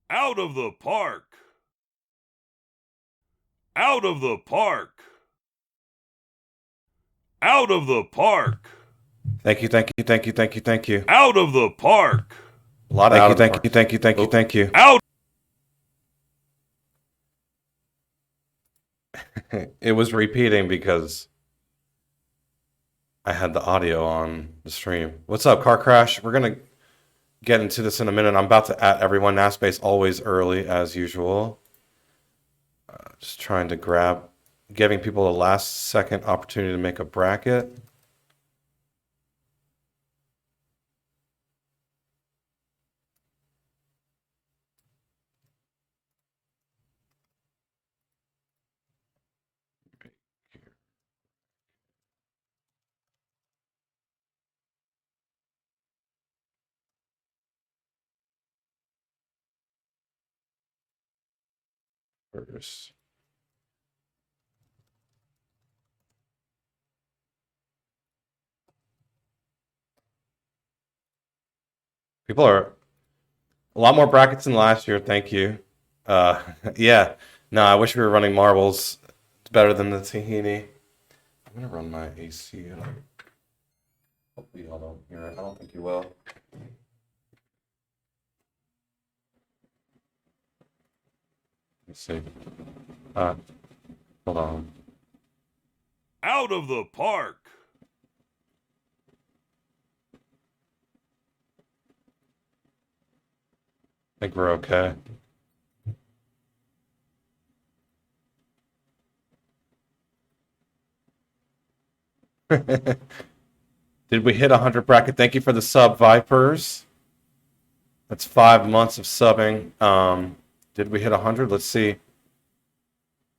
Out of the park. Out of the park. Out of the park. Thank you, thank you, thank you, thank you, thank you. Out of the park. A lot of out of the park. Thank you, thank you, thank you, Out. thank you. It was repeating because I had the audio on the stream. What's up, Car Crash? We're gonna get into this in a minute. I'm about to at everyone. NASPACE always early as usual. Just trying to giving people a last second opportunity to make a bracket. First. People are a lot more brackets than last year. Thank you. Yeah. No, I wish we were running marbles. It's better than the tahini. I'm gonna run my AC. Hopefully y'all don't hear it. I don't think you will. Let's see. Uh, Hold on. Out of the park. I think we're okay. Did we hit 100 bracket? Thank you for the sub, Vipers. That's 5 months of subbing. Did we hit 100? Let's see.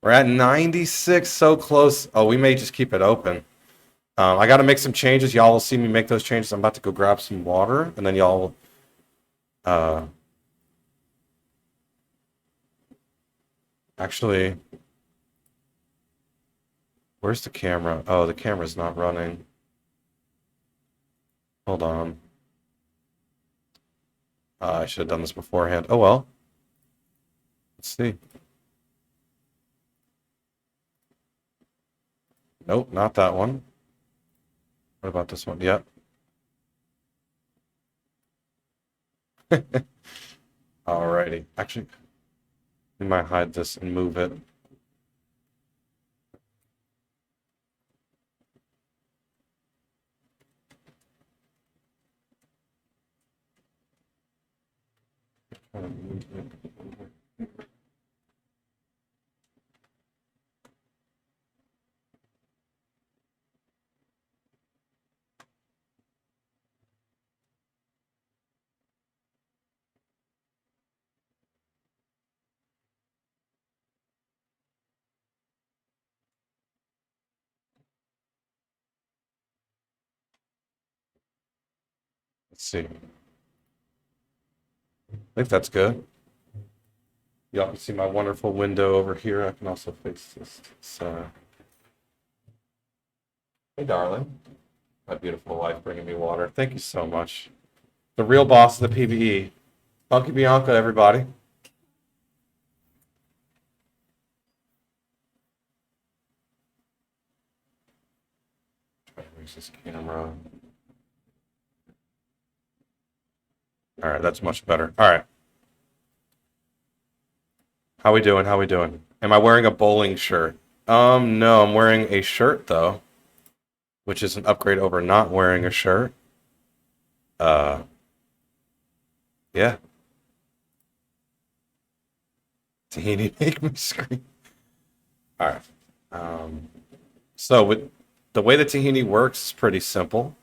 We're at 96, so close. Oh, we may just keep it open. I got to make some changes. Y'all will see me make those changes. I'm about to go grab some water, and then y'all will. Actually, where's the camera? Oh, the camera's not running. Hold on. I should have done this beforehand. Oh well. Let's see. Nope, not that one. What about this one? Yep. Alrighty. Actually, we might hide this and move it. Let's see. I think that's good. Y'all can see my wonderful window over here. I can also face this. Hey, darling. My beautiful wife bringing me water. Thank you so much. The real boss of the PvE. Funky Bianca, everybody. Try to raise this camera. All right, that's much better. All right. How we doing? How we doing? Am I wearing a bowling shirt? No, I'm wearing a shirt though, which is an upgrade over not wearing a shirt. Uh, yeah. Tahini make me scream. All right. Um, so with the way the tahini works is pretty simple.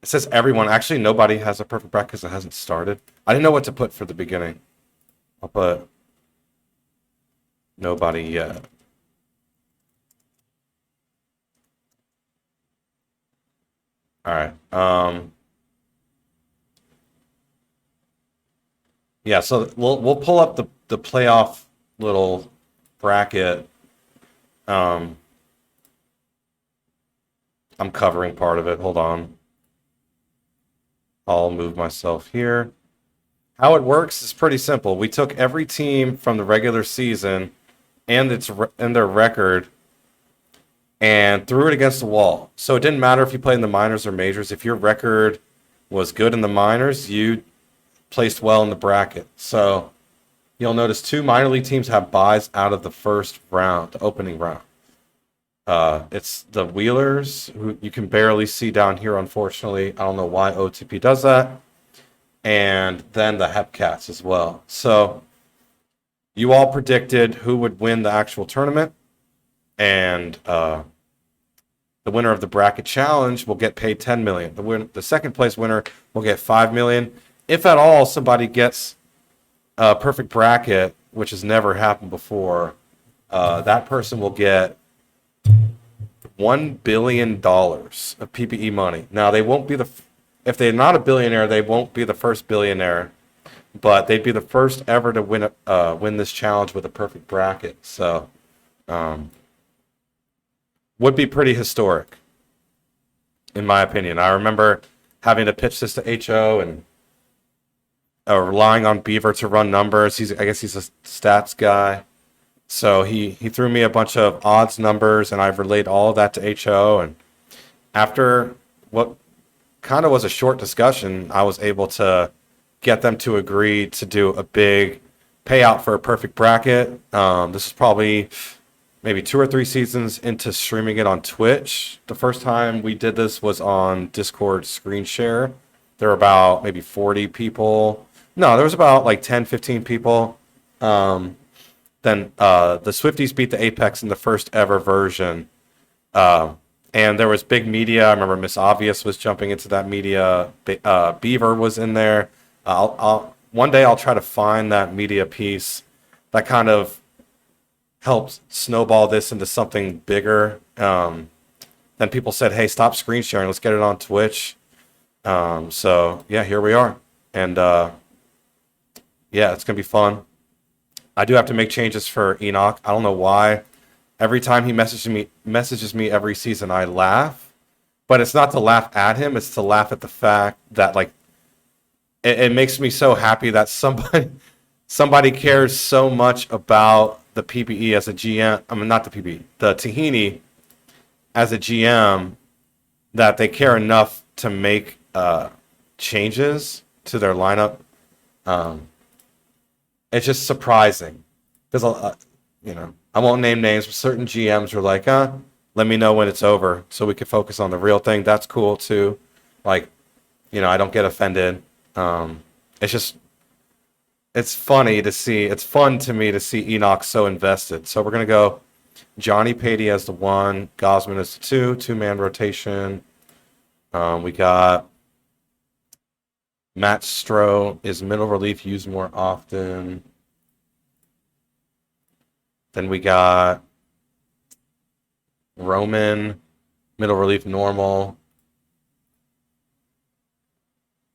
It says everyone. Actually, nobody has a perfect bracket because it hasn't started. I didn't know what to put for the beginning. I'll put nobody yet. All right. Yeah. So we'll pull up the playoff little bracket. I'm covering part of it. Hold on. I'll move myself here. How it works is pretty simple. We took every team from the regular season and their record and threw it against the wall. So it didn't matter if you played in the minors or majors. If your record was good in the minors, you placed well in the bracket. So you'll notice 2 minor league teams have buys out of the first round, the opening round. It's the Wheelers, who you can barely see down here, unfortunately. I don't know why OTP does that. And then the Hepcats as well. So you all predicted who would win the actual tournament. And the winner of the bracket challenge will get paid $10 million. The second place winner will get $5 million. If at all somebody gets a perfect bracket, which has never happened before, that person will get $1 billion of PPE money. Now, they won't be if they're not a billionaire, they won't be the first billionaire, but they'd be the first ever to win this challenge with a perfect bracket. So, would be pretty historic, in my opinion. I remember having to pitch this to HO and relying on Beaver to run numbers. I guess he's a stats guy. So he threw me a bunch of odds numbers, and I've relayed all of that to HO. And after what kind of was a short discussion, I was able to get them to agree to do a big payout for a perfect bracket. This is probably maybe 2 or 3 seasons into streaming it on Twitch. The first time we did this was on Discord screen share. There were about maybe 40 people. No, there was about like 10, 15 people. Then the Swifties beat the Apex in the first ever version. And there was big media. I remember Miss Obvious was jumping into that media. Beaver was in there. One day I'll try to find that media piece that kind of helped snowball this into something bigger. Then people said, hey, stop screen sharing. Let's get it on Twitch. So, yeah, here we are. And, yeah, it's going to be fun. I do have to make changes for Enoch. I don't know why. Every time he messages me every season, I laugh. But it's not to laugh at him. It's to laugh at the fact that, like, it makes me so happy that somebody cares so much about the PPE as a GM. I mean, not the PPE, the Tahini as a GM, that they care enough to make changes to their lineup. It's just surprising because I won't name names, but certain GMs are like, let me know when it's over so we can focus on the real thing. That's cool too. Like, I don't get offended. It's funny to see. It's fun to me to see Enoch so invested. So we're going to go Johnny Patey as the 1, Gosman as the 2, 2-man rotation. We got Matt Stroh is middle relief used more often. Then we got Roman, middle relief normal.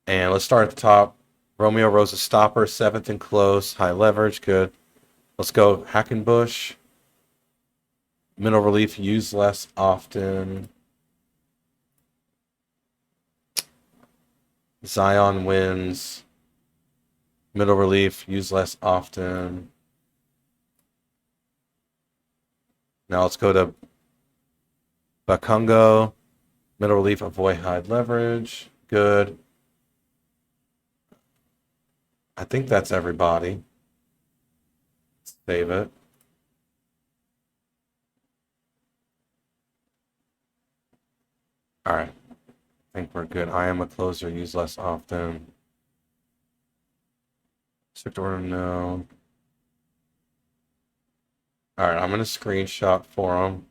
And let's start at the top. Romeo Rosa stopper, 7th and close, high leverage, good. Let's go Hackenbush. Middle relief used less often. Zion wins. Middle relief used less often. Now let's go to Bakungo. Middle relief avoid high leverage, good. I think that's everybody. Save it. All right. I think we're good. I am a closer, use less often. Strict order, no. All right, I'm going to screenshot for him.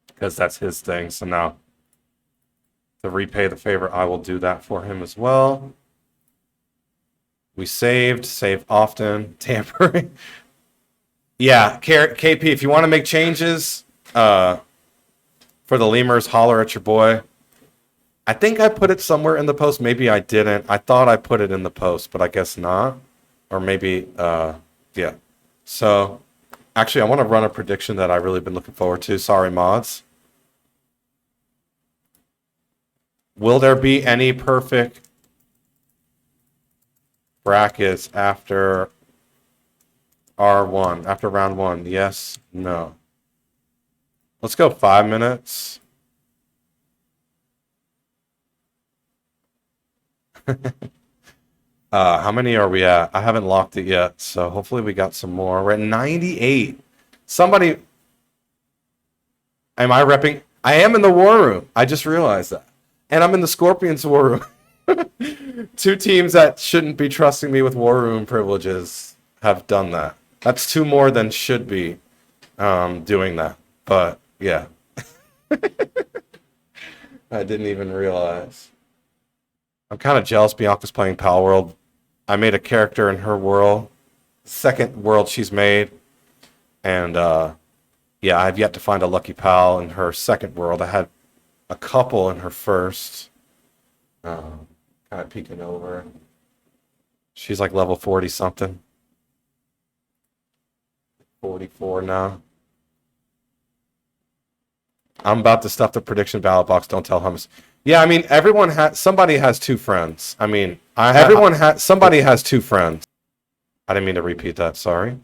Because that's his thing. So now, to repay the favor, I will do that for him as well. We save often, tampering. Yeah, KP, if you want to make changes for the lemurs, holler at your boy. I think I put it somewhere in the post. Maybe I didn't. I thought I put it in the post, but I guess not. Or maybe, yeah. So, actually, I want to run a prediction that I've really been looking forward to. Sorry, mods. Will there be any perfect brackets after R1, after round one? Yes, no. Let's go 5 minutes. How many are we at? I haven't locked it yet, so hopefully we got some more. We're at 98. Somebody, am I repping? I am in the war room. I just realized that. And I'm in the Scorpions war room. Two teams that shouldn't be trusting me with war room privileges have done that. That's two more than should be doing that. But yeah. I didn't even realize. I'm kind of jealous Bianca's playing Pal World. I made a character in her world, second world she's made. And yeah, I've yet to find a lucky pal in her second world. I had a couple in her first. Kind of peeking over. She's like level 40 something. 44 now. I'm about to stuff the prediction ballot box. Don't tell Hummus. Yeah, I mean, everyone has. Somebody has two friends. I mean, everyone has. Somebody has two friends. I didn't mean to repeat that. Sorry.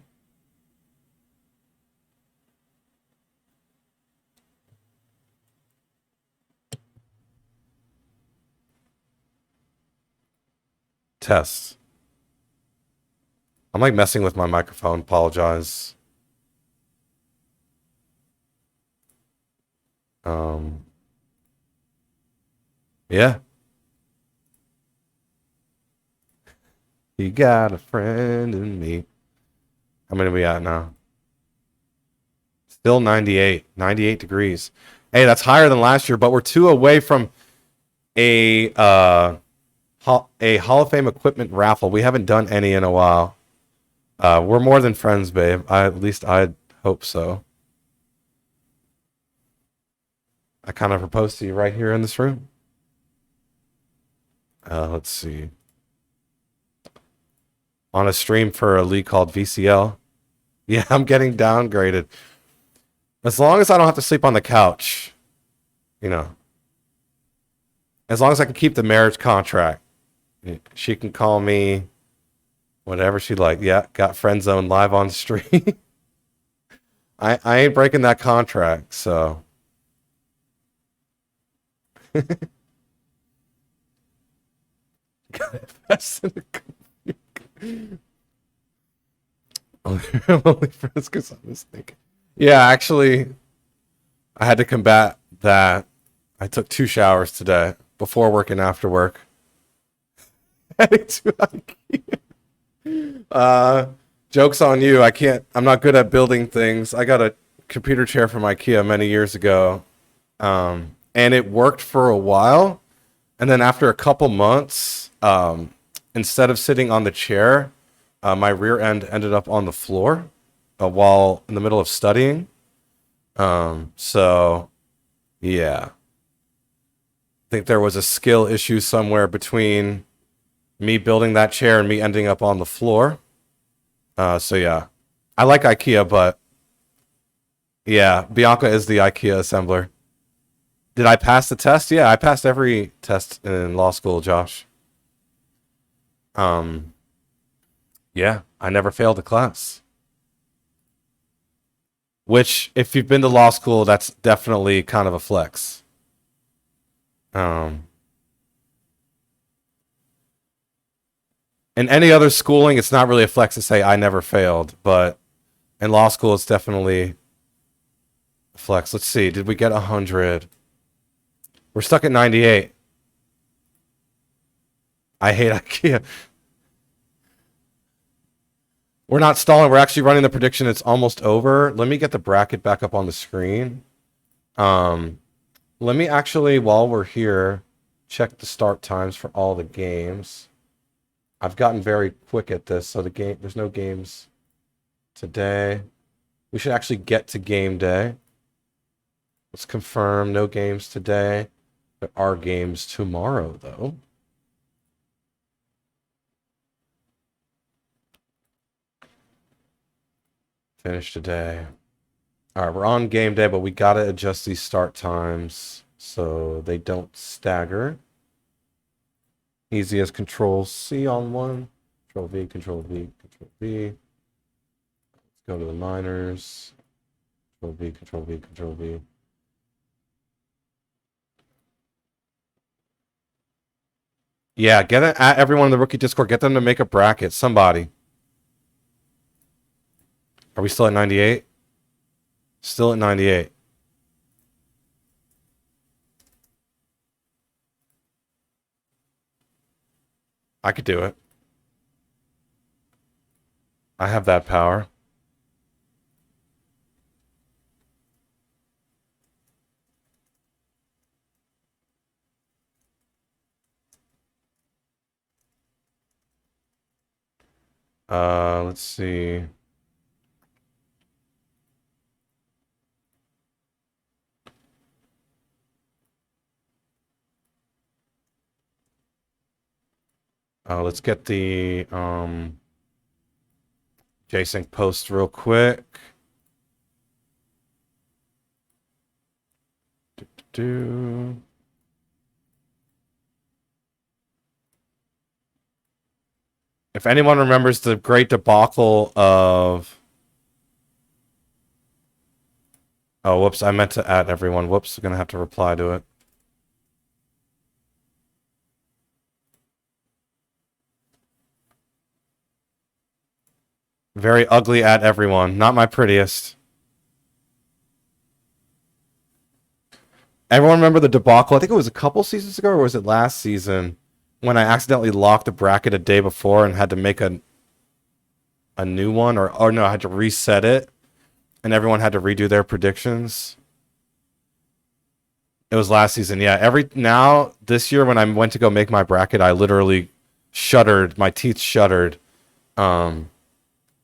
Test. I'm like messing with my microphone. Apologize. Yeah. You got a friend in me. How many are we at now? Still 98. 98 degrees. Hey, that's higher than last year, but we're 2 away from a Hall of Fame equipment raffle. We haven't done any in a while. We're more than friends, babe. At least I hope so. I kind of proposed to you right here in this room. Let's see. On a stream for a league called VCL. Yeah, I'm getting downgraded. As long as I don't have to sleep on the couch, you know. As long as I can keep the marriage contract. She can call me whatever she'd like. Yeah, got friend zone live on stream. I ain't breaking that contract, so. Only friends because I was thinking. Yeah, actually, I had to combat that. I took 2 showers today before work and after work. Heading to IKEA. Joke's on you. I'm not good at building things. I got a computer chair from IKEA many years ago. And it worked for a while. And then after a couple months, instead of sitting on the chair, my rear end ended up on the floor while in the middle of studying. So, yeah. I think there was a skill issue somewhere between me building that chair and me ending up on the floor. So, yeah. I like IKEA, but yeah, Bianca is the IKEA assembler. Did I pass the test? Yeah, I passed every test in law school, Josh. Yeah, I never failed a class. Which, if you've been to law school, that's definitely kind of a flex. In any other schooling, it's not really a flex to say I never failed, but in law school, it's definitely a flex. Let's see, did we get 100? We're stuck at 98. I hate IKEA. We're not stalling. We're actually running the prediction. It's almost over. Let me get the bracket back up on the screen. Let me actually, while we're here, check the start times for all the games. I've gotten very quick at this, so there's no games today. We should actually get to game day. Let's confirm no games today. There are games tomorrow, though. Finish today. All right, we're on game day, but we got to adjust these start times so they don't stagger. Easy as Control C on one. Control V, Control V, Control V. Let's go to the minors. Control V, Control V, Control V. Yeah, get it at everyone in the rookie Discord. Get them to make a bracket. Somebody. Are we still at 98? Still at 98. I could do it. I have that power. Let's see. Let's get the JSync post real quick. If anyone remembers the great debacle of... Oh, whoops, I meant to add everyone. Whoops, I'm going to have to reply to it. Very ugly at everyone. Not my prettiest. Everyone remember the debacle? I think it was a couple seasons ago, or was it last season? When I accidentally locked the bracket a day before and had to make a new one. Or no, I had to reset it. And everyone had to redo their predictions. It was last season, yeah. This year when I went to go make my bracket, I literally shuddered. My teeth shuddered.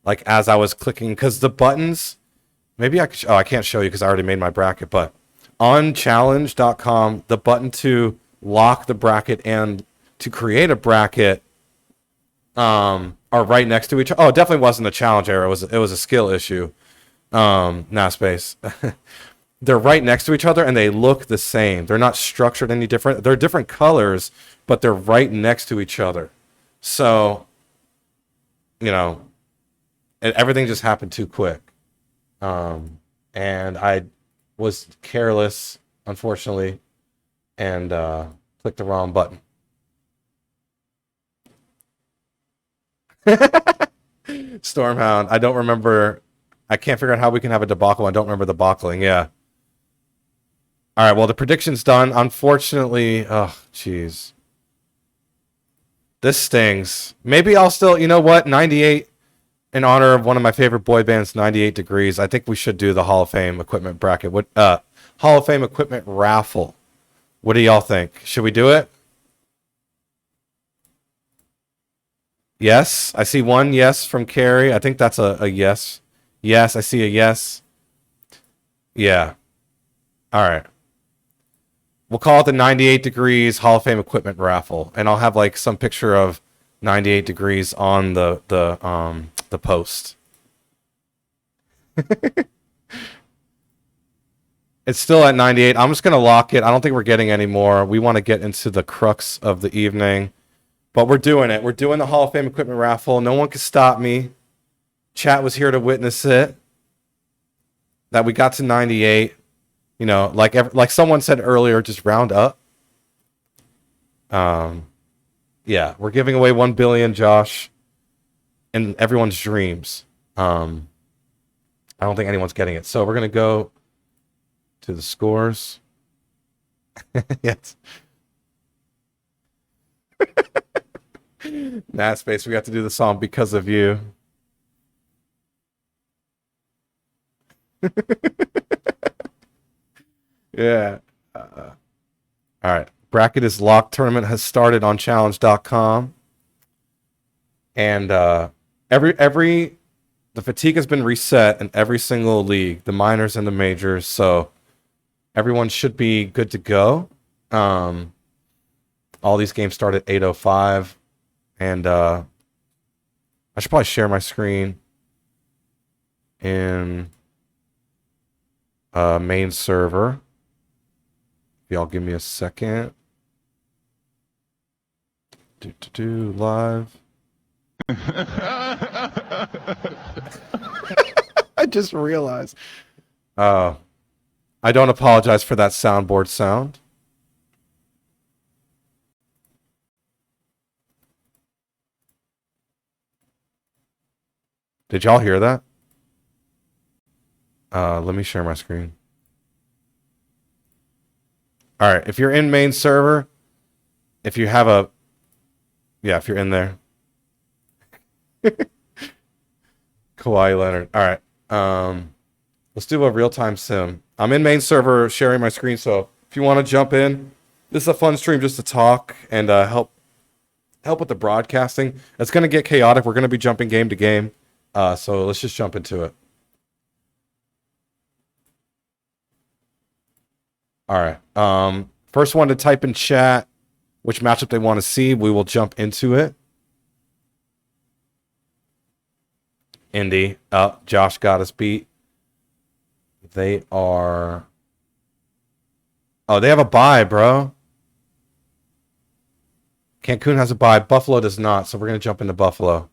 Like as I was clicking, because the buttons, maybe I could, I can't show you because I already made my bracket, but on challenge.com, the button to lock the bracket and to create a bracket are right next to each other. Oh, it definitely wasn't a challenge error. It was a skill issue. Space. They're right next to each other and they look the same. They're not structured any different. They're different colors, but they're right next to each other. So, everything just happened too quick. And I was careless, unfortunately, and clicked the wrong button. Stormhound. I don't remember. I can't figure out how we can have a debacle. I don't remember the debacling. Yeah. All right. Well, the prediction's done. Unfortunately, oh, jeez. This stings. Maybe I'll still, 98 in honor of one of my favorite boy bands, 98 Degrees. I think we should do the Hall of Fame equipment bracket. Hall of Fame equipment raffle. What do y'all think? Should we do it? Yes. I see one yes from Carrie. I think that's a yes. Yes, I see a yes. Yeah. All right. We'll call it the 98 Degrees Hall of Fame equipment raffle, and I'll have like some picture of 98 Degrees on the post. It's still at 98. I'm just gonna lock it. I don't think we're getting any more. We want to get into the crux of the evening, but we're doing it. We're doing the Hall of Fame equipment raffle. No one can stop me. Chat was here to witness it. That we got to 98. Like someone said earlier, just round up. Yeah, we're giving away 1 billion, Josh, in everyone's dreams. I don't think anyone's getting it. So we're gonna go to the scores. Yes. Space. We have to do the song Because of You. Yeah. All right. Bracket is locked. Tournament has started on challenge.com. And the fatigue has been reset in every single league, the minors and the majors. So everyone should be good to go. All these games start at 8:05. And I should probably share my screen in main server. If y'all give me a second. Live. I just realized. I don't apologize for that soundboard sound. Did y'all hear that? Let me share my screen. All right, if you're in main server, if you have a... Yeah, if you're in there. Kawhi Leonard. All right. Let's do a real-time sim. I'm in main server sharing my screen, so if you want to jump in, this is a fun stream just to talk and help with the broadcasting. It's going to get chaotic. We're going to be jumping game to game. So let's just jump into it. All right. First one to type in chat which matchup they want to see. We will jump into it. Indy. Josh got us beat. They are... Oh, they have a bye, bro. Cancun has a bye. Buffalo does not, so we're going to jump into Buffalo.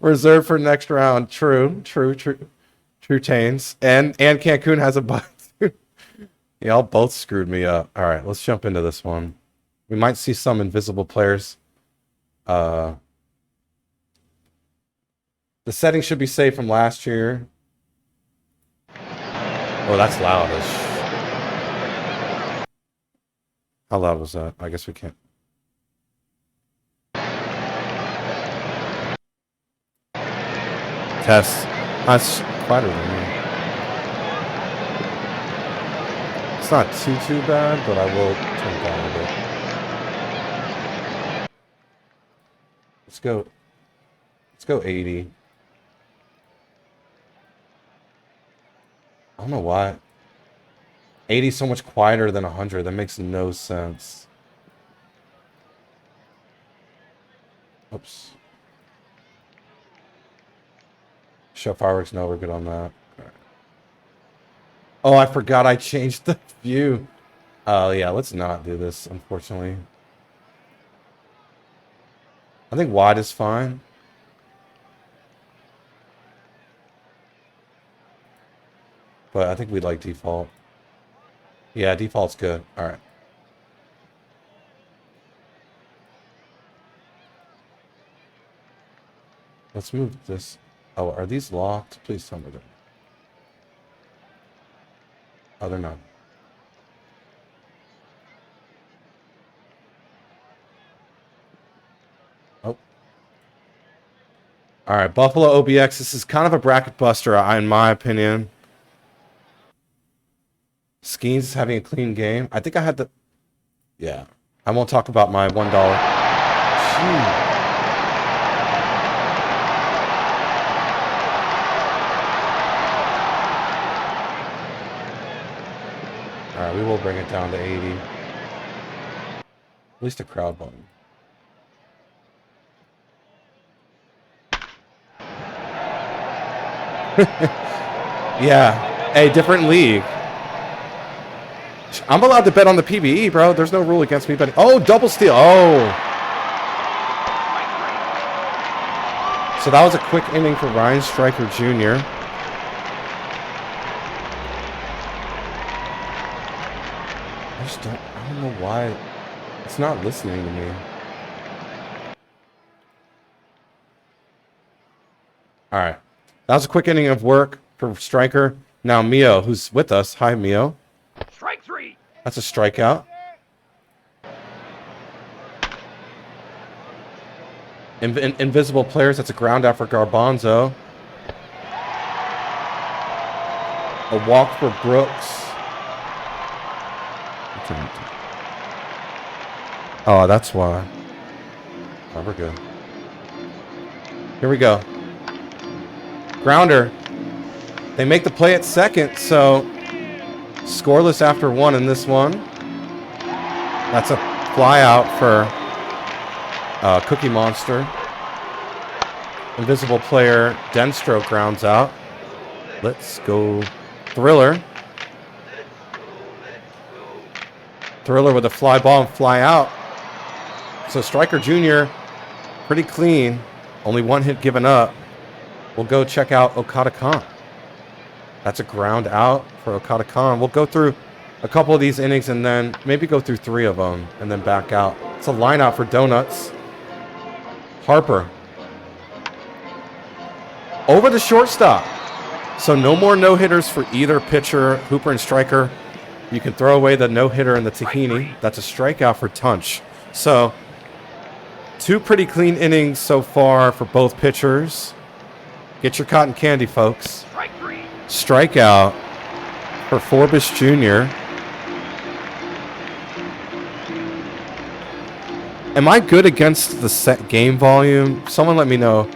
Reserved for next round. True. Tains. And Cancun has a bye. Y'all both screwed me up. All right, let's jump into this one. We might see some invisible players. The setting should be saved from last year. Oh, that's loud. How loud was that? I guess we can't. Test. That's quieter than me. It's not too bad, but I will turn it down a bit. Let's go 80. I don't know why. 80 is so much quieter than 100. That makes no sense. Oops. Show fireworks. No, we're good on that. Right. Oh, I forgot I changed the view. Yeah, let's not do this, unfortunately. I think wide is fine. But I think we'd like default. Yeah, default's good. All right. Let's move this. Oh, are these locked? Please tell me that. Oh, they're not. Oh. All right, Buffalo OBX. This is kind of a bracket buster, in my opinion. Skeens is having a clean game. I think I had the... Yeah. I won't talk about my $1. Jeez. Alright, we will bring it down to 80. At least a crowd button. Yeah. Hey, different league. I'm allowed to bet on the PBE, bro. There's no rule against me betting. Oh, double steal. Oh. So that was a quick inning for Ryan Stryker Jr. I don't know why it's not listening to me. All right. That was a quick inning of work for Stryker. Now Mio, who's with us. Hi, Mio. Strike three. That's a strikeout. Invisible players. That's a ground out for Garbanzo. A walk for Brooks. Oh, that's why. Oh, we're good. Here we go. Grounder. They make the play at second, so scoreless after one in this one. That's a fly out for Cookie Monster. Invisible player Denstro grounds out. Let's go Thriller. Thriller with a fly ball and fly out. So Striker Jr., pretty clean. Only one hit given up. We'll go check out Okada Khan. That's a ground out for Okada Khan. We'll go through a couple of these innings and then maybe go through 3 of them and then back out. It's a line out for Donuts. Harper. Over the shortstop. So no more no-hitters for either pitcher, Hooper and Striker. You can throw away the no-hitter and the Tahini. That's a strikeout for Tunch. So 2 pretty clean innings so far for both pitchers. Get your cotton candy, folks. Strikeout for Forbes Jr. Am I good against the set game volume? Someone let me know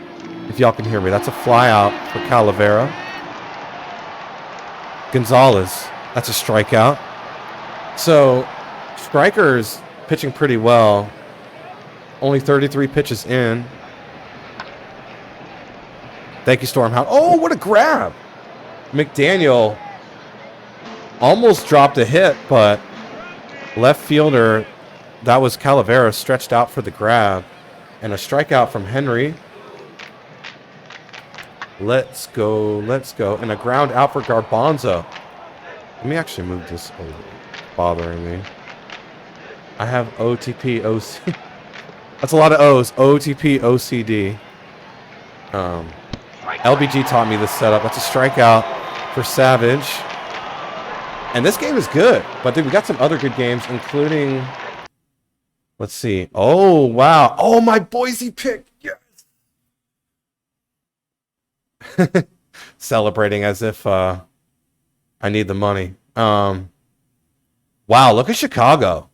if y'all can hear me. That's a fly out for Calavera. Gonzalez. That's a strikeout. So, Striker's pitching pretty well. Only 33 pitches in. Thank you, Stormhound. Oh, what a grab! McDaniel almost dropped a hit, but left fielder, that was Calavera, stretched out for the grab. And a strikeout from Henry. Let's go, let's go. And a ground out for Garbanzo. Let me actually move this over. Bothering me. I have OTP, OC. That's a lot of O's. OTP, OCD. LBG taught me this setup. That's a strikeout for Savage. And this game is good. But then we got some other good games, including... Let's see. Oh, wow. Oh, my Boise pick. Yes. Celebrating as if I need the money. Wow, look at Chicago.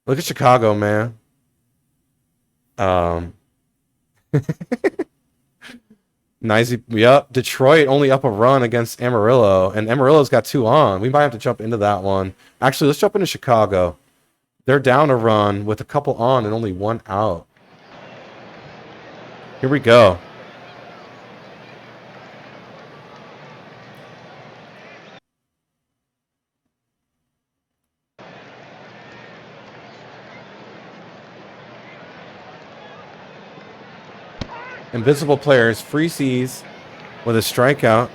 Look at Chicago, man. Nice. Yep. Detroit only up a run against Amarillo, and Amarillo's got 2 on. We might have to jump into that one. Actually, let's jump into Chicago. They're down a run with a couple on and only 1 out. Here we go. Invisible players, Freesees with a strikeout.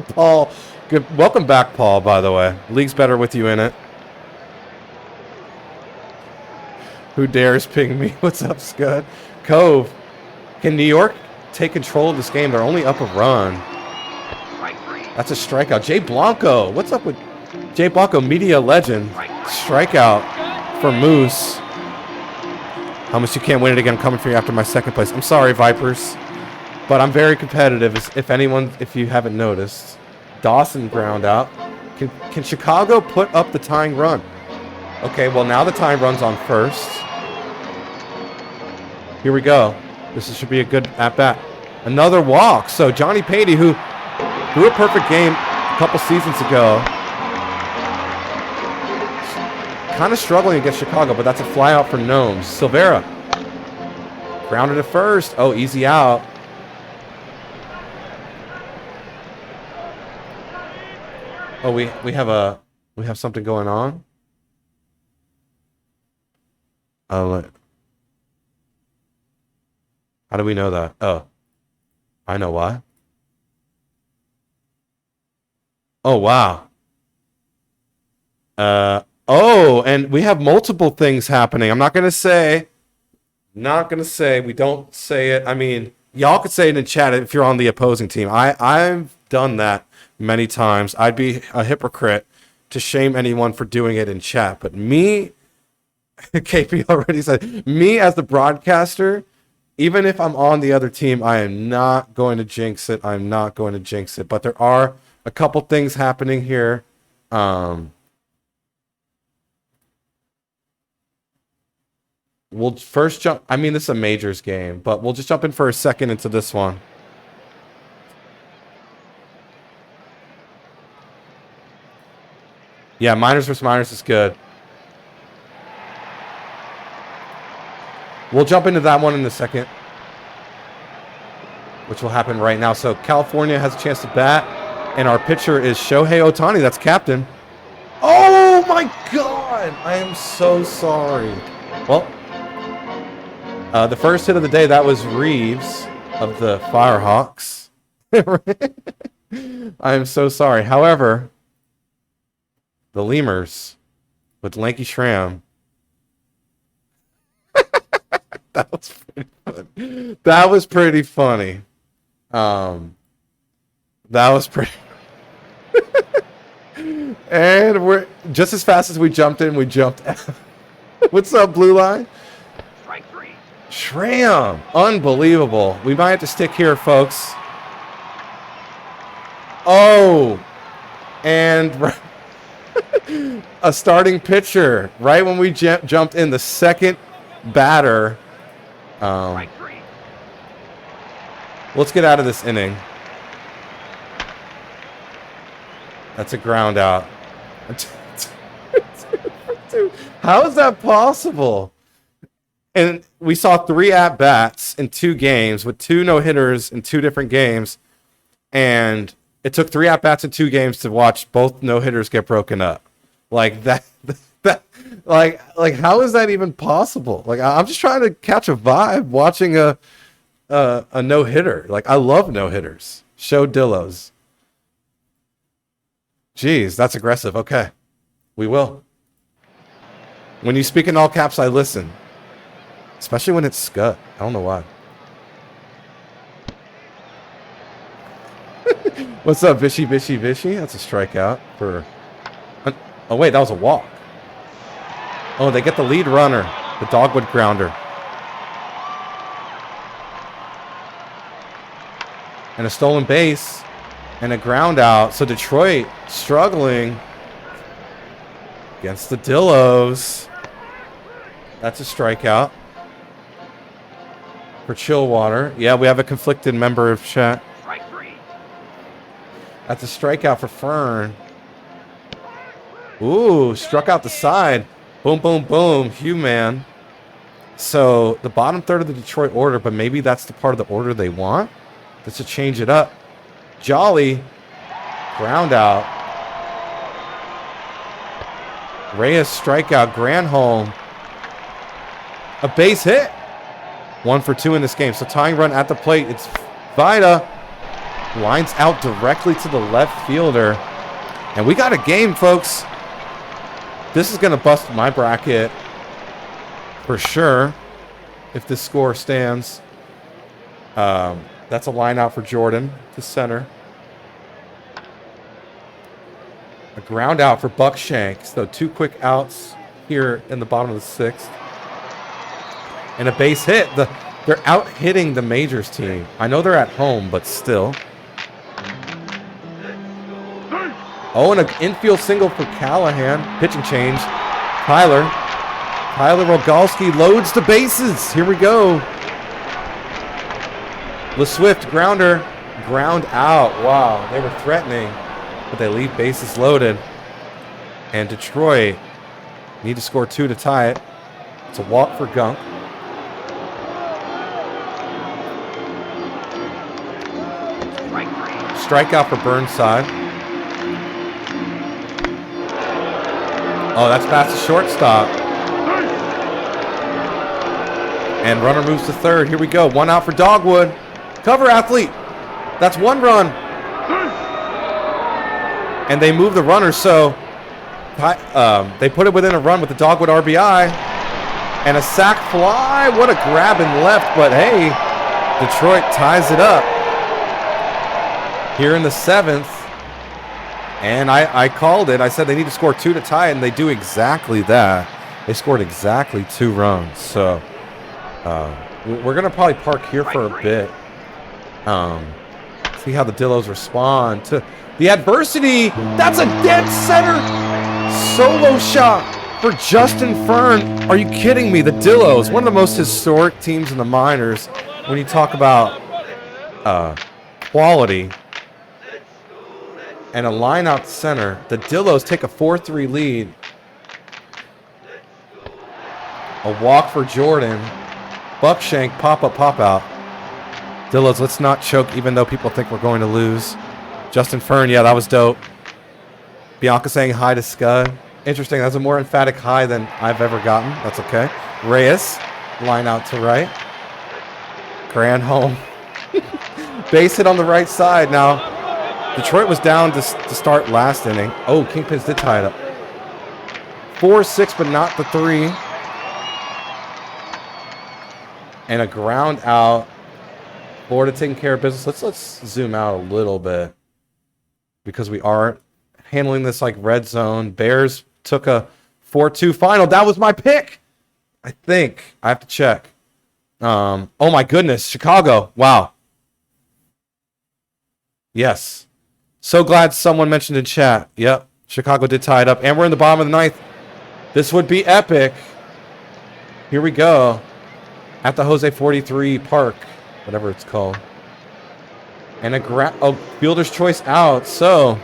Paul, good. Welcome back, Paul, by the way. League's better with you in it. Who dares ping me? What's up, Scud? Cove, can New York take control of this game? They're only up a run. That's a strikeout. Jay Blanco, what's up with Jay Blanco, media legend? Strikeout for Moose. Hummus, you can't win it again. I'm coming for you after my 2nd place. I'm sorry, Vipers. But I'm very competitive, if you haven't noticed. Dawson ground out. Can Chicago put up the tying run? Okay, well, now the tying run's on first. Here we go. This should be a good at-bat. Another walk. So Johnny Patey, who threw a perfect game a couple seasons ago, kind of struggling against Chicago, but that's a fly out for Gnomes. Silvera grounded at first. Oh, easy out. Oh, we have something going on. Oh, how do we know that? Oh, I know why. Oh, wow. Oh, and we have multiple things happening. I'm not going to say. We don't say it. I mean, y'all could say it in chat if you're on the opposing team. I've done that many times. I'd be a hypocrite to shame anyone for doing it in chat. But me, KP already said, me as the broadcaster, even if I'm on the other team, I am not going to jinx it. I'm not going to jinx it. But there are a couple things happening here. We'll first jump. I mean, this is a majors game, but we'll just jump in for a second into this one. Yeah, minors versus minors is good. We'll jump into that one in a second, which will happen right now. So California has a chance to bat. And our pitcher is Shohei Ohtani. That's captain. Oh my God! I am so sorry. Well, the first hit of the day, that was Reeves of the Firehawks. I am so sorry. However, the Lemurs with Lanky Schramm. That was pretty funny. That was pretty funny. That was pretty. And we're just as fast as we jumped in, we jumped out. What's up, Blue Line? Strike 3. Schramm. Unbelievable. We might have to stick here, folks. Oh. And a starting pitcher. Right when we jumped in, the second batter. Strike 3. Let's get out of this inning. That's a ground out. How is that possible? And we saw 3 at-bats in 2 games with 2 no-hitters in 2 different games. And it took 3 at-bats in 2 games to watch both no-hitters get broken up. Like that like how is that even possible? Like, I'm just trying to catch a vibe watching a no-hitter. Like, I love no-hitters. Show Dillos. Jeez, that's aggressive. Okay. We will. When you speak in all caps, I listen. Especially when it's Scott. I don't know why. What's up, Vishy, Vishy, Vishy? That's a strikeout for... Oh, wait, that was a walk. Oh, they get the lead runner. The dogwood grounder. And a stolen base. And a ground out. So Detroit struggling against the Dillos. That's a strikeout for Chillwater. Yeah, we have a conflicted member of chat. Strike 3. That's a strikeout for Fern. Ooh, struck out the side. Boom, boom, boom. Hugh, man. So the bottom third of the Detroit order, but maybe that's the part of the order they want. Let's just change it up. Jolly, ground out. Reyes strikeout, Granholm. A base hit. 1 for 2 in this game. So tying run at the plate. It's Vida. Lines out directly to the left fielder. And we got a game, folks. This is going to bust my bracket for sure if this score stands. That's a line out for Jordan to center. A ground out for Buckshank. So 2 quick outs here in the bottom of the 6th. And a base hit. They're out hitting the Majors team. I know they're at home, but still. Oh, and an infield single for Callahan. Pitching change. Tyler Rogalski loads the bases. Here we go. LeSwift, grounder, ground out. Wow, they were threatening, but they leave bases loaded. And Detroit need to score 2 to tie it. It's a walk for Gunk. Strikeout for Burnside. Oh, that's past the shortstop. And runner moves to third. Here we go. 1 out for Dogwood. Cover athlete. That's 1 run. And they move the runner, so they put it within a run with the Dogwood RBI. And a sac fly. What a grab and left. But hey, Detroit ties it up here in the 7th. And I called it. I said they need to score 2 to tie it, and they do exactly that. They scored exactly 2 runs. So we're going to probably park here for a bit. See how the Dillos respond to the adversity. That's a dead center solo shot for Justin Fern. Are you kidding me? The Dillos, one of the most historic teams in the minors when you talk about quality. And a line out center. The Dillos take a 4-3 lead. A walk for Jordan. Buckshank, pop up, pop out. Dillos, let's not choke even though people think we're going to lose. Justin Fern, yeah, that was dope. Bianca saying hi to Scud. Interesting. That's a more emphatic hi than I've ever gotten. That's okay. Reyes, line out to right. Grand home. Base hit on the right side. Now, Detroit was down to start last inning. Oh, Kingpins did tie it up. 4-6, but not the 3. And a ground out. Florida taking care of business. Let's zoom out a little bit because we are handling this like red zone. Bears took a 4-2 final. That was my pick. I think. I have to check. Oh my goodness. Chicago. Wow. Yes. So glad someone mentioned in chat. Yep. Chicago did tie it up. And we're in the bottom of the ninth. This would be epic. Here we go. At the Jose 43 Park. Whatever it's called. And a fielder's choice out. So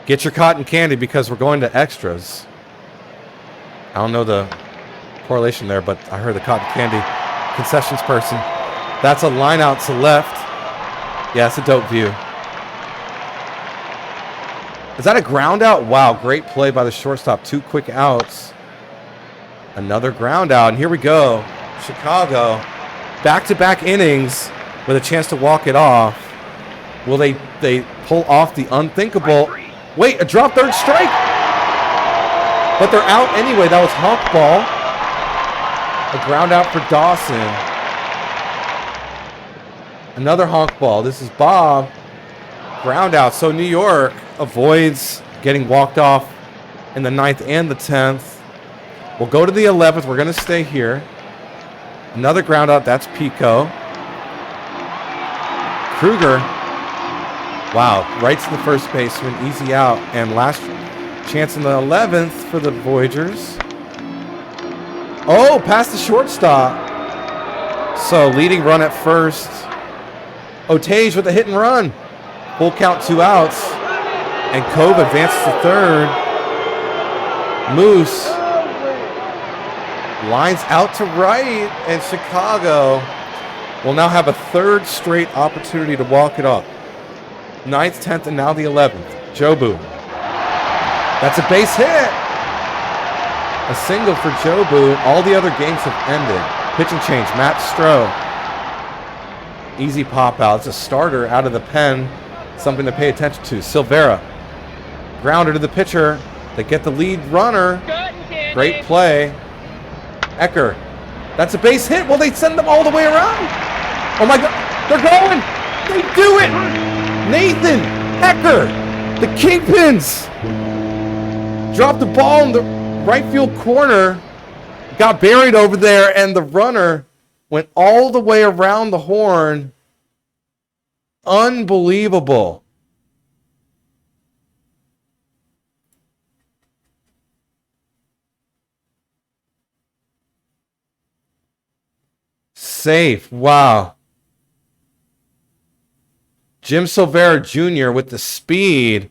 get your cotton candy because we're going to extras. I don't know the correlation there, but I heard the cotton candy concessions person. That's a line out to left. Yeah, it's a dope view. Is that a ground out? Wow, great play by the shortstop. 2 quick outs. Another ground out, and here we go. Chicago. Back-to-back innings with a chance to walk it off. Will they pull off the unthinkable? Wait, a drop third strike. But they're out anyway. That was honk ball. A ground out for Dawson. Another honk ball. This is Bob. Ground out. So New York avoids getting walked off in the 9th and the 10th. We'll go to the 11th. We're going to stay here. Another ground out. That's Pico. Kruger. Wow. Right to the first baseman. Easy out. And last chance in the 11th for the Voyagers. Oh, past the shortstop. So leading run at first. Otage with a hit and run. Full count, 2 outs. And Cove advances to third. Moose lines out to right. And Chicago will now have a third straight opportunity to walk it off. 9th, 10th, and now the 11th. Jobu. That's a base hit. A single for Jobu. All the other games have ended. Pitching change. Matt Stroh. Easy pop out. It's a starter out of the pen. Something to pay attention to. Silvera. Grounder to the pitcher. They get the lead runner. Great play. Ecker. That's a base hit. Well, they send them all the way around. Oh my God. They're going. They do it. Nathan Ecker. The Kingpins. Dropped the ball in the right field corner. Got buried over there, and the runner went all the way around the horn. Unbelievable. Safe. Wow. Jim Silvera Jr. with the speed.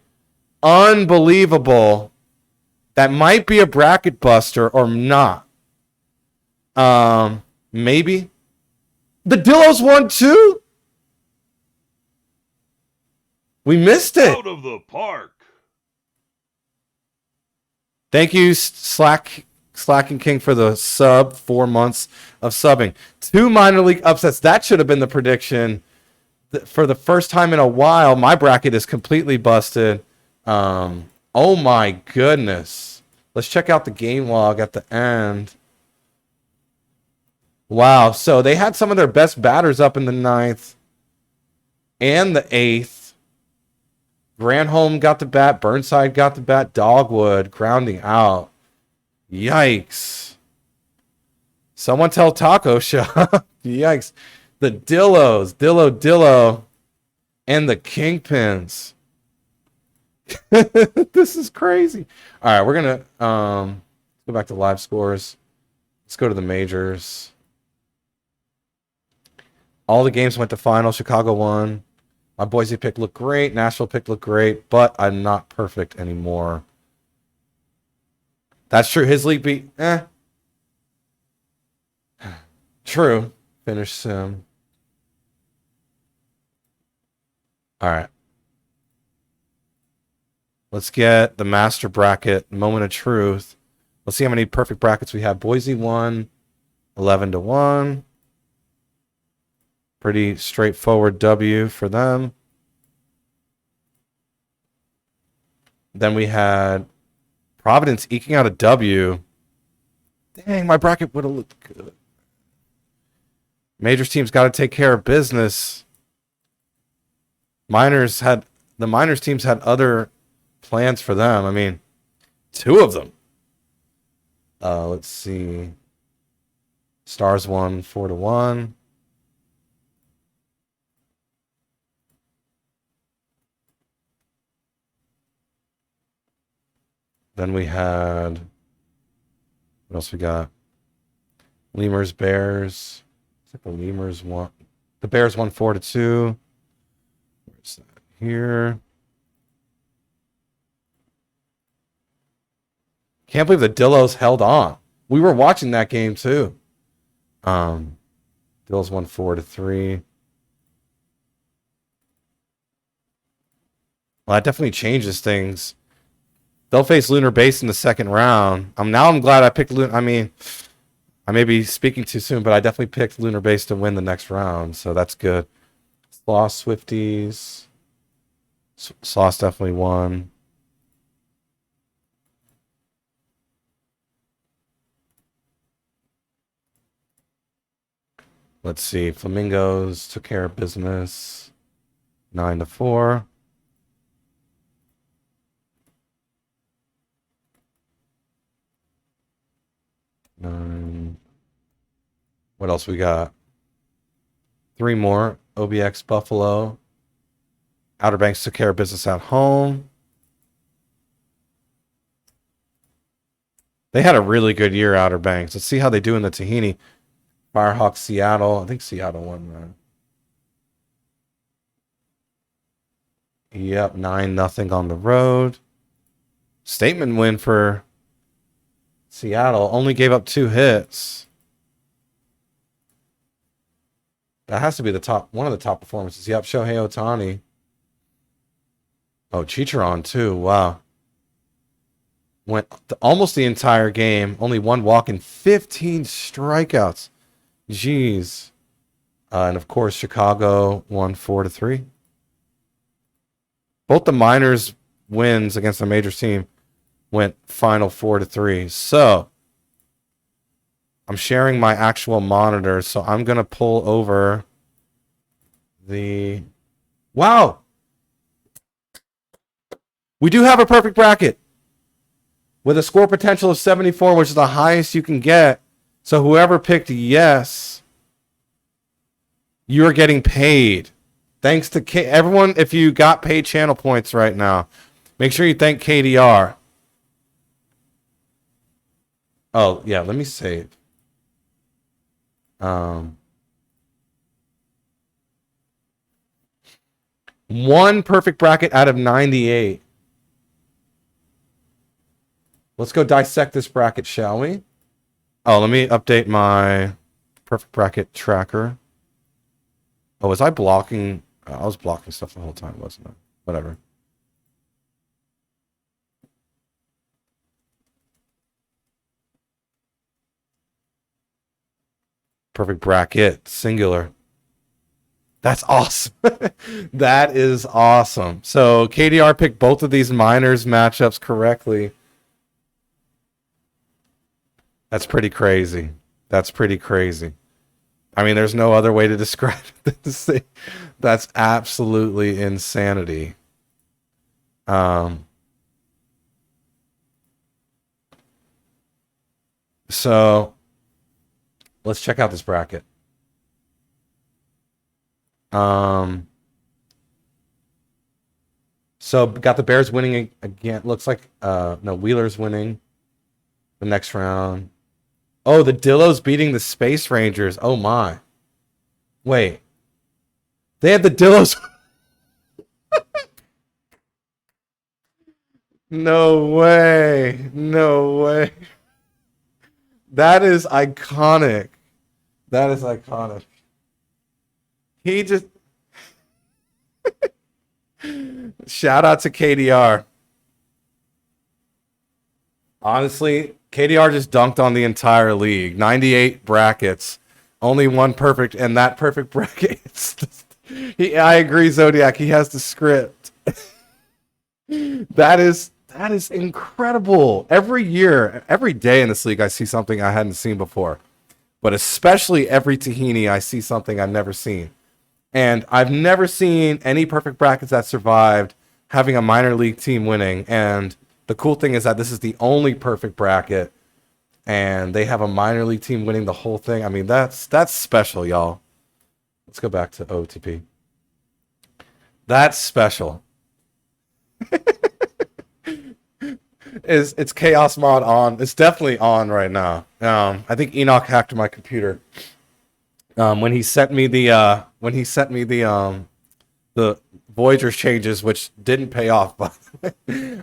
Unbelievable. That might be a bracket buster or not. Maybe. The Dillos won too? We missed it. Out of the park. Thank you, Slacking King, for the sub. 4 months of subbing. 2 minor league upsets. That should have been the prediction. For the first time in a while, my bracket is completely busted. Oh my goodness. Let's check out the game log at the end. Wow. So they had some of their best batters up in the 9th and the 8th. Granholm got the bat. Burnside got the bat. Dogwood grounding out. Yikes. Someone tell Taco Shop. Yikes. The Dillos. Dillo. And the Kingpins. This is crazy. All right, we're going to go back to live scores. Let's go to the majors. All the games went to final. Chicago won. My Boise pick looked great. Nashville pick looked great, but I'm not perfect anymore. That's true. His league beat. True. Finished sim. All right. Let's get the master bracket, moment of truth. Let's see how many perfect brackets we have. Boise won 11-1. Pretty straightforward W for them. Then we had Providence eking out a W. Dang, my bracket would have looked good. Majors team's got to take care of business. The minors teams had other plans for them. I mean, two of them. Let's see. Stars won 4-1. Then we had, what else we got? Lemurs, Bears. Looks like the Lemurs won. The Bears won 4-2. Where's that? Here. Can't believe the Dillos held on. We were watching that game too. Dillos won 4-3. Well, that definitely changes things. They'll face Lunar Base in the second round. I'm glad I picked Lunar. I mean, I may be speaking too soon, but I definitely picked Lunar Base to win the next round, so that's good. Sloss Swifties. Sloss definitely won. Let's see. Flamingos took care of business. 9-4. What else we got? 3 more. OBX Buffalo. Outer Banks took care of business at home. They had a really good year, Outer Banks. Let's see how they do in the Tahini. Firehawks Seattle. I think Seattle won that. Yep, 9-0 on the road. Statement win for Seattle. Only gave up 2 hits. That has to be one of the top performances. Yep, Shohei Ohtani. Oh, Chicharon too. Wow. Went almost the entire game. Only 1 walk and 15 strikeouts. Jeez. And of course, Chicago won 4-3. Both the minors wins against the major team went final 4-3. So I'm sharing my actual monitor, so I'm going to pull over the... Wow! We do have a perfect bracket with a score potential of 74, which is the highest you can get. So whoever picked yes, you're getting paid. Thanks to everyone, if you got paid channel points right now, make sure you thank KDR. Oh, yeah, let me save. One perfect bracket out of 98. Let's go dissect this bracket, shall we? Oh, let me update my perfect bracket tracker. Oh, was I blocking? I was blocking stuff the whole time, wasn't I? Whatever. Perfect bracket, singular. That's awesome. That is awesome. So KDR picked both of these minors matchups correctly. That's pretty crazy. That's pretty crazy. I mean, there's no other way to describe it. That's absolutely insanity. So let's check out this bracket. So got the Bears winning again. Looks like no, Wheeler's winning the next round. Oh, the Dillos beating the Space Rangers. Oh my. Wait. They had the Dillos. No way. No way. That is iconic. That is iconic. He just Shout out to KDR. Honestly, KDR just dunked on the entire league. 98 brackets. Only one perfect, and that perfect bracket. I agree, Zodiac. He has the script. That is incredible. Every year, every day in this league, I see something I hadn't seen before. But especially every Tahini, I see something I've never seen. And I've never seen any perfect brackets that survived having a minor league team winning. And the cool thing is that this is the only perfect bracket, and they have a minor league team winning the whole thing. I mean, that's special, y'all. Let's go back to OTP. That's special. It's chaos mod on? It's definitely on right now. I think Enoch hacked my computer. When he sent me the Voyager changes, which didn't pay off, but I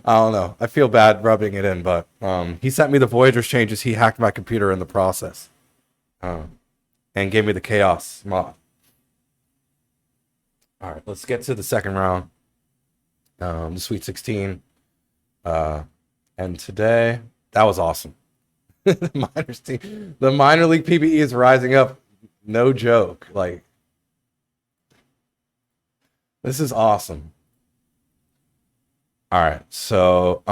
don't know. I feel bad rubbing it in, but he sent me the Voyager changes. He hacked my computer in the process, and gave me the chaos mod. All right, let's get to the second round, the Sweet 16, and today that was awesome. The minor league PBE is rising up. No joke. Like, this is awesome. All right. So,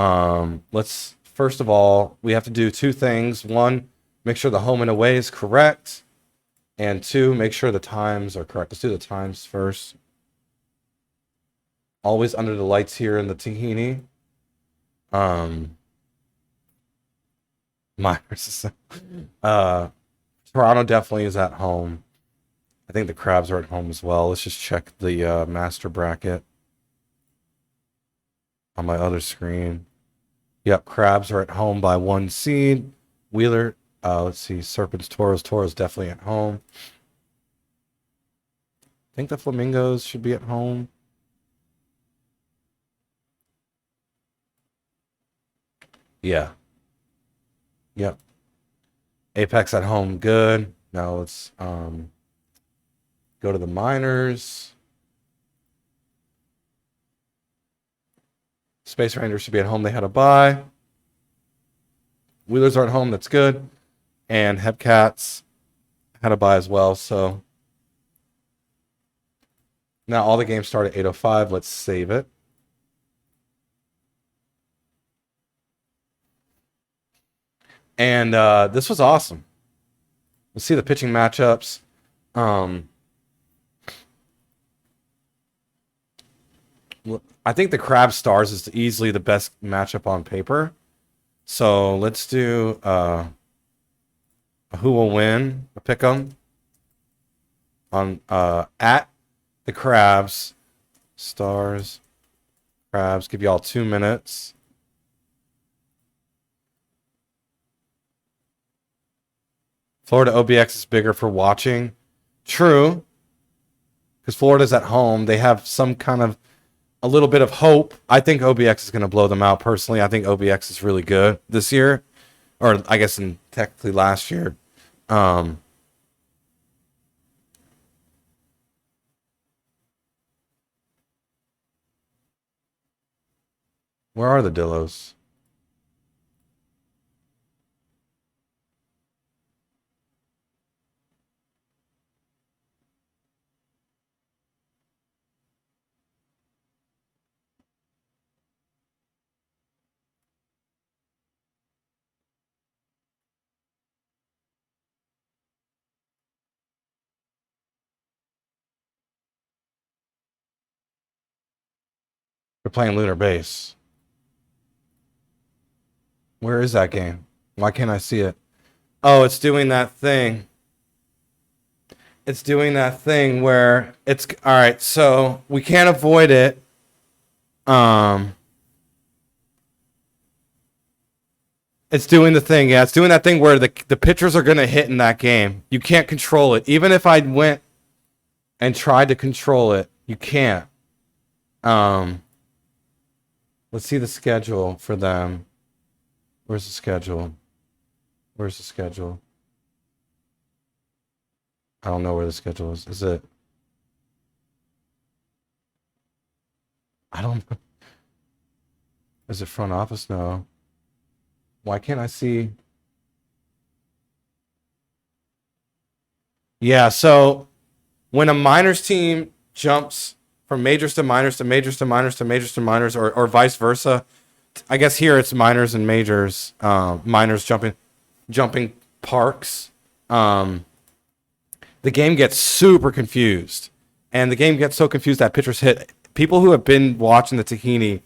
let's first of all, we have to do two things. One, make sure the home and away is correct. And two, make sure the times are correct. Let's do the times first. Always under the lights here in the Tahini. Toronto definitely is at home. I think the Crabs are at home as well. Let's just check the master bracket on my other screen. Yep, Crabs are at home by 1 seed. Wheeler, let's see, Serpents, Toros definitely at home. I think the Flamingos should be at home. Yeah. Yep. Apex at home, good. Now let's go to the minors. Space Rangers should be at home. They had a bye. Wheelers are at home. That's good. And Hepcats had a bye as well. So now all the games start at 8:05. Let's save it. And this was awesome. Let's see the pitching matchups. I think the Crab Stars is easily the best matchup on paper. So let's do who will win a pick 'em on at the Crabs. Stars, Crabs. Give y'all 2 minutes. Florida OBX is bigger for watching. True. Because Florida's at home. They have some kind of a little bit of hope. I think OBX is going to blow them out personally. I think OBX is really good this year. Or I guess in technically last year. Where are the Dillos? They're playing Lunar Base. Where is that game? Why can't I see it? Oh, it's doing that thing. It's doing that thing where it's all right. So we can't avoid it. It's doing the thing. Yeah, it's doing that thing where the pitchers are gonna hit in that game. You can't control it. Even if I went and tried to control it, you can't. Let's see the schedule for them. Where's the schedule? Where's the schedule? I don't know where the schedule is. Is it? I don't know. Is it front office? No. Why can't I see? Yeah, so when a minors team jumps from majors to minors to majors to minors to majors to minors, or vice versa, I guess here it's minors and majors, minors jumping parks. The game gets super confused, and the game gets so confused that pitchers hit. People who have been watching the Tahini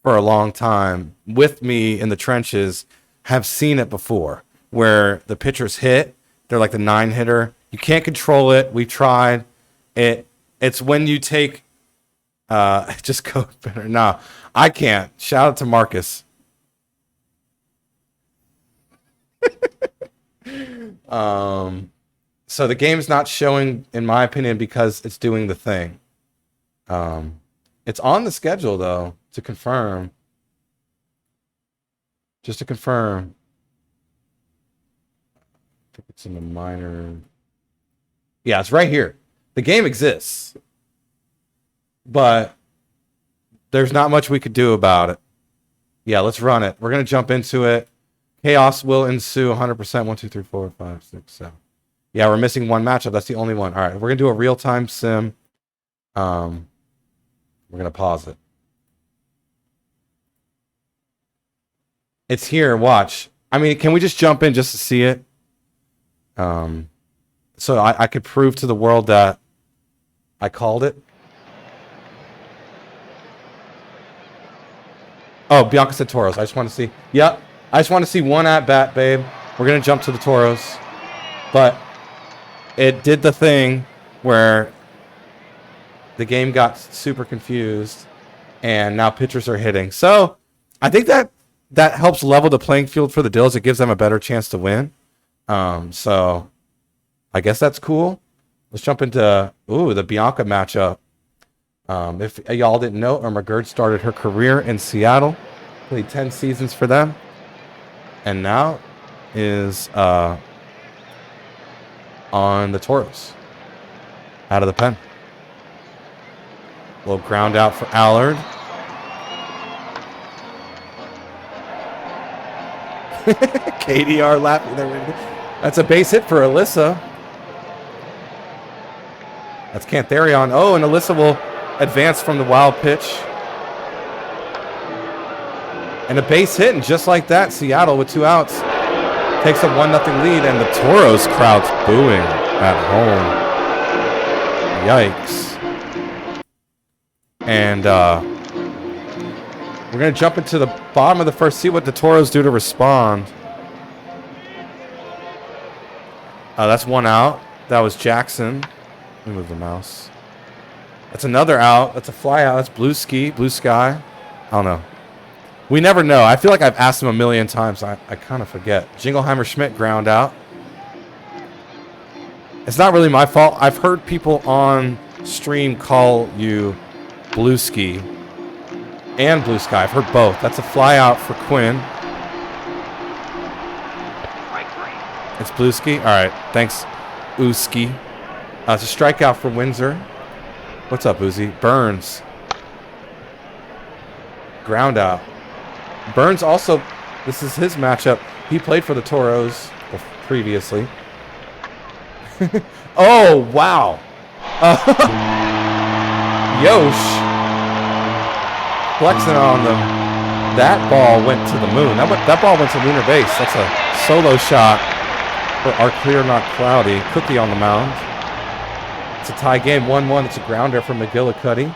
for a long time with me in the trenches have seen it before, where the pitchers hit. They're like the 9-hitter. You can't control it. We've tried it. It's when you take just go better. No, I can't. Shout out to Marcus. So the game's not showing, in my opinion, because it's doing the thing. It's on the schedule though, to confirm. Just to confirm. I think it's in the minor. Yeah, it's right here. The game exists, but there's not much we could do about it. Yeah, let's run it. We're going to jump into it. Chaos will ensue 100%. 1, 2, 3, 4, 5, 6, 7. Yeah, we're missing one matchup. That's the only one. All right, we're going to do a real-time sim. We're going to pause it. It's here. Watch. I mean, can we just jump in just to see it? So I could prove to the world that I called it. Oh, Bianca said Toros. I just want to see. Yep. I just want to see one at bat, babe. We're going to jump to the Toros. But it did the thing where the game got super confused and now pitchers are hitting. So I think that helps level the playing field for the Dills. It gives them a better chance to win. So I guess that's cool. Let's jump into the Bianca matchup. If y'all didn't know, Irma Gerd started her career in Seattle, played 10 seasons for them, and now is on the Toros. Out of the pen. Little ground out for Allard. KDR laughing there. That's a base hit for Alyssa. That's Cantharion. Oh, and Alyssa will advance from the wild pitch. And a base hit, and just like that, Seattle with 2 outs takes a 1-0 lead, and the Toros crowd's booing at home. Yikes. And we're going to jump into the bottom of the first, see what the Toros do to respond. That's 1 out. That was Jackson. Let me move the mouse. That's another out. That's a fly out. That's blue sky. I don't know. We never know. I feel like I've asked him a million times. I kind of forget. Jingleheimer Schmidt ground out. It's not really my fault. I've heard people on stream call you blue ski and blue sky. I've heard both. That's a fly out for Quinn. It's blue ski. All right. Thanks, Uski. It's a strikeout for Windsor. What's up, Uzi? Burns. Ground out. Burns also, this is his matchup. He played for the Toros previously. Oh, wow. Yosh. Flexing on them. That ball went to the moon. That ball went to lunar base. That's a solo shot for our clear, not cloudy. Cookie on the mound. It's a tie game, 1-1. It's a grounder for McGillicuddy.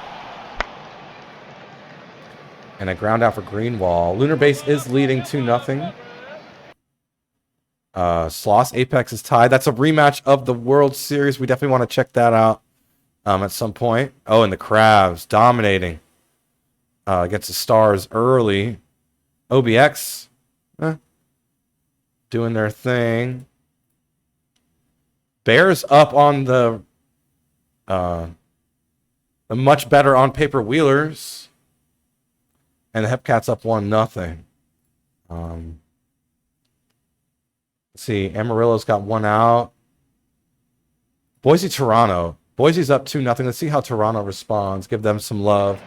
And a ground out for Greenwall. Lunar Base is leading 2-0. Sloss Apex is tied. That's a rematch of the World Series. We definitely want to check that out at some point. Oh, and the Crabs dominating against the Stars early. OBX doing their thing. Bears up on the much better on paper Wheelers. And the Hepcats up 1-0. Let's see. Amarillo's got 1 out. Boise, Toronto. Boise's up 2-0. Let's see how Toronto responds. Give them some love.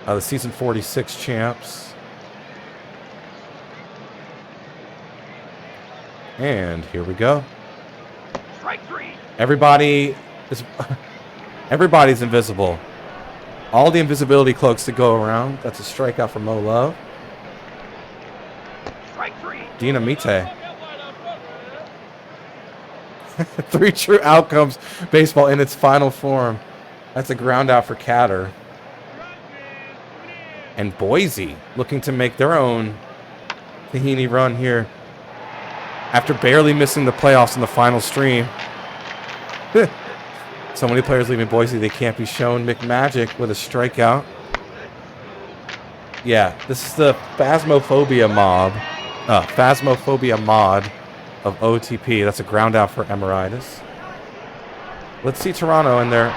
The season 46 champs. And here we go. Strike three. Everybody is everybody's invisible. All the invisibility cloaks to go around. That's a strikeout for Mo Love. Strike three. Dinamite. 3 true outcomes. Baseball in its final form. That's a ground out for Catter. And Boise looking to make their own Tahini run here. After barely missing the playoffs in the final stream. So many players leaving Boise, they can't be shown. McMagic with a strikeout. Yeah, this is the Phasmophobia mod of OTP. That's a ground out for Emeritus. Let's see Toronto in their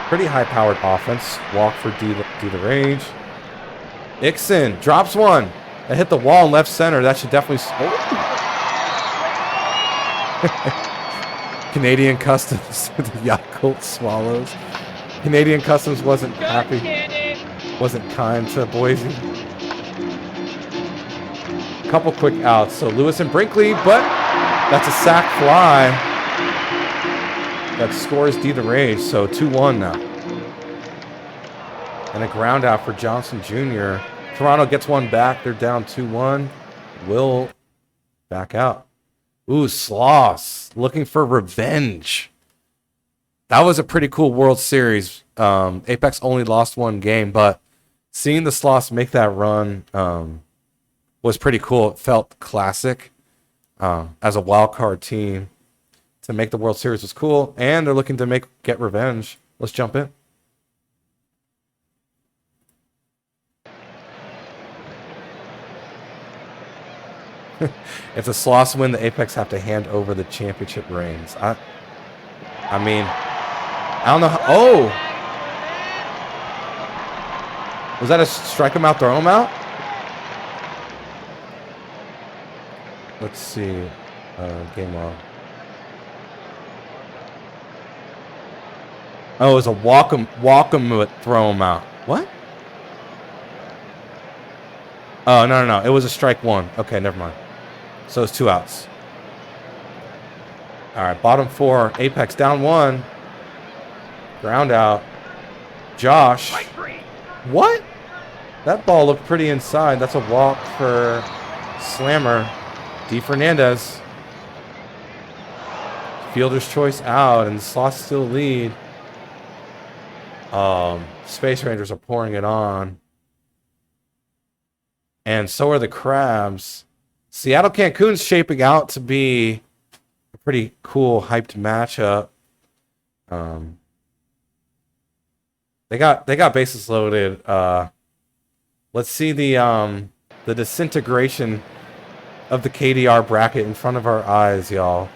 pretty high-powered offense. Walk for D the Rage. Ixon drops one. That hit the wall in left center. That should definitely... Canadian Customs, the Yakult Swallows. Canadian Customs wasn't happy, wasn't kind to Boise. Couple quick outs. So Lewis and Brinkley, but that's a sac fly. That scores D the Rage, so 2-1 now. And a ground out for Johnson Jr. Toronto gets one back. They're down 2-1. Will back out. Ooh, Sloss looking for revenge. That was a pretty cool World Series. Apex only lost one game, but seeing the Sloss make that run was pretty cool. It felt classic as a wild card team. To make the World Series was cool, and they're looking to get revenge. Let's jump in. If the Sloss win, the Apex have to hand over the championship reigns. I mean, I don't know how... Oh! Was that a strike him out, throw him out? Let's see. Game log. Oh, it was a walk him throw him out. What? Oh, no. It was a strike one. Okay, never mind. So it's 2 outs. All right, bottom 4. Apex down 1. Ground out. Josh. What? That ball looked pretty inside. That's a walk for Slammer. D. Fernandez. Fielder's choice out, and the Sloss still lead. Space Rangers are pouring it on. And so are the Crabs. Seattle Cancun's shaping out to be a pretty cool, hyped matchup. They got bases loaded. Let's see the disintegration of the KDR bracket in front of our eyes, y'all.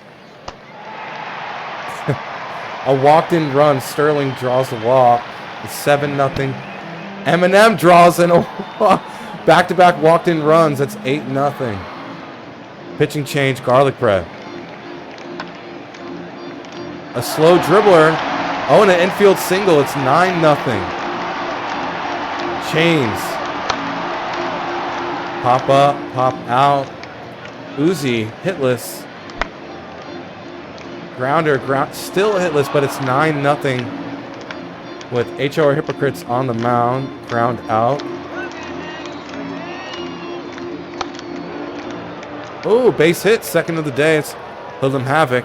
A walked-in run. Sterling draws the walk. It's 7-0. Eminem draws in a back-to-back walked-in runs. That's 8-0. Pitching change, garlic bread. A slow dribbler. Oh, and an infield single. It's 9-0. Chains. Pop up, pop out. Uzi, hitless. Grounder, still hitless, but it's 9-0. With HOR Hypocrites on the mound. Ground out. Oh, base hit, second of the day. It's Hoodlum Havoc.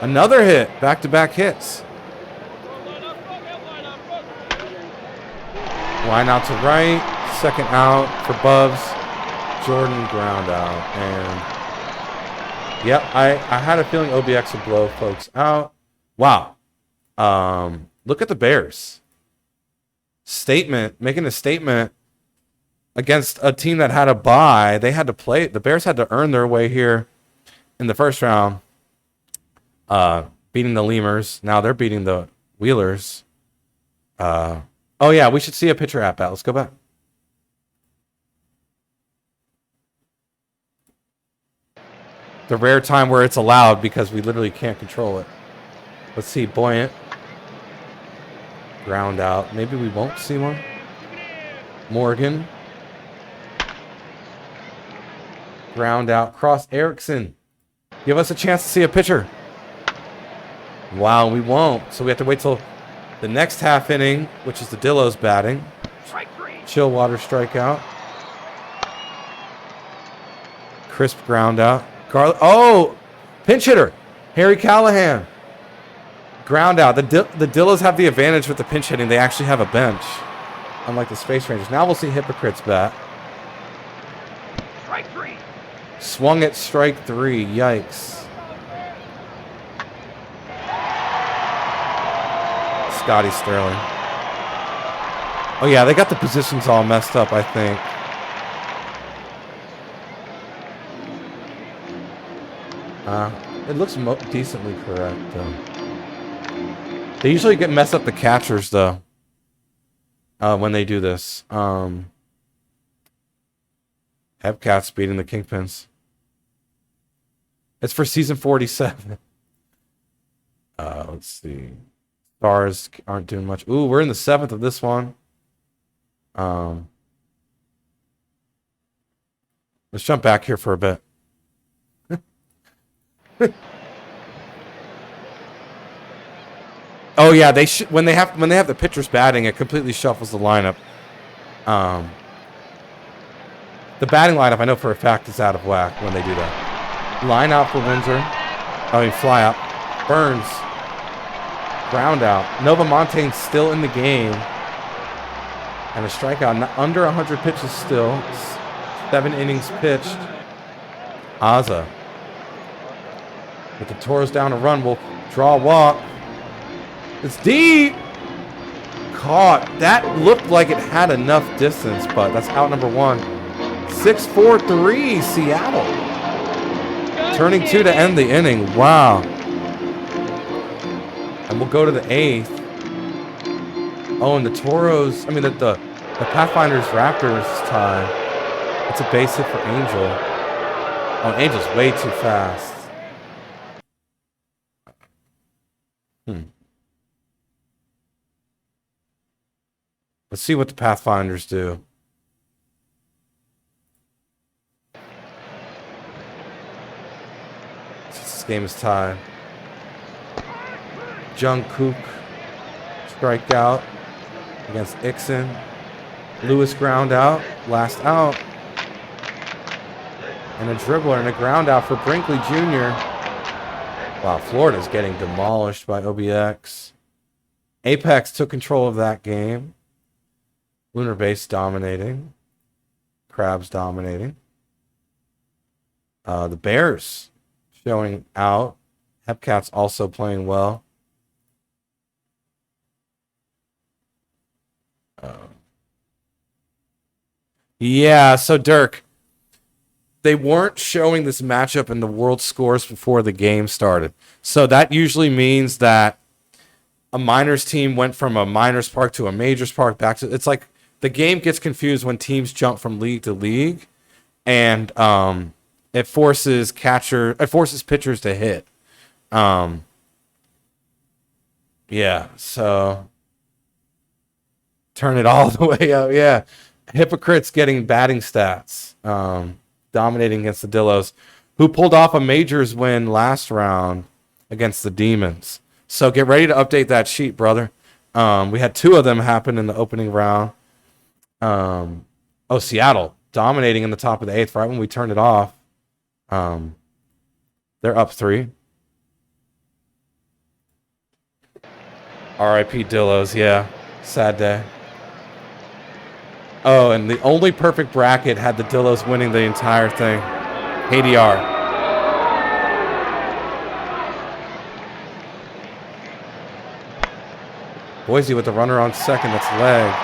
Another hit, back-to-back hits. Line out to right, second out for Bubs. Jordan ground out. And, yep, I had a feeling OBX would blow folks out. Wow. Look at the Bears. Making a statement against a team that had a bye. They had to play. The Bears had to earn their way here in the first round, beating the Lemurs. Now they're beating the Wheelers. Oh, yeah, we should see a pitcher at bat. Let's go back. The rare time where it's allowed because we literally can't control it. Let's see. Buoyant. Ground out. Maybe we won't see one. Morgan. Ground out. Cross Erickson. Give us a chance to see a pitcher. Wow, we won't. So we have to wait till the next half inning, which is the Dillos batting. Strike 3. Chillwater strikeout. Crisp ground out. Oh! Pinch hitter. Harry Callahan. Ground out. The Dillos have the advantage with the pinch hitting. They actually have a bench. Unlike the Space Rangers. Now we'll see Hypocrites bat. Strike 3. Swung at strike 3. Yikes. Scotty Sterling. Oh yeah, they got the positions all messed up, I think. It looks decently correct, though. They usually get messed up the catchers, though, when they do this. Hepcats beating the Kingpins. It's for season 47. Let's see. Stars aren't doing much. Ooh, we're in the 7th of this one. Let's jump back here for a bit. Oh yeah, they when they have the pitchers batting, it completely shuffles the lineup. The batting lineup, I know for a fact, is out of whack when they do that. Line out for Windsor. Fly out. Burns. Ground out. Nova Montaigne's still in the game. And a strikeout. Under 100 pitches still. 7 innings pitched. Aza. With the Toros down a run, we'll draw a walk. It's deep. Caught. That looked like it had enough distance, but that's out number 1. 6-4-3 Seattle. Turning 2 to end the inning. Wow. And we'll go to the 8th. Oh, and the Toros, the Pathfinders Raptors tie. It's a base hit for Angel. Oh, Angel's way too fast. Let's see what the Pathfinders do. This game is tied. Jungkook strikeout against Ixon. Lewis ground out. Last out. And a dribbler and a ground out for Brinkley Jr. Wow, Florida's getting demolished by OBX. Apex took control of that game. Lunar Base dominating. Crabs dominating. The Bears showing out. Hepcats also playing well. Yeah, so Dirk, they weren't showing this matchup in the world scores before the game started. So that usually means that a minors team went from a minors park to a majors park back to, it's like the game gets confused when teams jump from league to league, and it forces pitchers to hit. Yeah, so turn it all the way up. Yeah. Hypocrites getting batting stats, dominating against the Dillos, who pulled off a majors win last round against the Demons. So get ready to update that sheet, brother. We had 2 of them happen in the opening round. Seattle dominating in the top of the 8th right when we turned it off. They're up 3. R.I.P. Dillos, yeah. Sad day. Oh, and the only perfect bracket had the Dillos winning the entire thing. ADR. Boise with the runner on second. That's leg.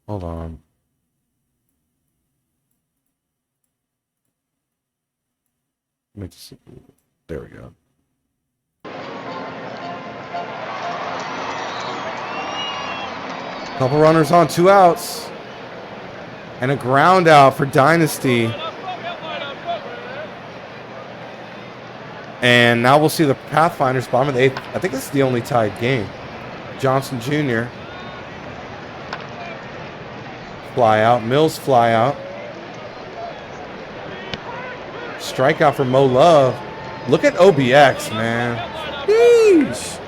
Hold on. Let me just, there we go. Couple runners on, 2 outs. And a ground out for Dynasty. And now we'll see the Pathfinders bottom of the 8th. I think this is the only tied game. Johnson Jr. fly out. Mills fly out. Strikeout for Mo Love. Look at OBX, man. Yeesh.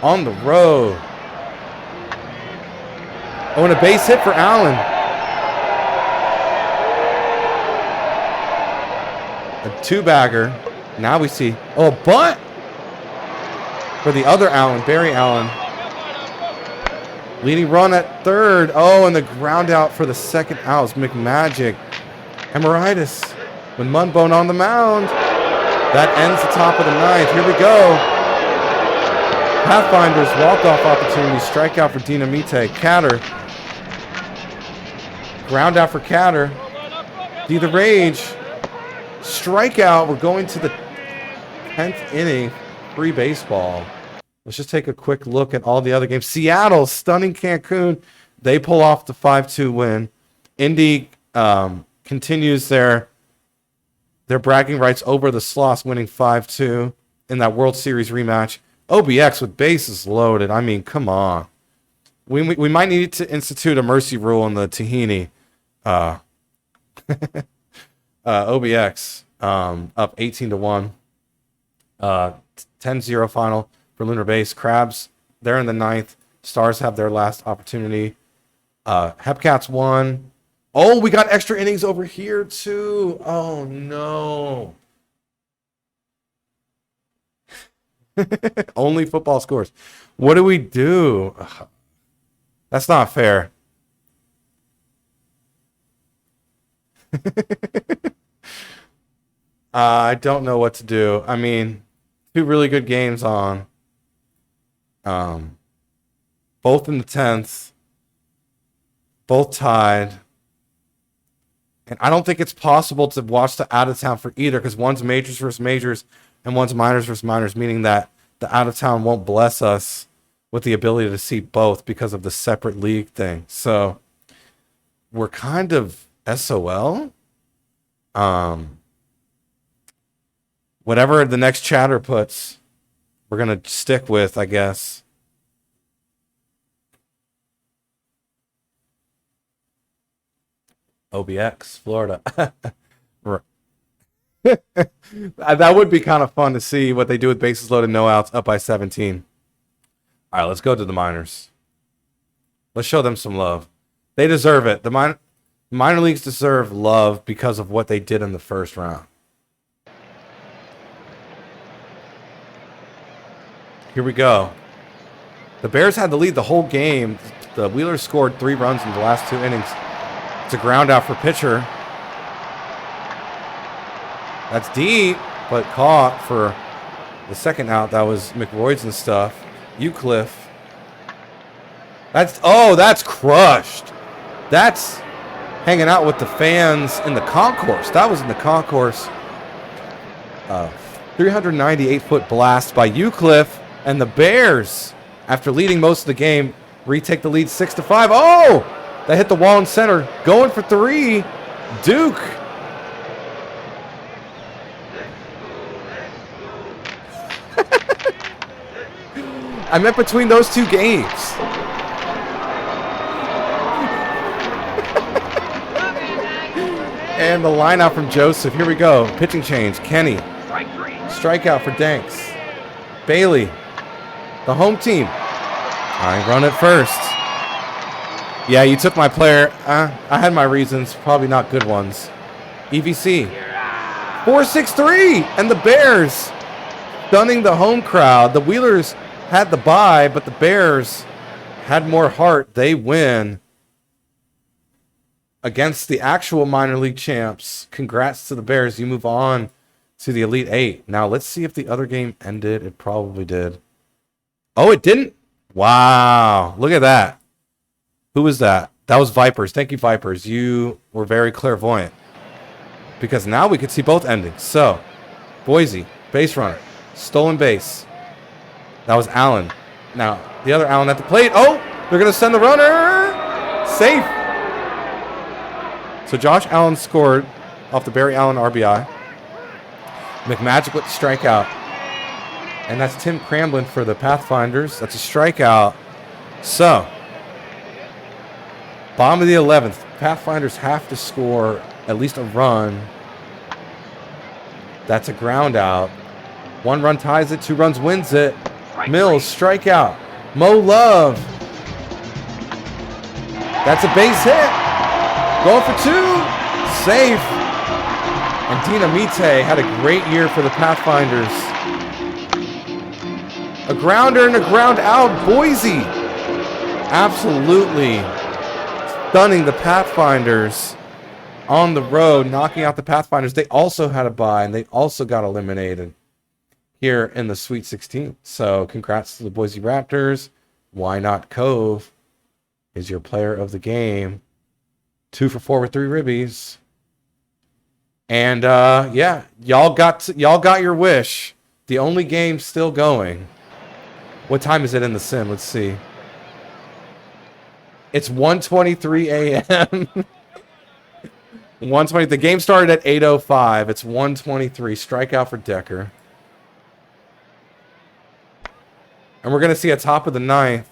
On the road. Oh, and a base hit for Allen. A two-bagger. Now we see. Oh, a bunt for the other Allen, Barry Allen. Leading run at third. Oh, and the ground out for the second out is McMagic. Hemorrhoitis with Munbone on the mound. That ends the top of the ninth. Here we go. Pathfinders walk-off opportunity. Strikeout for Dinamite. Catter. Ground out for Catter. D the Rage. Strikeout. We're going to the 10th inning. Free baseball. Let's just take a quick look at all the other games. Seattle stunning Cancun. They pull off the 5-2 win. Indy continues their bragging rights over the Sloss, winning 5-2 in that World Series rematch. OBX with bases loaded. I mean, come on. We might need to institute a mercy rule in the Tahini. OBX up 18-1. 10-0 final for Lunar Base. Crabs, they're in the ninth. Stars have their last opportunity. Hepcats won. Oh, we got extra innings over here, too. Oh, no. Only football scores. What do we do? Ugh. That's not fair. I don't know what to do. I mean, two really good games on. Both in the 10th. Both tied. And I don't think it's possible to watch the out of town for either, because one's majors versus majors and one's minors versus minors, meaning that the out of town won't bless us with the ability to see both because of the separate league thing. So we're kind of SOL. Whatever the next chatter puts, we're going to stick with, I guess. OBX, Florida. That would be kind of fun to see what they do with bases loaded, no outs, up by 17. All right, let's go to the minors. Let's show them some love. They deserve it. The minor leagues deserve love because of what they did in the first round. Here we go. The Bears had the lead the whole game. The Wheelers scored 3 runs in the last 2 innings. It's a ground out for pitcher. That's deep, but caught for the second out. That was McRoyds and stuff. Euclid. That's crushed. That's hanging out with the fans in the concourse. That was in the concourse. 398-foot blast by Euclid, and the Bears, after leading most of the game, retake the lead 6-5. Oh! That hit the wall in center. Going for 3. Duke. I meant between those 2 games. And the line out from Joseph. Here we go. Pitching change. Kenny. Strikeout for Danks. Bailey. The home team. I run it first. Yeah, you took my player. I had my reasons. Probably not good ones. EVC. 4-6-3. And the Bears stunning the home crowd. The Wheelers had the bye, but the Bears had more heart. They win against the actual minor league champs. Congrats to the Bears. You move on to the Elite 8. Now, let's see if the other game ended. It probably did. Oh, it didn't? Wow. Look at that. Who was that? That was Vipers. Thank you, Vipers. You were very clairvoyant. Because now we could see both endings. So, Boise, base runner, stolen base. That was Allen. Now, the other Allen at the plate. Oh, they're going to send the runner. Safe. So, Josh Allen scored off the Barry Allen RBI. McMagic with the strikeout. And that's Tim Cramblin for the Pathfinders. That's a strikeout. So, Bottom of the 11th. Pathfinders have to score at least a run. That's a ground out. 1 run ties it, 2 runs wins it. Mills, strikeout. Mo Love. That's a base hit. Going for 2. Safe. And Dinamite had a great year for the Pathfinders. A grounder and a ground out. Boise. Absolutely stunning the Pathfinders on the road, knocking out the Pathfinders. They also had a bye, and they also got eliminated here in the Sweet 16. So congrats to the Boise Raptors. Why not Cove is your player of the game. 2 for 4 with 3 ribbies. And yeah, y'all got your wish. The only game still going. What time is it in the sim? Let's see. It's 1:23 a.m. 1:20. The game started at 8:05. It's 1:23. Strikeout for Decker. And we're going to see a top of the 9th.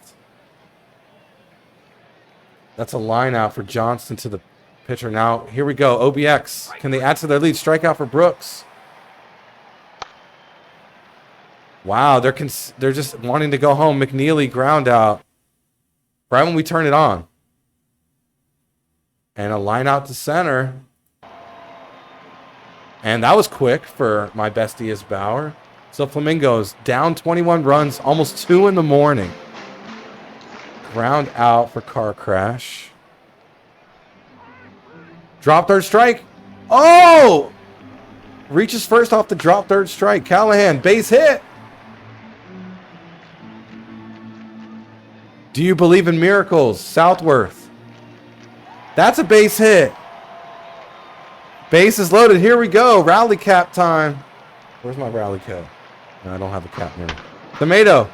That's a line out for Johnston to the pitcher. Now, here we go. OBX. Can they add to their lead? Strikeout for Brooks. Wow, they're just wanting to go home. McNeely ground out right when we turn it on. And a line out to center. And that was quick for my bestie is Bauer. So Flamingos down 21 runs, almost 2 in the morning. Ground out for car crash. Drop third strike. Oh! Reaches first off the drop third strike. Callahan, base hit. Do you believe in miracles? Southworth. That's a base hit. Base is loaded. Here we go. Rally cap time. Where's my rally cap? No, I don't have a cap here. Tomato.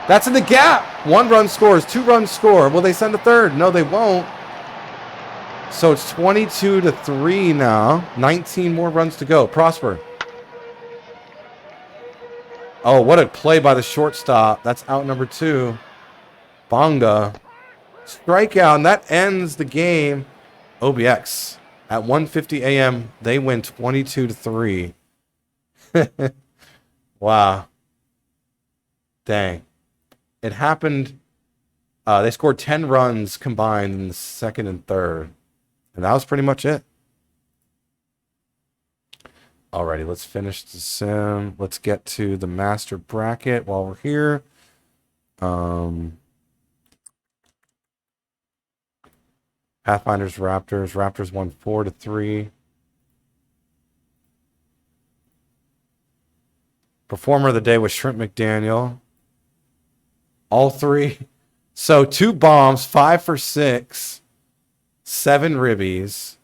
That's in the gap. 1 run scores. 2 runs score. Will they send a third? No, they won't. So it's 22-3 now. 19 more runs to go. Prosper. Oh, what a play by the shortstop. That's out number 2. Bonga. Strikeout, and that ends the game. OBX. At 1:50 a.m., they win 22-3. Wow. Dang. It happened. They scored 10 runs combined in the second and third. And that was pretty much it. Alrighty, let's finish the sim. Let's get to the master bracket while we're here. Pathfinders, Raptors. Raptors won 4-3. Performer of the day was Shrimp McDaniel. All 3. So 2 bombs, 5 for 6, 7 ribbies,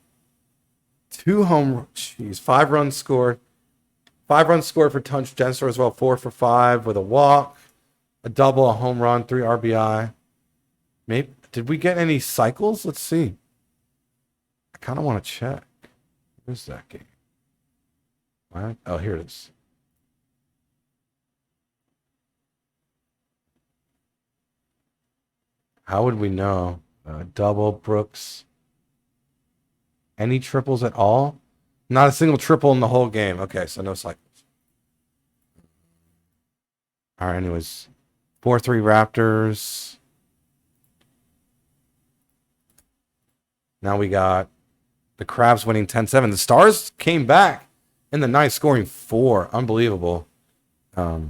2 home. Jeez, 5 runs scored. 5 runs scored for Tunch Jenstor as well. 4 for 5 with a walk, a double, a home run, 3 RBI. Maybe did we get any cycles? Let's see. I kind of want to check. Where's that game? What? Oh, here it is. How would we know? Double, Brooks. Any triples at all? Not a single triple in the whole game. Okay, so no cycles. All right, anyways. 4-3 Raptors. Now we got the Crabs winning 10-7. The Stars came back in the ninth, scoring 4. Unbelievable. Too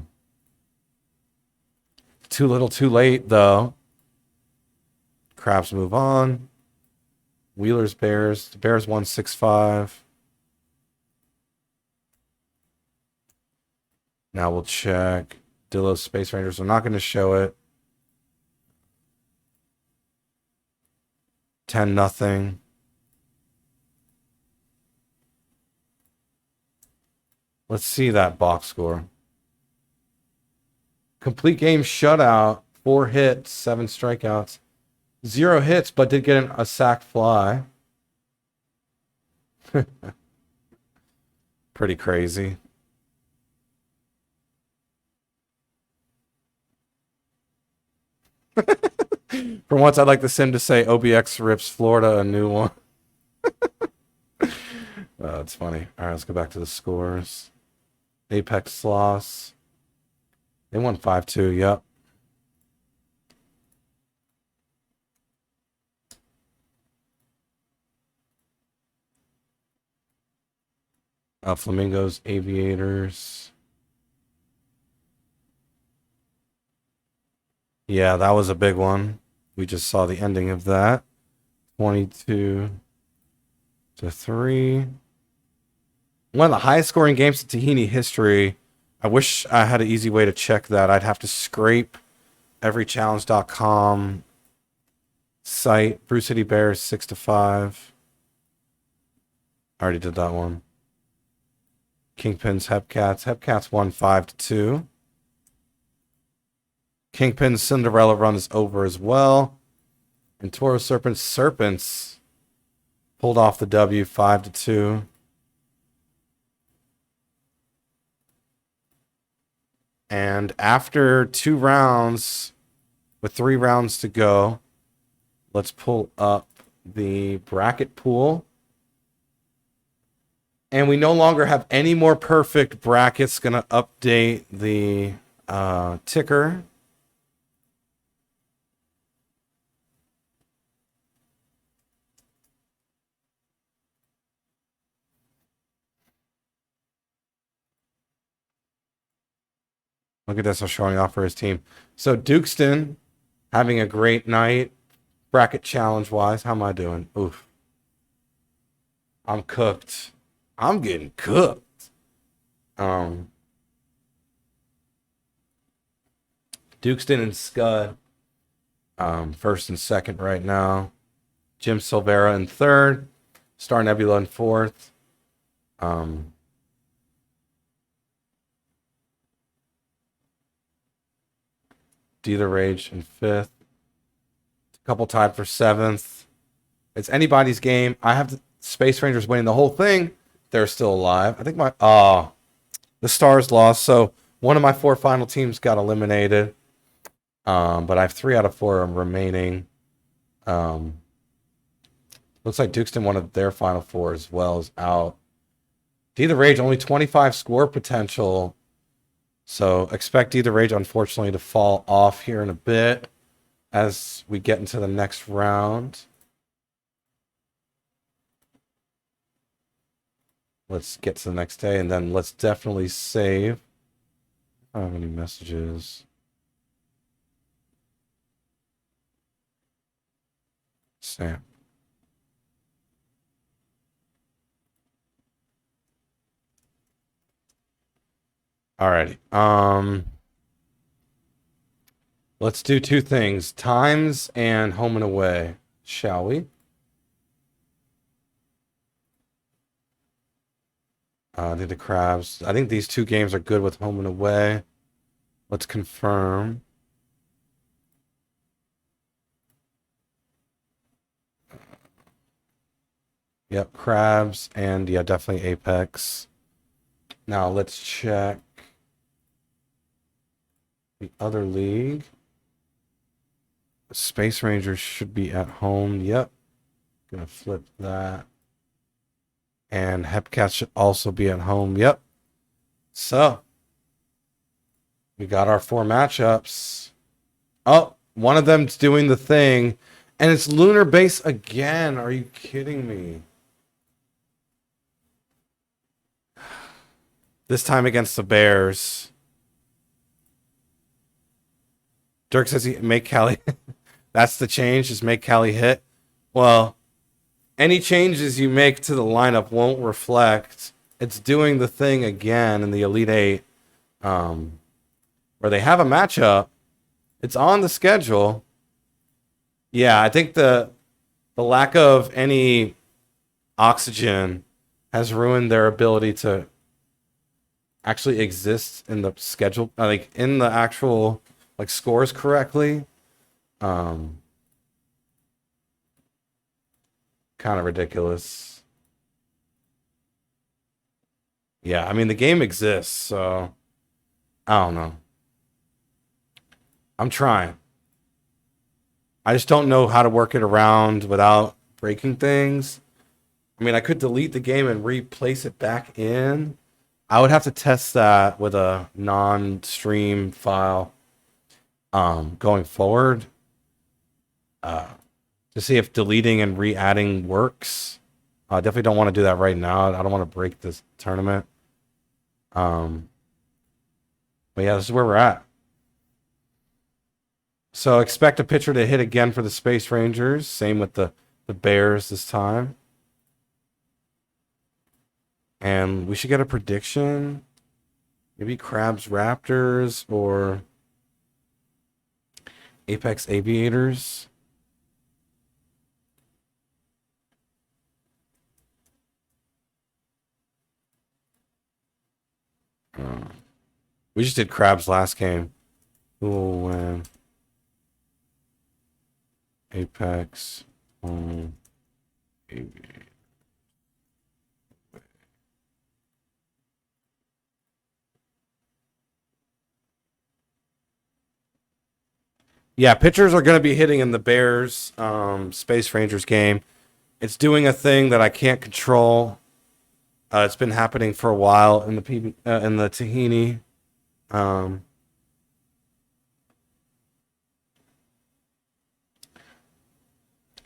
little, too late, though. Crabs move on. Wheelers, Bears. The Bears won 6-5. Now we'll check. Dillo's Space Rangers. I'm not going to show it. 10-0. Let's see that box score. Complete game shutout. 4 hits, 7 strikeouts. 0 hits, but did get a sack fly. Pretty crazy. For once, I'd like the sim to say OBX rips Florida a new one. That's funny. All right, let's go back to the scores. Apex loss. They won 5-2. Yep. Flamingos, Aviators. Yeah, that was a big one. We just saw the ending of that. 22-3. One of the highest scoring games in Tahini history. I wish I had an easy way to check that. I'd have to scrape everychallenge.com site. Brew City Bears 6-5. I already did that one. Kingpins, Hepcats. Hepcats won 5-2. Kingpin's Cinderella run is over as well. And Toro Serpents pulled off the W 5-2. And after 2 rounds, with 3 rounds to go, let's pull up the bracket pool. And we no longer have any more perfect brackets. Going to update the ticker. Look at this, I'm showing off for his team. So Dukeston having a great night, bracket challenge wise. How am I doing? Oof. I'm cooked. I'm getting cooked. Dukeston and Scud, first and second right now. Jim Silvera in third. Star Nebula in fourth. D the Rage in fifth. A couple tied for seventh. It's anybody's game. I have the Space Rangers winning the whole thing. They're still alive. I think the Stars lost. So one of my 4 final teams got eliminated. But I have 3 out of 4 remaining. Looks like Dukeston, one of their final 4 as well, is out. D the Rage, only 25 score potential. So expect D the Rage, unfortunately, to fall off here in a bit as we get into the next round. Let's get to the next day, and then let's definitely save. I don't have any messages. Sam. Alrighty. Let's do 2 things. Times and home and away, shall we? The Crabs. I think these 2 games are good with home and away. Let's confirm. Yep, Crabs and yeah, definitely Apex. Now let's check the other league. Space Rangers should be at home. Yep. Gonna flip that. And Hepcats should also be at home. Yep. So we got our 4 matchups. Oh, one of them's doing the thing. And it's Lunar Base again. Are you kidding me? This time against the Bears. Dirk says he make Cali. That's the change, just make Cali hit. Well, any changes you make to the lineup won't reflect. It's doing the thing again in the Elite Eight, where they have a matchup. It's on the schedule. Yeah, I think the lack of any oxygen has ruined their ability to actually exist in the schedule, like in the actual like scores correctly. Kind of ridiculous. Yeah, I mean the game exists, so I don't know. I'm trying. I just don't know how to work it around without breaking things. I mean, I could delete the game and replace it back in. I would have to test that with a non-stream file going forward to see if deleting and re-adding works. I definitely don't want to do that right now. I don't want to break this tournament. But yeah, this is where we're at. So expect a pitcher to hit again for the Space Rangers. Same with the Bears this time. And we should get a prediction. Maybe Crabs Raptors or Apex Aviators. We just did Crabs last game. Who will win? Apex. Aviators. Yeah, pitchers are going to be hitting in the Bears Space Rangers game. It's doing a thing that I can't control. It's been happening for a while in the Tahini. I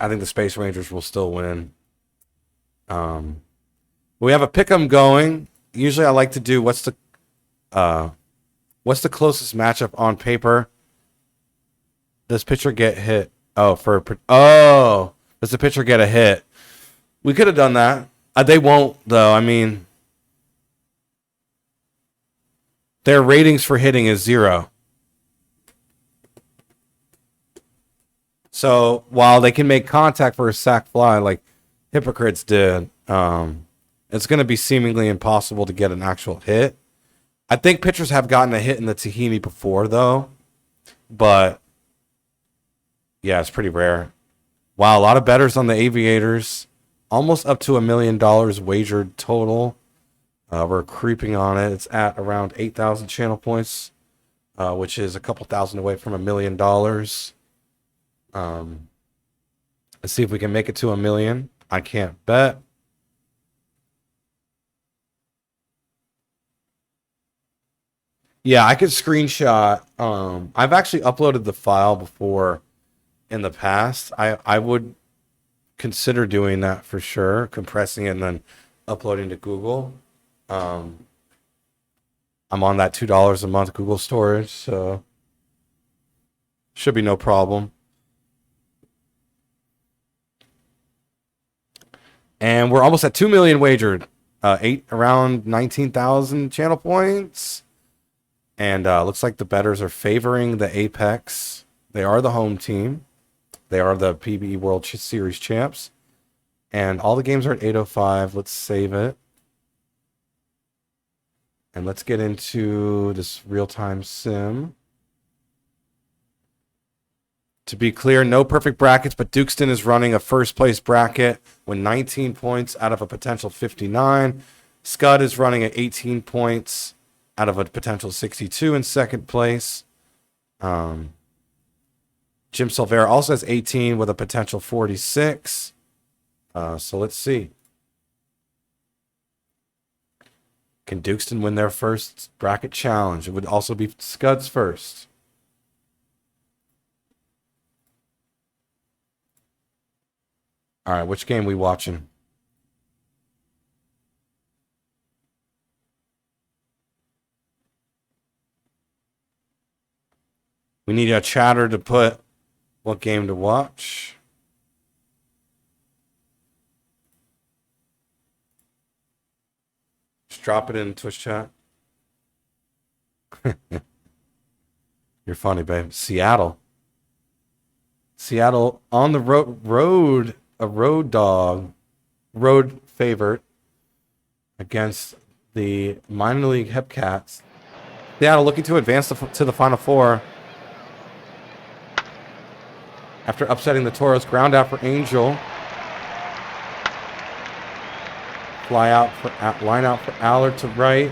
think the Space Rangers will still win. We have a pick'em going. Usually, I like to do what's the closest matchup on paper. Does pitcher get hit? Does the pitcher get a hit? We could have done that. They won't, though. I mean, their ratings for hitting is 0. So while they can make contact for a sac fly like Hypocrites did, it's going to be seemingly impossible to get an actual hit. I think pitchers have gotten a hit in the Tahini before, though. But yeah, it's pretty rare. Wow, a lot of bettors on the Aviators. Almost up to $1 million wagered total. We're creeping on it. It's at around 8,000 channel points, which is a couple thousand away from $1 million. Let's see if we can make it to 1 million. I can't bet. Yeah, I could screenshot. I've actually uploaded the file before in the past. I would consider doing that for sure, compressing it and then uploading to Google. I'm on that $2 a month Google storage, so should be no problem. And we're almost at 2 million wagered. Around 19,000 channel points. And looks like the bettors are favoring the Apex. They are the home team. They are the PBE World Series champs. And all the games are at 8:05. Let's save it. And let's get into this real-time sim. To be clear, no perfect brackets, but Dukeston is running a first-place bracket with 19 points out of a potential 59. Scud is running at 18 points out of a potential 62 in second place. Jim Silvera also has 18 with a potential 46. So let's see. Can Dukeston win their first bracket challenge? It would also be Scud's first. All right, which game we watching? We need a chatter to put what game to watch. Just drop it in Twitch chat. You're funny, babe. Seattle on the road, a road dog, road favorite against the minor league Hepcats. Seattle looking to advance to the Final Four. After upsetting the Toros, ground out for Angel. Line out for Allard to right.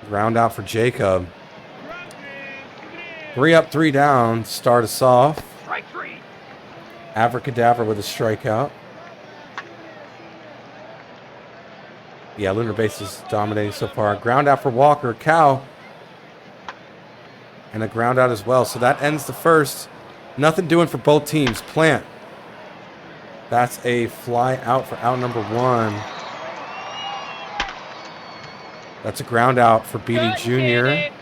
Ground out for Jacob. 3 up, 3 down. Start us off. Strike 3. Abracadabra with a strikeout. Yeah, Lunar Base is dominating so far. Ground out for Walker. Cow. And a ground out as well. So that ends the first. Nothing doing for both teams. Plant. That's a fly out for out number 1. That's a ground out for BD Jr.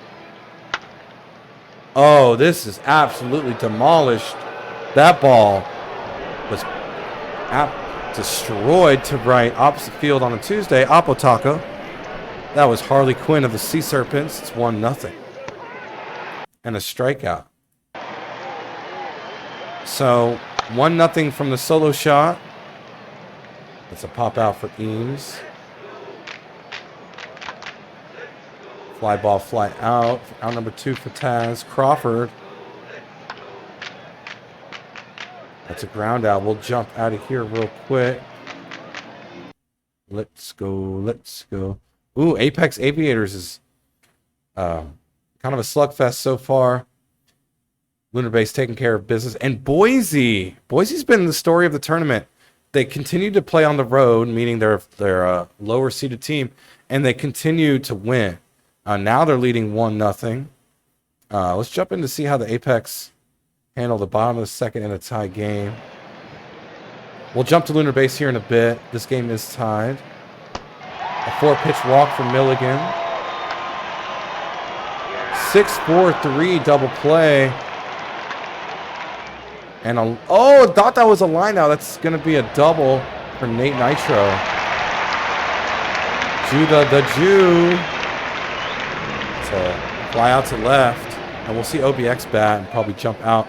Oh, this is absolutely demolished. That ball was destroyed to right, opposite field on a Tuesday. Apotaka. That was Harley Quinn of the Sea Serpents. It's 1-0. And a strikeout. So 1-0 from the solo shot. That's a pop out for Eames. Fly ball, fly out. Out number 2 for Taz. Crawford. That's a ground out. We'll jump out of here real quick. Let's go. Let's go. Ooh, Apex Aviators is kind of a slugfest so far. Lunar Base taking care of business. And Boise. Boise's been the story of the tournament. They continue to play on the road, meaning they're a lower seeded team, and they continue to win. Now they're leading 1-0. Let's jump in to see how the Apex handle the bottom of the second in a tie game. We'll jump to Lunar Base here in a bit. This game is tied. A 4-pitch walk from Milligan. 6-4-3 double play. And I thought that was a line out. That's going to be a double for Nate Nitro. Judah the Jew. It's a fly out to left. And we'll see OBX bat and probably jump out.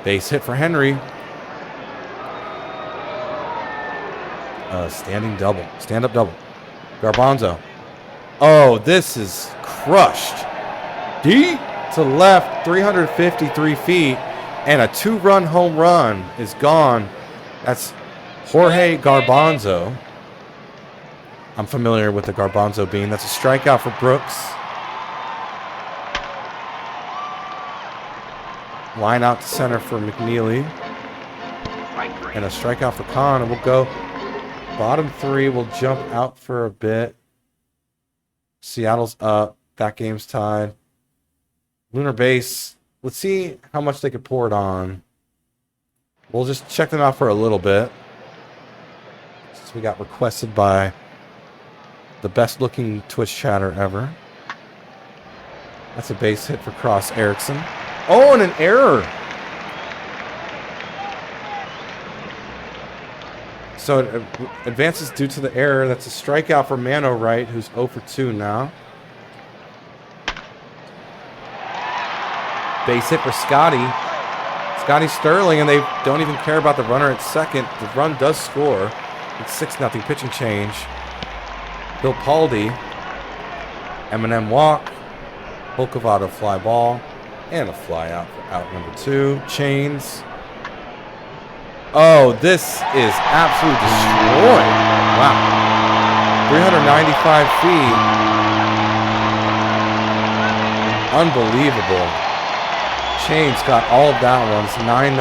Base hit for Henry. Standing double. Stand-up double. Garbanzo. Oh, this is crushed. Deep to left, 353 feet. And a 2-run home run is gone. That's Jorge Garbanzo. I'm familiar with the Garbanzo bean. That's a strikeout for Brooks. Line out to center for McNeely. And a strikeout for Khan. And we'll go bottom 3. We'll jump out for a bit. Seattle's up. That game's tied. Lunar Base. Let's see how much they could pour it on. We'll just check them out for a little bit. Since we got requested by the best looking Twitch chatter ever. That's a base hit for Cross Erickson. Oh, and an error. So it advances due to the error. That's a strikeout for Mano Wright, who's 0 for 2 now. Base hit for Scotty Sterling, and they don't even care about the runner at second. The run does score. It's 6-0 pitching change. Bill Paldi. Eminem walk. Holcavato fly ball. And a fly out for out number 2. Chains. Oh, this is absolutely destroyed. Wow. 395 feet. Unbelievable. Chains got all of that one. It's 9-0.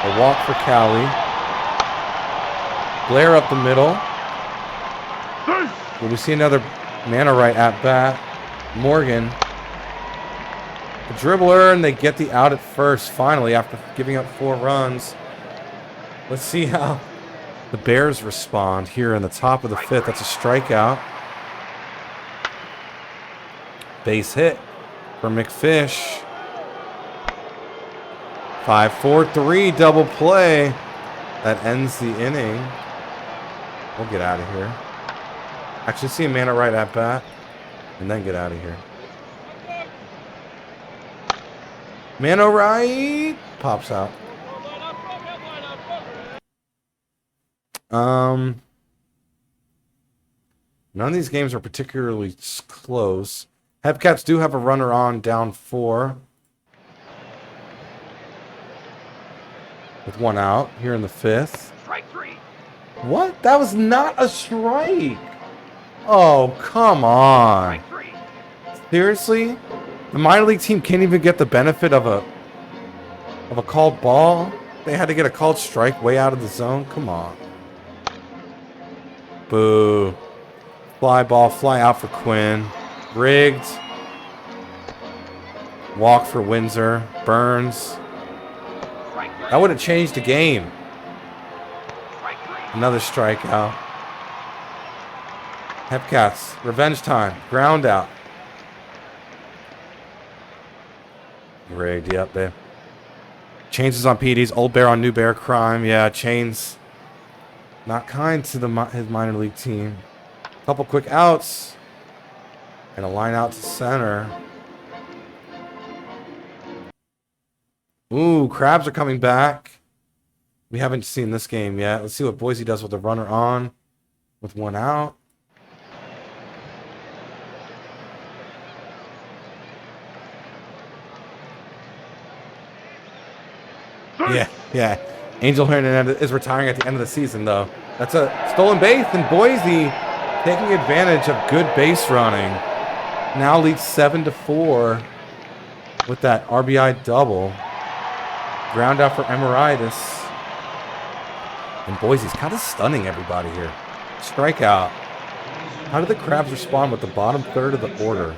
A walk for Cali. Blair up the middle. Will we see another Mano Wright at bat? Morgan. The dribbler, and they get the out at first, finally, after giving up 4 runs. Let's see how the Bears respond here in the top of the 5th. That's a strikeout. Base hit for McFish. 5-4-3 double play. That ends the inning. We'll get out of here. Actually, see a Mano Wright at bat, and then get out of here. Mano Wright pops out. None of these games are particularly close. Hepcats do have a runner on, down 4. With 1 out here in the 5th. Strike 3. What? That was not a strike. Oh, come on. Strike 3. Seriously? The minor league team can't even get the benefit of a called ball. They had to get a called strike way out of the zone. Come on. Boo. Fly ball, fly out for Quinn. Rigged. Walk for Windsor. Burns. That would have changed the game. Another strikeout. Hepcats. Revenge time. Ground out. Rigged. Yep, babe. Changes on PDs. Old Bear on New Bear crime. Yeah, Chains. Not kind to his minor league team. Couple quick outs. And a line out to center. Ooh, Crabs are coming back. We haven't seen this game yet. Let's see what Boise does with the runner on. With one out. Yeah. Angel Hernandez is retiring at the end of the season, though. That's a stolen base, and Boise taking advantage of good base running. Now leads 7-4 with that RBI double. Ground out for Emeritus. And Boise's kind of stunning everybody here. Strikeout. How did the Crabs respond with the bottom third of the order?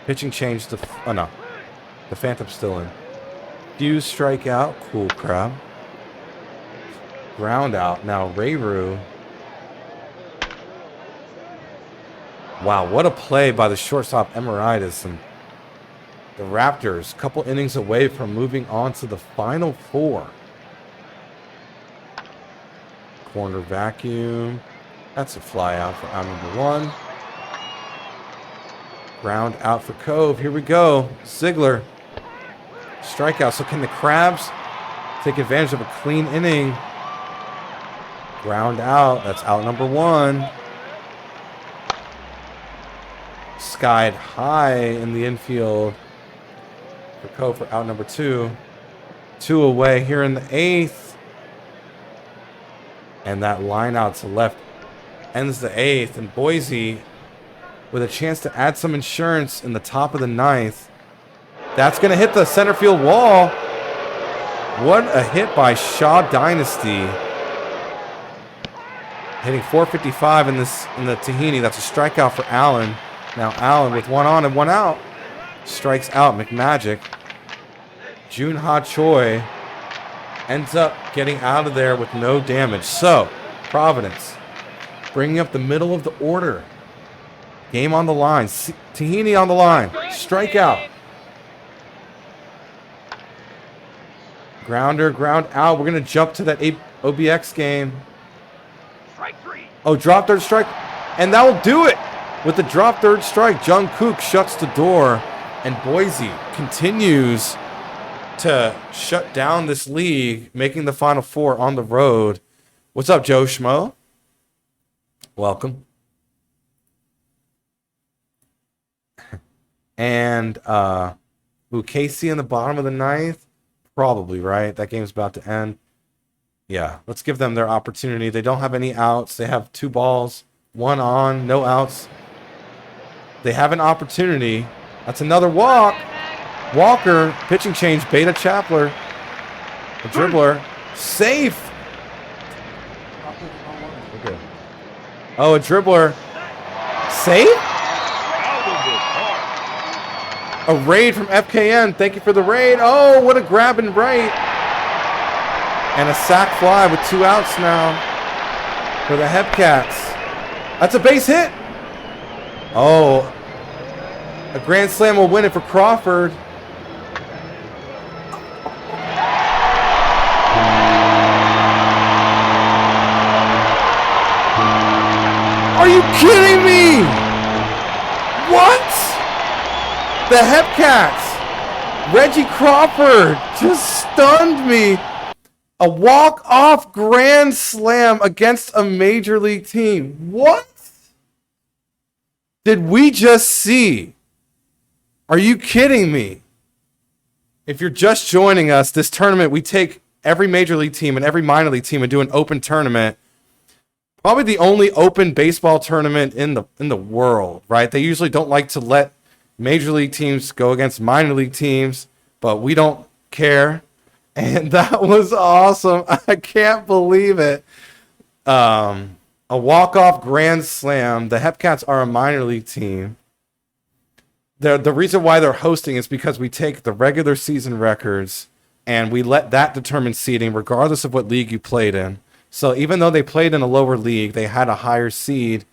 Pitching change to... Oh, no. The Phantom's still in. Fuse strikeout. Cool, Crab. Ground out. Now Rayru. Wow, what a play by the shortstop Emeritus. And the Raptors, a couple innings away from moving on to the Final Four. Corner vacuum. That's a fly out for out number one. Ground out for Cove. Here we go. Ziegler. Strikeout. So can the Crabs take advantage of a clean inning? Ground out. That's out number one. Skied high in the infield for Cove for out number two. 2 away here in the 8th. And that line out to left ends the 8th. And Boise with a chance to add some insurance in the top of the 9th. That's going to hit the center field wall. What a hit by Shaw Dynasty. Hitting 455 in the Tahini. That's a strikeout for Allen. Now Allen with one on and one out. Strikes out McMagic. Jun Ha Choi ends up getting out of there with no damage. So, Providence bringing up the middle of the order. Game on the line. Tahini on the line. Strikeout. Grounder, ground out. We're going to jump to that OBX game. Oh, drop third strike. And that will do it. With the drop third strike, Jung Kook shuts the door. And Boise continues to shut down this league, making the Final Four on the road. What's up, Joe Schmo? Welcome. And Casey in the bottom of the 9th. Probably, right? That game's about to end. Yeah, let's give them their opportunity. They don't have any outs. They have 2 balls, 1 on, no outs. They have an opportunity. That's another walk. Walker, pitching change, Beta Chapler. A dribbler. Safe. Okay. Oh, a dribbler. Safe? A raid from FKN. Thank you for the raid. Oh, what a grab and right. And a sac fly with 2 outs now for the Hepcats. That's a base hit. Oh, a grand slam will win it for Crawford. Are you kidding me? What? The Hepcats. Reggie Crawford just stunned me. A walk-off grand slam against a major league team. What did we just see? Are you kidding me? If you're just joining us, this tournament, we take every major league team and every minor league team and do an open tournament. Probably the only open baseball tournament in the world, right? They usually don't like to let Major league teams go against minor league teams, but we don't care. And that was awesome. I can't believe it. A walk-off grand slam. The Hepcats are a minor league team. The reason why they're hosting is because we take the regular season records and we let that determine seeding regardless of what league you played in. So even though they played in a lower league, they had a higher seed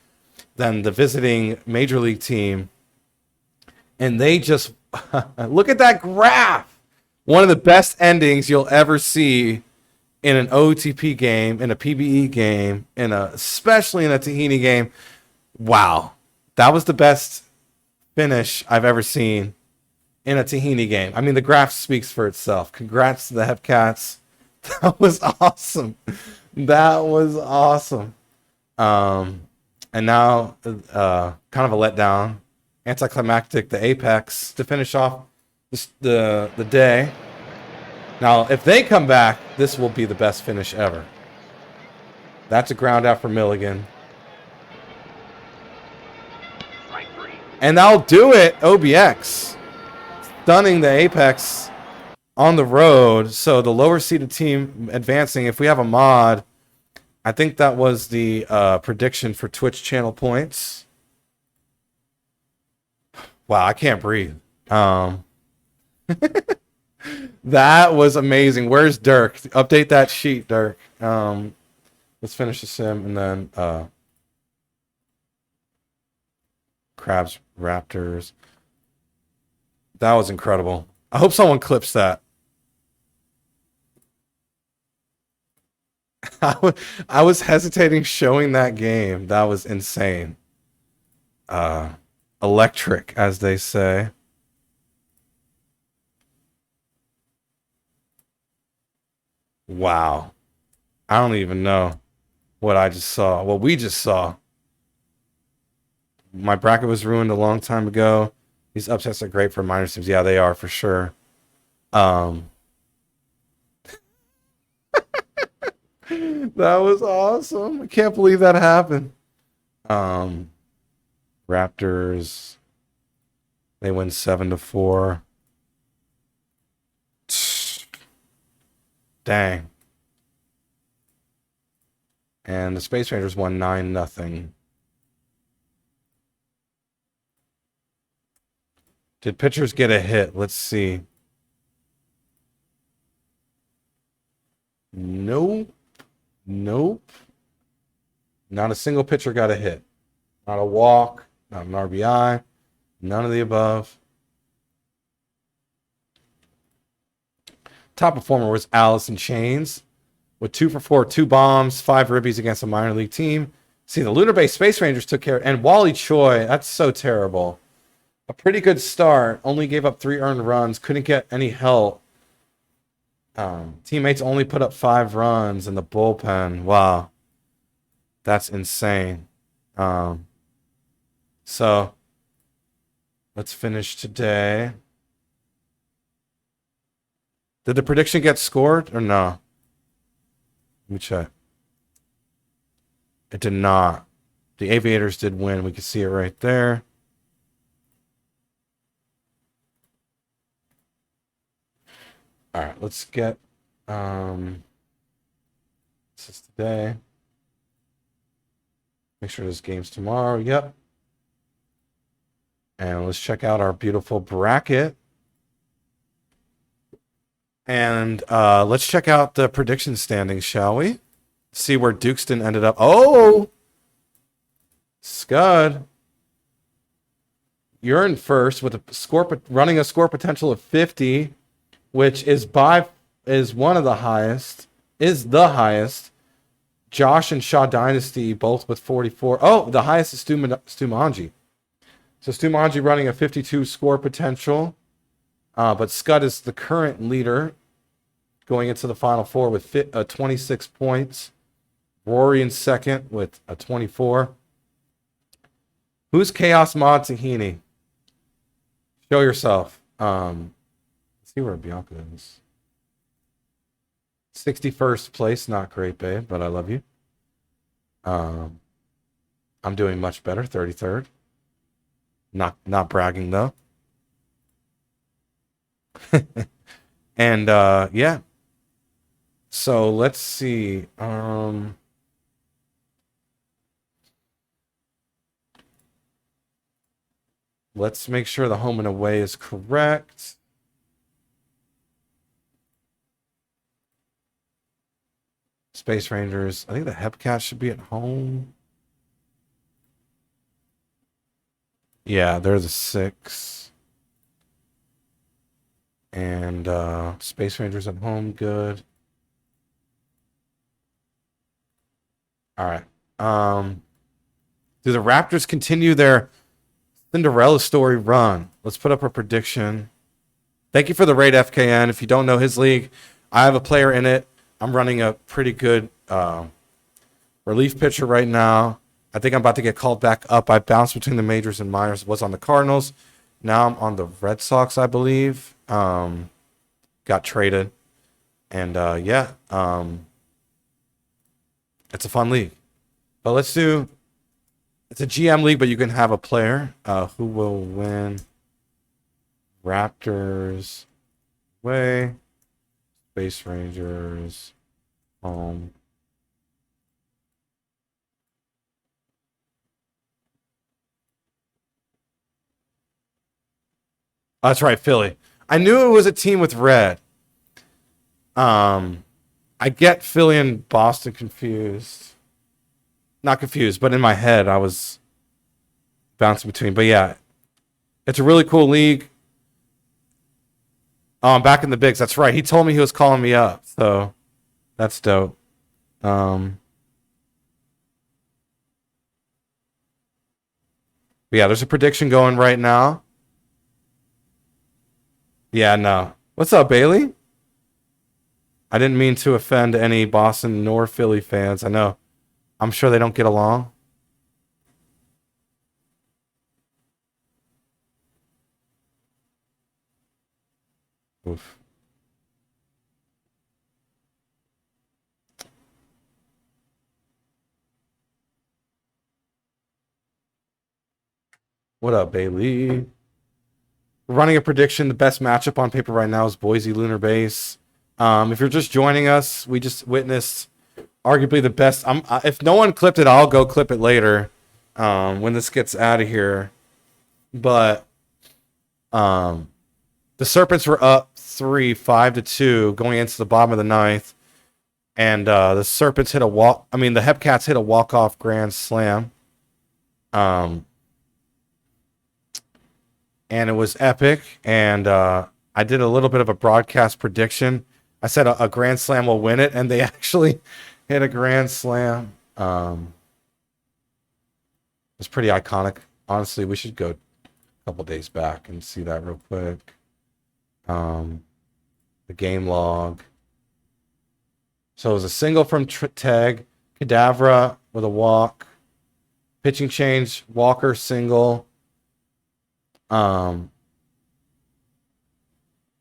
than the visiting major league team. And they just look at that graph. One of the best endings you'll ever see in an OTP game, in a PBE game, especially in a Tahini game. Wow. That was the best finish I've ever seen in a Tahini game. I mean, the graph speaks for itself. Congrats to the Hepcats. That was awesome. That was awesome. And now, kind of a letdown. Anticlimactic, the Apex, to finish off the day. Now, if they come back, this will be the best finish ever. That's a ground out for Milligan. Strike 3. And that'll do it, OBX. Stunning the Apex on the road. So the lower seeded team advancing. If we have a mod, I think that was the prediction for Twitch channel points. Wow, I can't breathe. That was amazing. Where's Dirk? Update that sheet, Dirk. Let's finish the sim and then Crabs, Raptors. That was incredible. I hope someone clips that. I was hesitating showing that game. That was insane. Electric, as they say. Wow. I don't even know what I just saw. What we just saw. My bracket was ruined a long time ago. These upsets are great for minor teams. Yeah, they are for sure. That was awesome. I can't believe that happened. Raptors. They win 7-4. Dang. And the Space Rangers won 9-0. Did pitchers get a hit? Let's see. Nope. Nope. Not a single pitcher got a hit. Not a walk. Not an RBI. None of the above. Top performer was Alice in Chains with 2 for 4, 2 bombs, 5 ribbies against a minor league team. See, the Lunar Base Space Rangers took care. And Wally Choi, that's so terrible. A pretty good start. Only gave up 3 earned runs. Couldn't get any help. Teammates only put up 5 runs in the bullpen. Wow. That's insane. So, let's finish today. Did the prediction get scored or no? Let me check. It did not. The Aviators did win. We can see it right there. All right, let's get this is today. Make sure there's games tomorrow. Yep. And let's check out our beautiful bracket. And let's check out the prediction standings, shall we? See where Dukeston ended up. Oh! Scud. You're in first with a score, running a score potential of 50, which is one of the highest, is the highest. Josh and Shaw Dynasty both with 44. Oh, the highest is Stu Manji. So Stu Manji running a 52 score potential. But Scud is the current leader going into the Final Four with 26 points. Rory in second with a 24. Who's Chaos Mod Tahini? Show yourself. Let's see where Bianca is. 61st place. Not great, babe, but I love you. I'm doing much better. 33rd. Not bragging, though. And yeah. So let's see. Let's make sure the home and away is correct. Space Rangers. I think the Hepcat should be at home. Yeah, they're the 6. And Space Rangers at home, good. All right. Do the Raptors continue their Cinderella story run? Let's put up a prediction. Thank you for the raid, FKN. If you don't know his league, I have a player in it. I'm running a pretty good relief pitcher right now. I think I'm about to get called back up. I bounced between the majors and minors. Was on the Cardinals. Now I'm on the Red Sox, I believe. Got traded. And yeah, it's a fun league. But let's do... It's a GM league, but you can have a player. Who will win? Raptors away. Space Rangers home. Oh, that's right, Philly. I knew it was a team with red. I get Philly and Boston confused. Not confused, but in my head I was bouncing between. But yeah, it's a really cool league. Oh, I'm back in the bigs. That's right. He told me he was calling me up, so that's dope. But yeah, there's a prediction going right now. Yeah, no. What's up, Bailey? I didn't mean to offend any Boston nor Philly fans. I know. I'm sure they don't get along. Oof. What up, Bailey? Running a prediction. The best matchup on paper right now is Boise Lunar Base. If you're just joining us, we just witnessed arguably the best. If no one clipped it, I'll go clip it later when this gets out of here. But the Serpents were up 5-2 going into the bottom of the ninth. And the Serpents hit a walk. I mean, the Hepcats hit a walk-off grand slam. And it was epic. And I did a little bit of a broadcast prediction. I said a grand slam will win it, and they actually hit a grand slam. It's pretty iconic. Honestly, we should go a couple days back and see that real quick. The game log. So it was a single from Teg, Cadavra with a walk, pitching change, Walker single,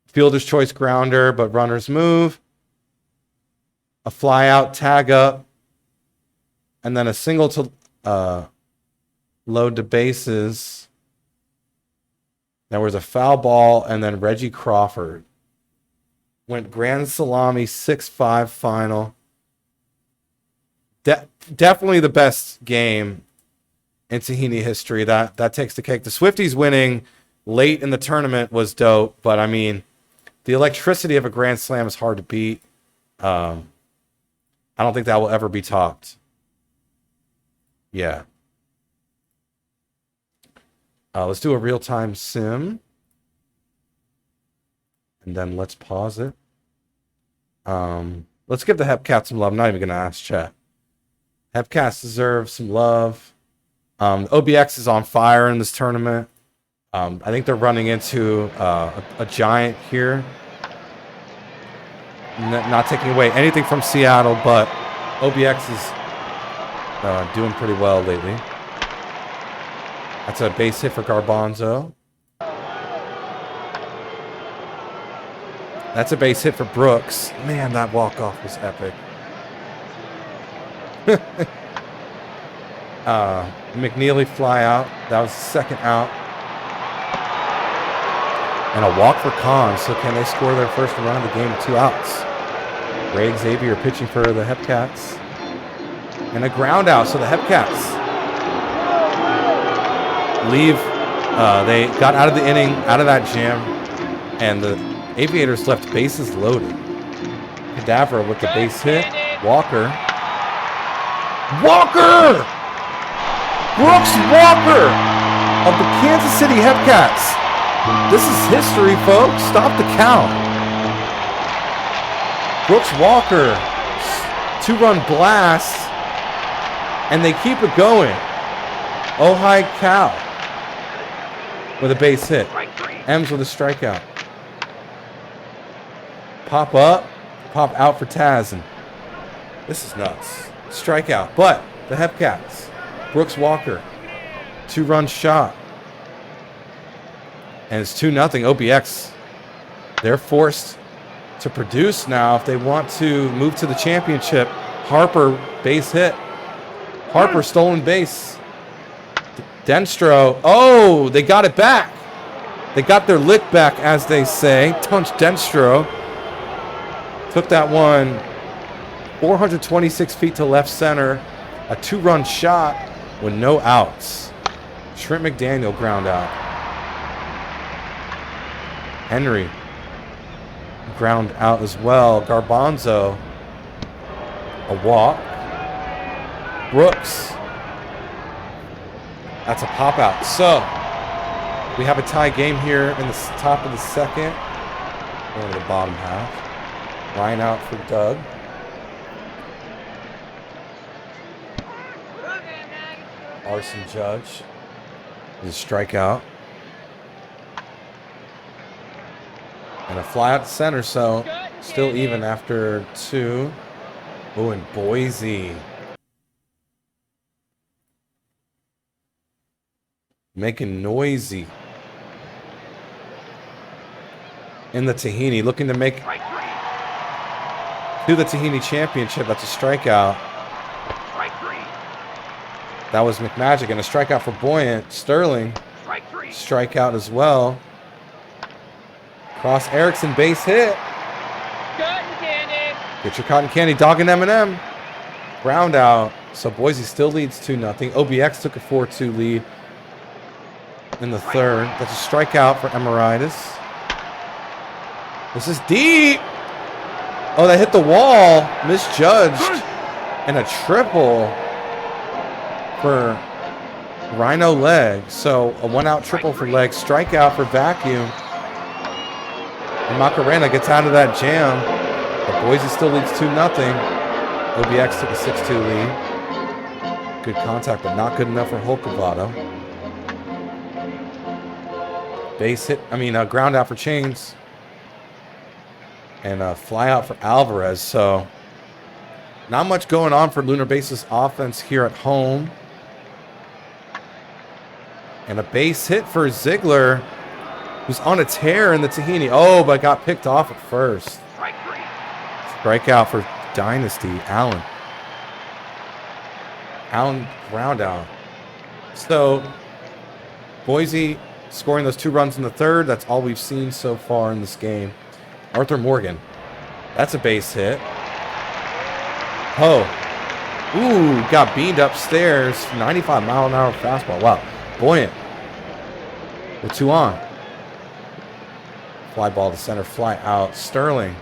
fielder's choice grounder, but runner's move, a fly out, tag up, and then a single to load to bases. There was a foul ball, and then Reggie Crawford went grand salami 6-5 final. Definitely the best game in Tahini history. That takes the cake. The Swifties winning late in the tournament was dope, but I mean, the electricity of a grand slam is hard to beat. I don't think that will ever be topped. Yeah. Let's do a real-time sim. And then let's pause it. Let's give the Hepcats some love. I'm not even going to ask chat. Hepcats deserve some love. OBX is on fire in this tournament. I think they're running into a giant here. Not taking away anything from Seattle, but OBX is doing pretty well lately. That's a base hit for Garbanzo. That's a base hit for Brooks. Man, that walk-off was epic. McNeely fly out. That was the second out. And a walk for Khan. So can they score their first run of the game with 2 outs? Ray Xavier pitching for the Hepcats. And a ground out. So the Hepcats leave. They got out of the inning, out of that jam. And the Aviators left bases loaded. Cadaver with the base hit. Walker. Brooks Walker of the Kansas City Hepcats. This is history, folks. Stop the count. Brooks Walker, 2-run blast, and they keep it going. Ojai Cal with a base hit. Ems with a strikeout. Pop up, pop out for Taz, and this is nuts. Strikeout, but the Hepcats. Brooks Walker, 2-run shot. And it's 2-0 OBX. They're forced to produce now if they want to move to the championship. Harper, base hit. Harper, stolen base. Denstro. Oh, they got it back. They got their lick back, as they say. Tunch Denstro took that one 426 feet to left center. A 2-run shot with no outs. Trent McDaniel ground out. Henry ground out as well. Garbanzo, a walk. Brooks, that's a pop out. So we have a tie game here in the top of the second. Going to the bottom half. Line out for Doug. Arson Judge is a strikeout. And a fly out to center, so still even after 2. Oh, and Boise making noisy in the Tahini, looking to make to the Tahini championship. That's a strikeout. That was McMagic, and a strikeout for Buoyant. Sterling, strikeout as well. Cross Erickson, base hit. Get your cotton candy, dog and M&M. Ground out. So Boise still leads 2-0. OBX took a 4-2 lead in the third. That's a strikeout for Emeritus. This is deep. Oh, that hit the wall. Misjudged. And a triple for Rhino Leg. So a 1-out triple for Leg. Strikeout for Vacuum. And Macarena gets out of that jam. But Boise still leads 2-0. OBX took a 6-2 lead. Good contact, but not good enough for Holcavato. Base hit, ground out for Chains. And a fly out for Alvarez. So not much going on for Lunar Base's offense here at home. And a base hit for Ziegler, who's on a tear in the Tahini. Oh, but got picked off at first. Strikeout for Dynasty, Allen. Allen ground out. So Boise scoring those 2 runs in the third. That's all we've seen so far in this game. Arthur Morgan. That's a base hit. Oh. Ooh, got beamed upstairs. 95-mile-an-hour fastball. Wow. Buoyant. With 2 on. Fly ball to center, fly out. Sterling.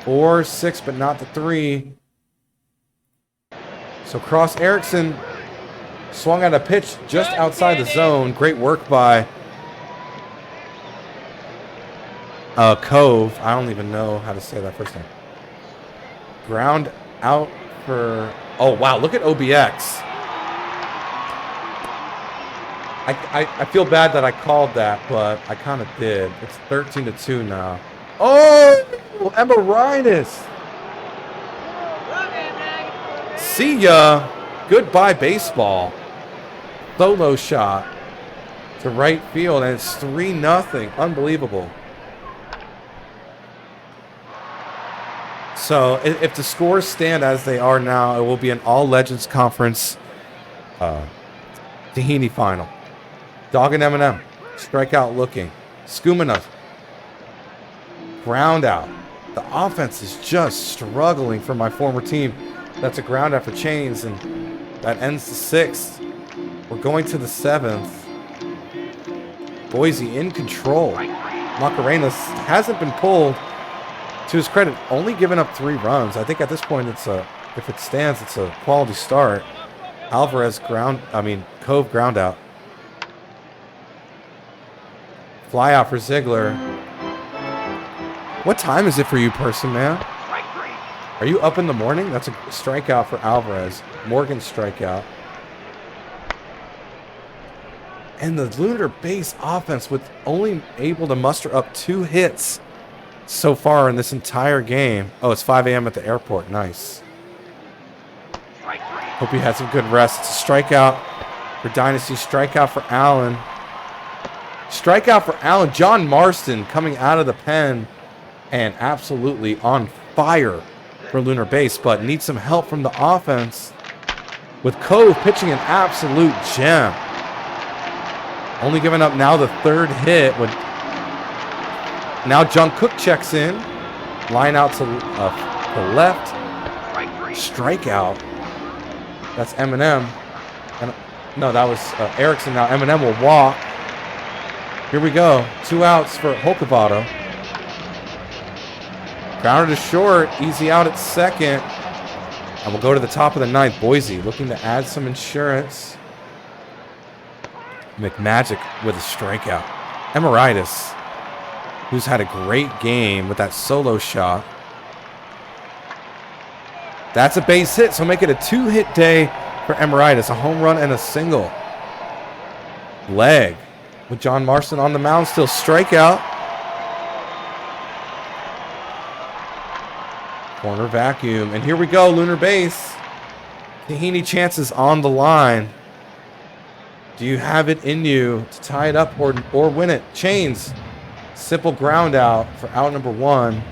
4-6, but not the 3. So Cross Erickson swung at a pitch just outside the zone. Great work by Cove. I don't even know how to say that first name. Ground out for... Oh, wow. Look at OBX. I feel bad that I called that, but I kind of did. It's 13-2 now. Oh! Emeritus! See ya! Goodbye, baseball. Solo shot to right field, and it's 3-0. Unbelievable. So, if the scores stand as they are now, it will be an All-Legends Conference Tahini final. Dog and M&M. Strikeout looking. Skumina. Ground out. The offense is just struggling for my former team. That's a ground out for Chains, and that ends the 6th. We're going to the 7th. Boise in control. Macarenas hasn't been pulled. To his credit, only given up 3 runs. I think at this point, if it stands, it's a quality start. Alvarez Cove ground out. Fly out for Ziegler. What time is it for you, person, man? Are you up in the morning? That's a strikeout for Alvarez. Morgan strikeout. And the Lunar Base offense with only able to muster up 2 hits so far in this entire game. Oh, it's 5 a.m. at the airport. Nice. Hope you had some good rest. It's a strikeout for Dynasty. Strikeout for Allen. Strikeout for Allen. John Marston coming out of the pen and absolutely on fire for Lunar Base, but needs some help from the offense with Cove pitching an absolute gem. Only giving up now the 3rd hit. Now John Cook checks in. Line out to the left. Strikeout. That's Eminem. No, that was Erickson. Now Eminem will walk. Here we go. 2 outs for Hokovato. Grounded to short. Easy out at second. And we'll go to the top of the 9th. Boise looking to add some insurance. McMagic with a strikeout. Emeritus, who's had a great game with that solo shot. That's a base hit, so make it a 2-hit day for Emeritus. A home run and a single. Leg with John Marston on the mound, still strikeout. Corner vacuum, and here we go, Lunar Base. Tahini chances on the line. Do you have it in you to tie it up or win it? Chains. Simple ground out for out number 1.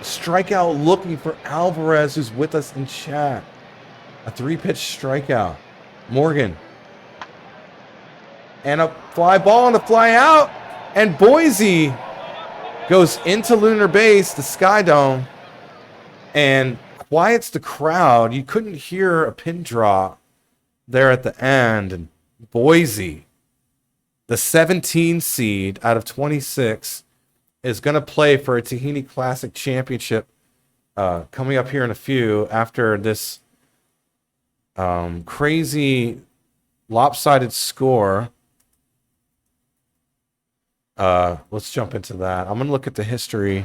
Strikeout looking for Alvarez, who's with us in chat. A 3-pitch strikeout. Morgan. And a fly ball and a fly out. And Boise goes into Lunar Base, the Sky Dome, and quiets the crowd. You couldn't hear a pin drop there at the end. And Boise, the 17 seed out of 26, is going to play for a Tahini Classic Championship coming up here in a few after this crazy lopsided score. Let's jump into that. I'm going to look at the history.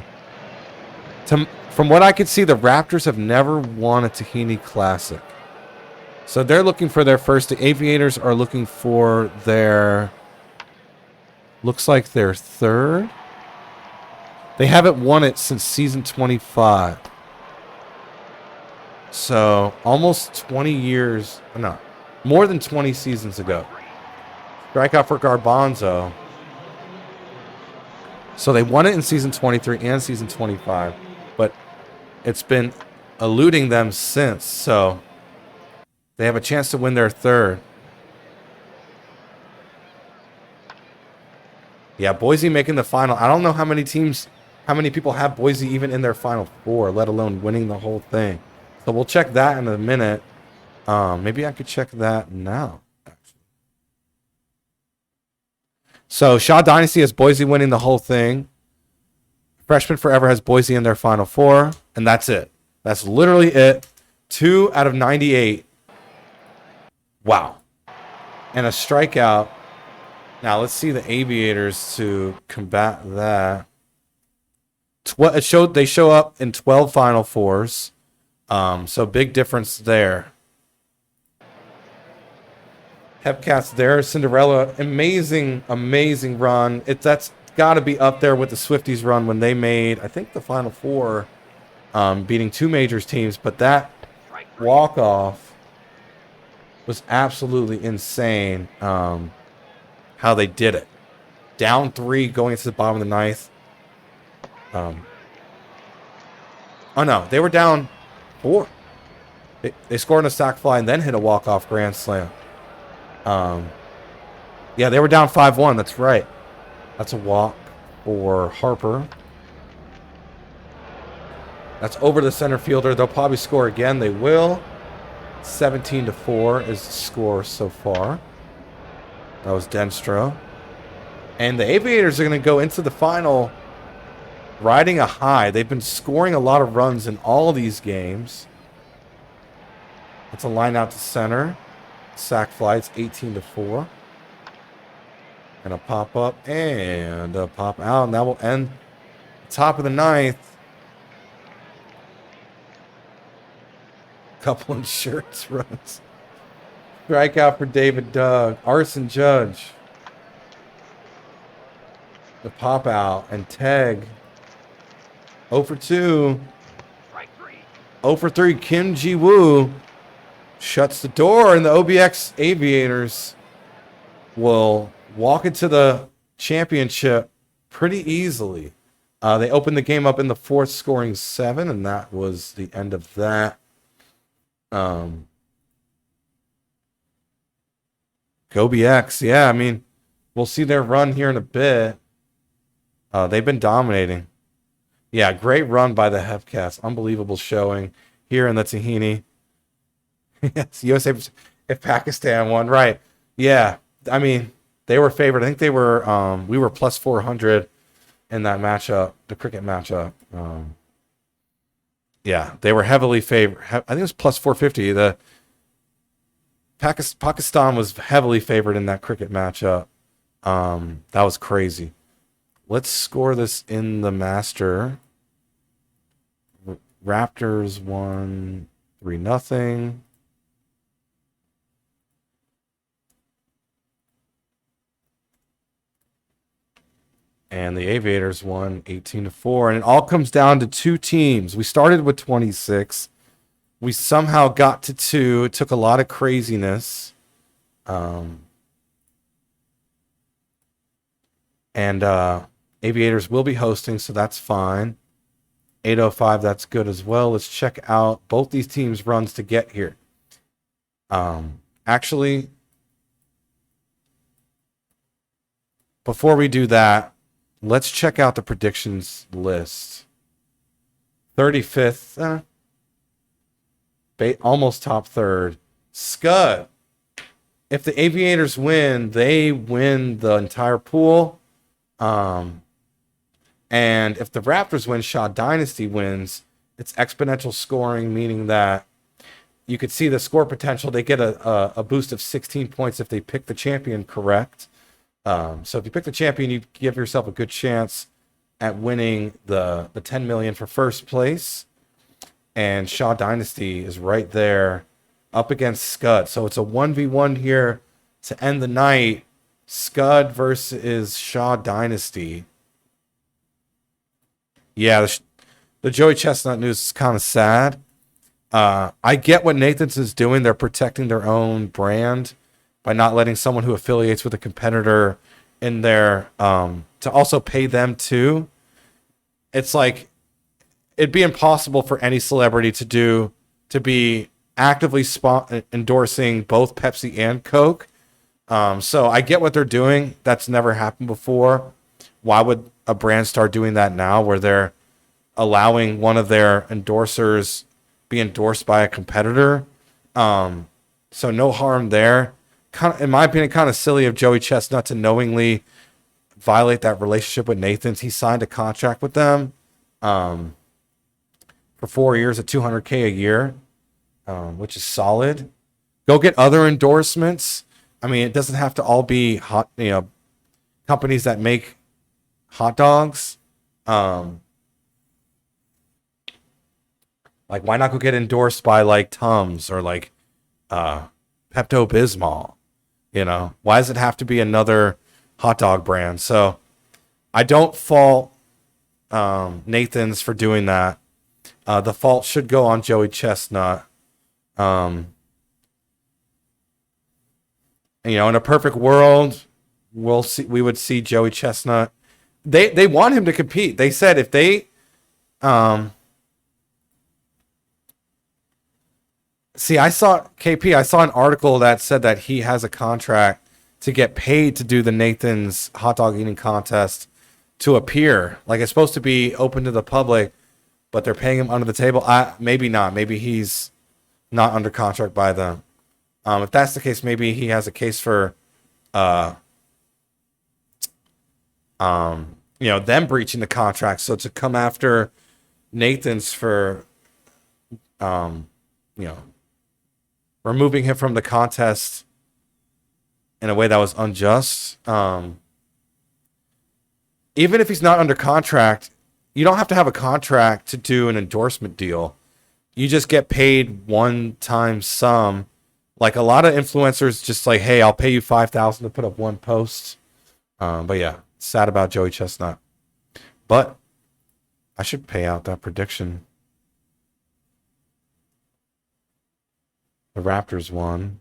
From what I can see, the Raptors have never won a Tahini Classic. So they're looking for their first. The Aviators are looking for their, looks like their 3rd. They haven't won it since season 25. So almost 20 years, no, more than 20 seasons ago. Strikeout for Garbanzo. So they won it in season 23 and season 25, but it's been eluding them since. So they have a chance to win their 3rd. Yeah, Boise making the final. I don't know how many people have Boise even in their final 4, let alone winning the whole thing. So we'll check that in a minute. Maybe I could check that now. So Shaw Dynasty has Boise winning the whole thing. Freshman Forever has Boise in their final 4. And that's it. That's literally it. 2 out of 98. Wow. And a strikeout. Now let's see the Aviators to combat that. They show up in 12 final 4s. So big difference there. Hepcats there, Cinderella, amazing run. That's got to be up there with the Swifties run when they made, I think, the Final 4, beating 2 majors teams. But that walk-off was absolutely insane, how they did it. Down 3 going into the bottom of the 9th. Oh, no, they were down 4. They scored on a sac fly and then hit a walk-off grand slam. Yeah, they were down 5-1. That's right. That's a walk for Harper. That's over the center fielder. They'll probably score again. They will. 17-4 is the score so far. That was Denstro. And the Aviators are going to go into the final riding a high. They've been scoring a lot of runs in all these games. That's a line out to center. Sack fly. It's 18-4. And a pop up and a pop out. And that will end the top of the ninth. Couple insurance runs. Strikeout for David Doug. Arson Judge. The pop out and tag. 0 for 2. Strike 3. 0 for 3. Kim Ji Woo shuts the door, and the OBX Aviators will walk into the championship pretty easily. They opened the game up in the fourth, scoring 7, and that was the end of that. Go BX. Yeah, I mean, we'll see their run here in a bit. They've been dominating. Yeah, great run by the Hepcats. Unbelievable showing here in the Tahini. Yes, USA if Pakistan won. Right. Yeah, I mean, they were favored. I think they were, we were plus 400 in that matchup, the cricket matchup. Yeah, they were heavily favored. I think it was plus 450. The Pakistan was heavily favored in that cricket matchup. That was crazy. Let's score this in the Master. Raptors won 3-0. And the Aviators won 18-4. And it all comes down to 2 teams. We started with 26. We somehow got to 2. It took a lot of craziness. Aviators will be hosting, so that's fine. 8:05, that's good as well. Let's check out both these teams' runs to get here. Actually, before we do that, let's check out the predictions list. 35th, almost top third. Scud. If the Aviators win, they win the entire pool. And if the Raptors win, Shaw Dynasty wins. It's exponential scoring, meaning that you could see the score potential. They get a boost of 16 points if they pick the champion correct. So if you pick the champion, you give yourself a good chance at winning the 10 million for first place. And Shaw Dynasty is right there up against Scud. So it's a 1v1 here to end the night. Scud versus Shaw Dynasty. Yeah, the Joey Chestnut news is kind of sad. I get what Nathan's is doing. They're protecting their own brand by not letting someone who affiliates with a competitor in there to also pay them too. It's like it'd be impossible for any celebrity to be actively endorsing both Pepsi and Coke. So I get what they're doing. That's never happened before. Why would a brand start doing that now, where they're allowing one of their endorsers be endorsed by a competitor? So no harm there. Kind of, in my opinion, kind of silly of Joey Chestnut to knowingly violate that relationship with Nathan's. He signed a contract with them for 4 years at $200K a year, which is solid. Go get other endorsements. I mean, it doesn't have to all be companies that make hot dogs. Like, why not go get endorsed by like Tums or like Pepto-Bismol? Why does it have to be another hot dog brand? So I don't fault Nathan's for doing that. The fault should go on Joey Chestnut. In a perfect world, we would see Joey Chestnut. They want him to compete. They said if they I saw an article that said that he has a contract to get paid to do the Nathan's hot dog eating contest to appear. Like, it's supposed to be open to the public, but they're paying him under the table. Maybe not. Maybe he's not under contract by them. If that's the case, maybe he has a case for, them breaching the contract. So to come after Nathan's for, removing him from the contest in a way that was unjust. Even if he's not under contract, you don't have to have a contract to do an endorsement deal. You just get paid one-time sum. Like, a lot of influencers just like, hey, I'll pay you $5,000 to put up one post. But yeah, sad about Joey Chestnut. But I should pay out that prediction. The Raptors won.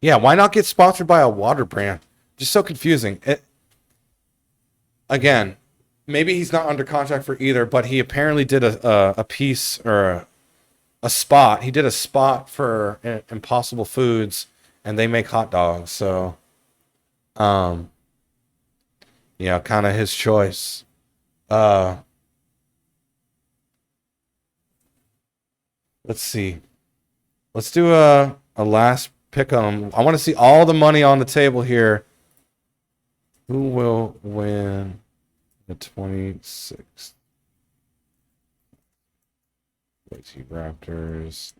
Yeah, why not get sponsored by a water brand? Just so confusing. Again, maybe he's not under contract for either, but he apparently did a piece or a spot. He did a spot for Impossible Foods, and they make hot dogs. So, kind of his choice. Let's see. Let's do a last pick 'em. I want to see all the money on the table here. Who will win the 26th? Let's see, Raptors.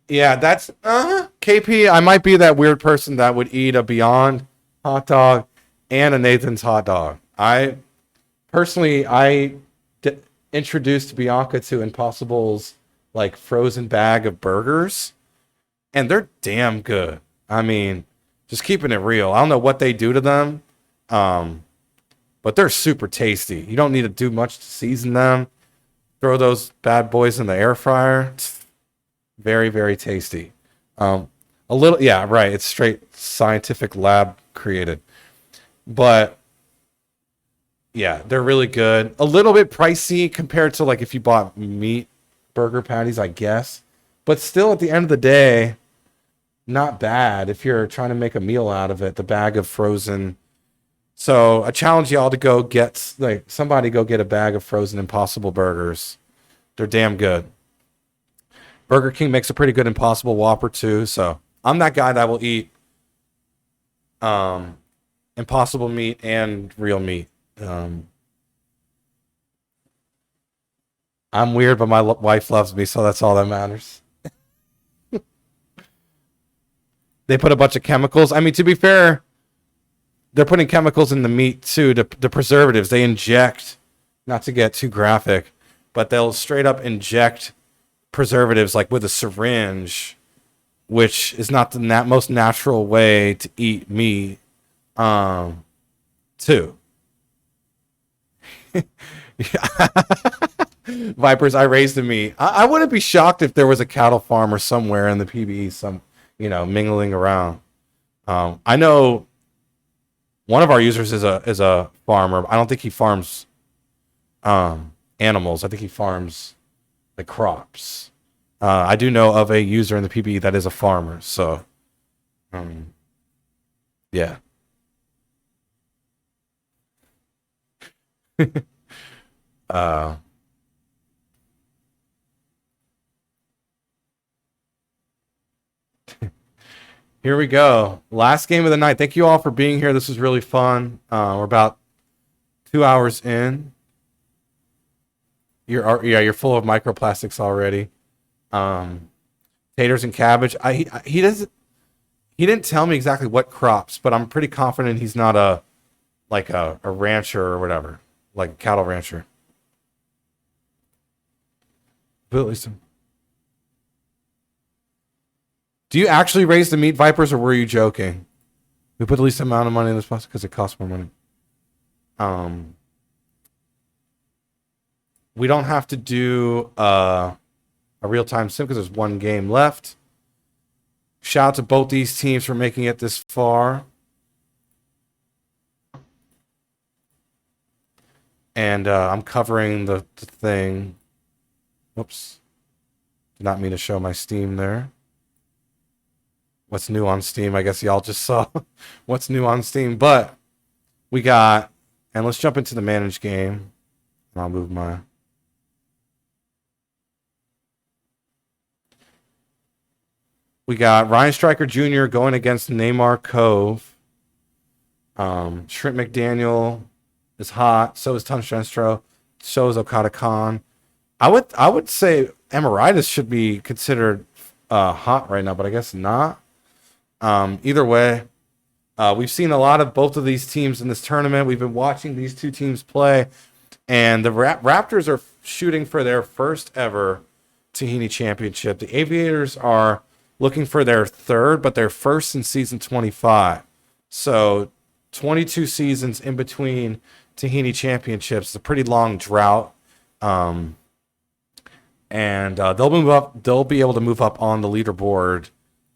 Yeah, that's KP. I might be that weird person that would eat a Beyond hot dog and a Nathan's hot dog. I introduced Bianca to Impossible's like frozen bag of burgers, and they're damn good. I mean, just keeping it real. I don't know what they do to them, but they're super tasty. You don't need to do much to season them. Throw those bad boys in the air fryer. Very, very tasty. A little, yeah, right. It's straight scientific lab created. But yeah, they're really good. A little bit pricey compared to like if you bought meat burger patties, I guess. But still, at the end of the day, not bad if you're trying to make a meal out of it. The bag of frozen. So I challenge y'all to go get, like, somebody go get a bag of frozen Impossible burgers. They're damn good. Burger King makes a pretty good Impossible Whopper too. So I'm that guy that will eat Impossible meat and real meat. I'm weird, but my wife loves me, so that's all that matters. They put a bunch of chemicals. I mean, to be fair, they're putting chemicals in the meat too, the preservatives. They inject, not to get too graphic, but they'll straight up inject preservatives like with a syringe, which is not the most natural way to eat meat. Too. Vipers, I raised a meat. I wouldn't be shocked if there was a cattle farmer somewhere in the PBE, mingling around. I know one of our users is a farmer. I don't think he farms animals. I think he farms the crops. I do know of a user in the PBE that is a farmer. So, yeah. Here we go. Last game of the night. Thank you all for being here. This was really fun. We're about 2 hours in. You're full of microplastics already. Taters and cabbage. He didn't tell me exactly what crops, but I'm pretty confident he's not a rancher or whatever, like a cattle rancher. But at least do you actually raise the meat, Vipers, or were you joking? We put the least amount of money in this plastic because it costs more money. We don't have to do a real-time sim because there's one game left. Shout out to both these teams for making it this far. And I'm covering the thing. Whoops. Did not mean to show my Steam there. What's new on Steam? I guess y'all just saw what's new on Steam. But we got, and let's jump into the managed game. And I'll move my... We got Ryan Stryker Jr. going against Neymar Cove. Shrimp McDaniel is hot. So is Tunstrenstro. So is Okada Khan. I would say Emeritus should be considered hot right now, but I guess not. Either way, we've seen a lot of both of these teams in this tournament. We've been watching these two teams play, and the Raptors are shooting for their first ever Tahini championship. The Aviators are looking for their third, but their first in season 25. So 22 seasons in between Tahini championships. It's a pretty long drought. And they'll move up. They'll be able to move up on the leaderboard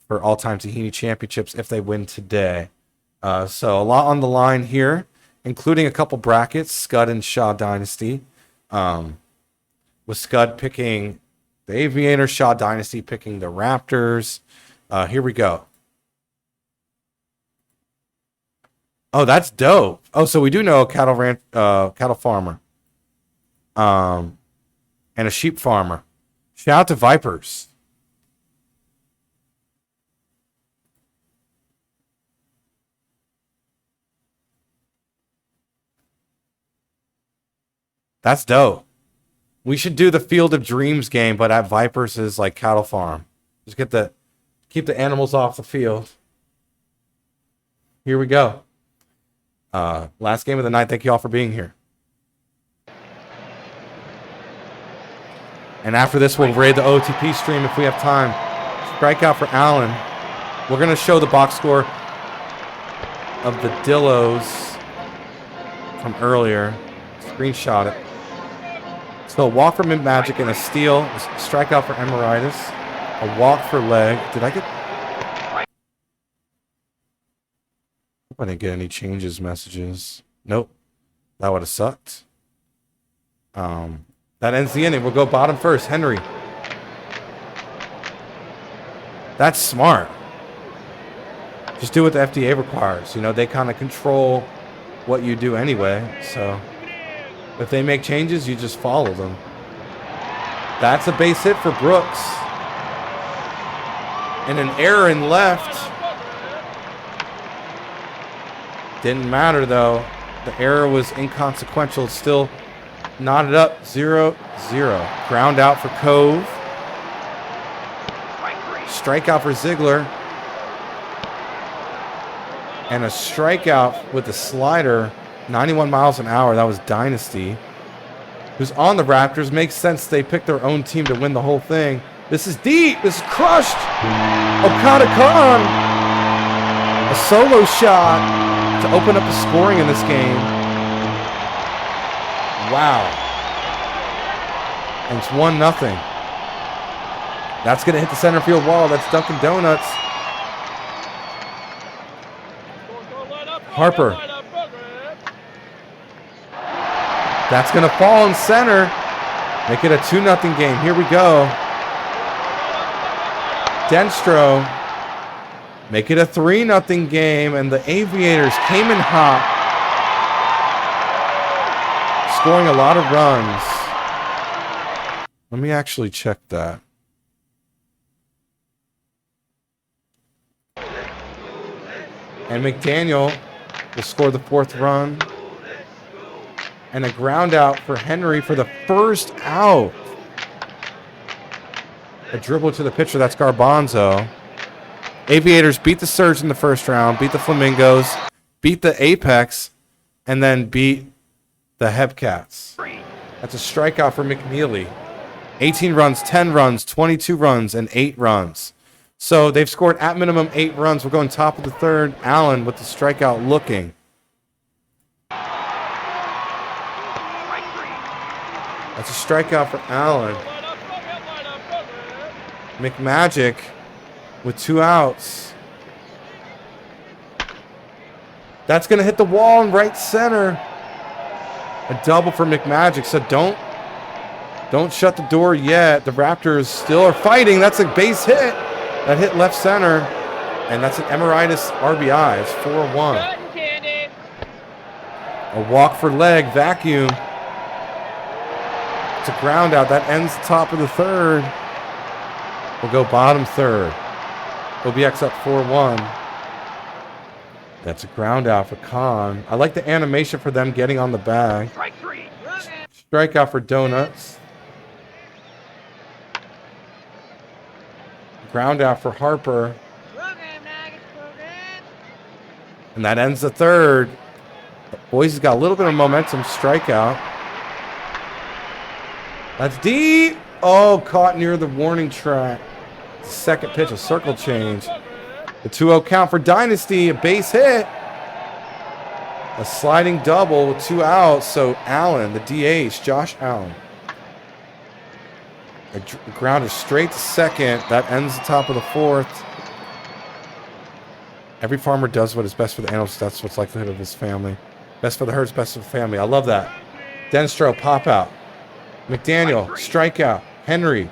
for all-time Tahini championships if they win today. So a lot on the line here, including a couple brackets, Scud and Shaw Dynasty. With Scud picking the Aviators, Shaw Dynasty picking the Raptors. Here we go. Oh, that's dope. Oh, so we do know a cattle farmer. And a sheep farmer. Shout out to Vipers. That's dope. We should do the Field of Dreams game, but at Vipers' like cattle farm. Just keep the animals off the field. Here we go. Last game of the night. Thank you all for being here. And after this, we'll raid the OTP stream if we have time. Strikeout for Allen. We're going to show the box score of the Dillos from earlier. Screenshot it. So a walk for Mint Magic and a steal. A strikeout for Emeritus. A walk for Leg. Did I get... Hope I didn't get any changes messages. Nope. That would have sucked. That ends the inning. We'll go bottom first. Henry. That's smart. Just do what the FDA requires. You know, they kind of control what you do anyway. So if they make changes, you just follow them. That's a base hit for Brooks. And an error in left. Didn't matter, though. The error was inconsequential. Still knotted up 0-0. Ground out for Cove. Strikeout for Ziegler. And a strikeout with the slider. 91 miles an hour. That was Dynasty. Who's on the Raptors. Makes sense they picked their own team to win the whole thing. This is deep. This is crushed. Okada Khan. A solo shot to open up the scoring in this game. Wow. And it's 1-0. That's going to hit the center field wall. That's Dunkin' Donuts. Harper. That's going to fall in center. Make it a 2-0 game. Here we go. Denstro. Make it a 3-0 game. And the Aviators came in hot. Scoring a lot of runs. Let me actually check that. And McDaniel will score the 4th run. And a ground out for Henry for the first out. A dribble to the pitcher. That's Garbanzo. Aviators beat the Surge in the first round. Beat the Flamingos. Beat the Apex. And then beat the Hebcats. That's a strikeout for McNeely. 18 runs, 10 runs, 22 runs, and 8 runs. So they've scored at minimum 8 runs. We're going top of the third. Allen with the strikeout looking. That's a strikeout for Allen. McMagic with 2 outs. That's going to hit the wall in right center. A double for McMagic. So don't shut the door yet. The Raptors still are fighting. That's a base hit. That hit left center. And that's an Emeritus RBI. It's 4-1. A walk for leg. Vacuum. It's a ground out. That ends the top of the third. We'll go bottom third. OBX up 4-1. That's a ground out for Khan. I like the animation for them getting on the bag. Strike 3. Strikeout for Donuts. Ground out for Harper. And that ends the third. Boys has got a little bit of momentum. Strikeout. That's deep. Oh, caught near the warning track. Second pitch, a circle change. The 2-0 count for Dynasty. A base hit. A sliding double with 2 outs. So Allen, the DH, Josh Allen. A grounder straight to second. That ends the top of the fourth. Every farmer does what is best for the animals. That's what's likelihood of his family. Best for the herds, best for the family. I love that. Denstro, pop out. McDaniel, strikeout. Henry,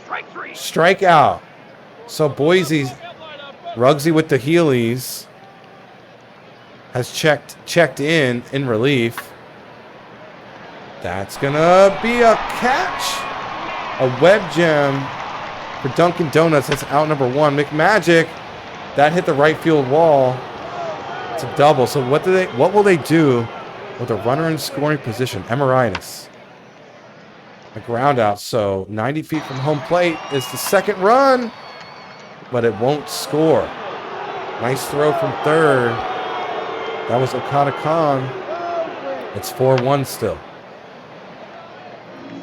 Strike 3. strikeout. So Boise, Ruggsy with the Heelys has checked in relief. That's gonna be a catch. A web gem for Dunkin' Donuts. That's out number 1. McMagic, that hit the right field wall. It's a double. So what will they do with a runner in scoring position? Emeritus. A ground out. So 90 feet from home plate is the second run, but it won't score. Nice throw from third. That was Okada Khan. It's 4-1 still.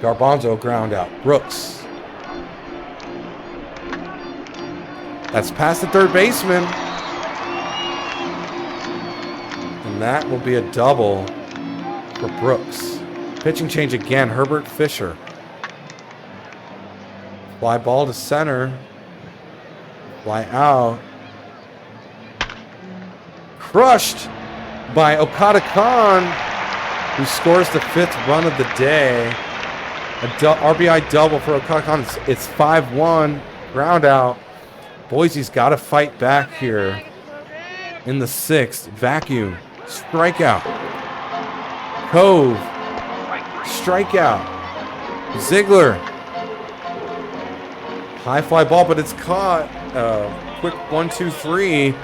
Garbanzo ground out. Brooks. That's past the third baseman. And that will be a double for Brooks. Pitching change again. Herbert Fisher. Fly ball to center. Fly out. Crushed by Okada Khan, who scores the 5th run of the day. A RBI double for Okada Khan. It's 5-1. Ground out. Boise's got to fight back here in the 6th. Vacuum. Strikeout. Cove. Strikeout. Ziegler. High fly ball, but it's caught. Quick 1-2-3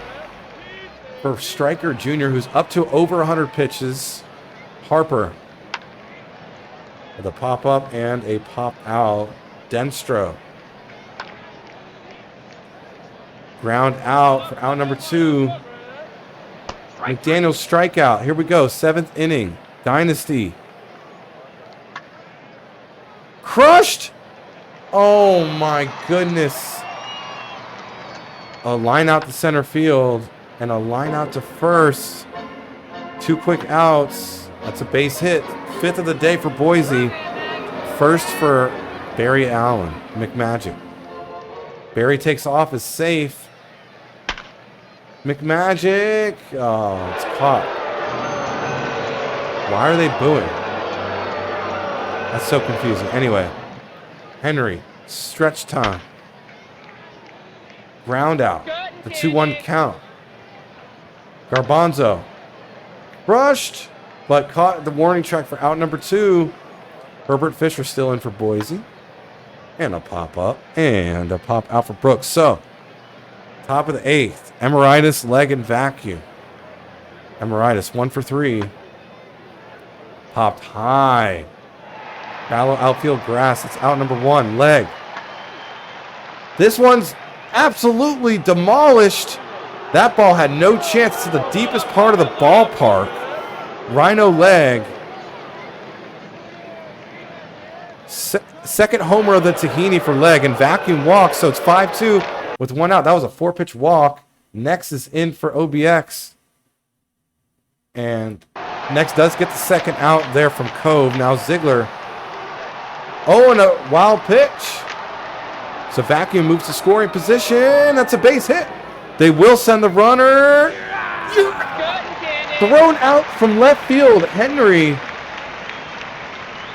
for Stryker Jr., who's up to over 100 pitches. Harper with a pop-up and a pop-out. Denstro. Ground out for out number 2. McDaniel strikeout. Here we go. 7th inning. Dynasty. Crushed. Oh my goodness. A line out to center field and a line out to first. 2 quick outs. That's a base hit. 5th of the day for Boise. First for Barry Allen. McMagic. Barry takes off, is safe. McMagic. Oh, it's caught. Why are they booing? That's so confusing. Anyway, Henry. Stretch time. Ground out. The 2-1 count. Garbanzo. Rushed, but caught the warning track for out number 2. Herbert Fisher still in for Boise. And a pop-up. And a pop-out for Brooks. So, top of the 8th. Emeritus, leg, and vacuum. Emeritus, 1 for 3. Popped high. Shallow outfield grass. It's out number 1. Leg. This one's absolutely demolished. That ball had no chance to the deepest part of the ballpark. Rhino leg. Second homer of the Tahini for leg and vacuum walk. So it's 5-2 with 1 out. That was a 4-pitch walk. Next is in for OBX. And Next does get the second out there from Cove. Now Ziegler. Oh, and a wild pitch. So Vacuum moves to scoring position. That's a base hit. They will send the runner. Thrown out from left field. Henry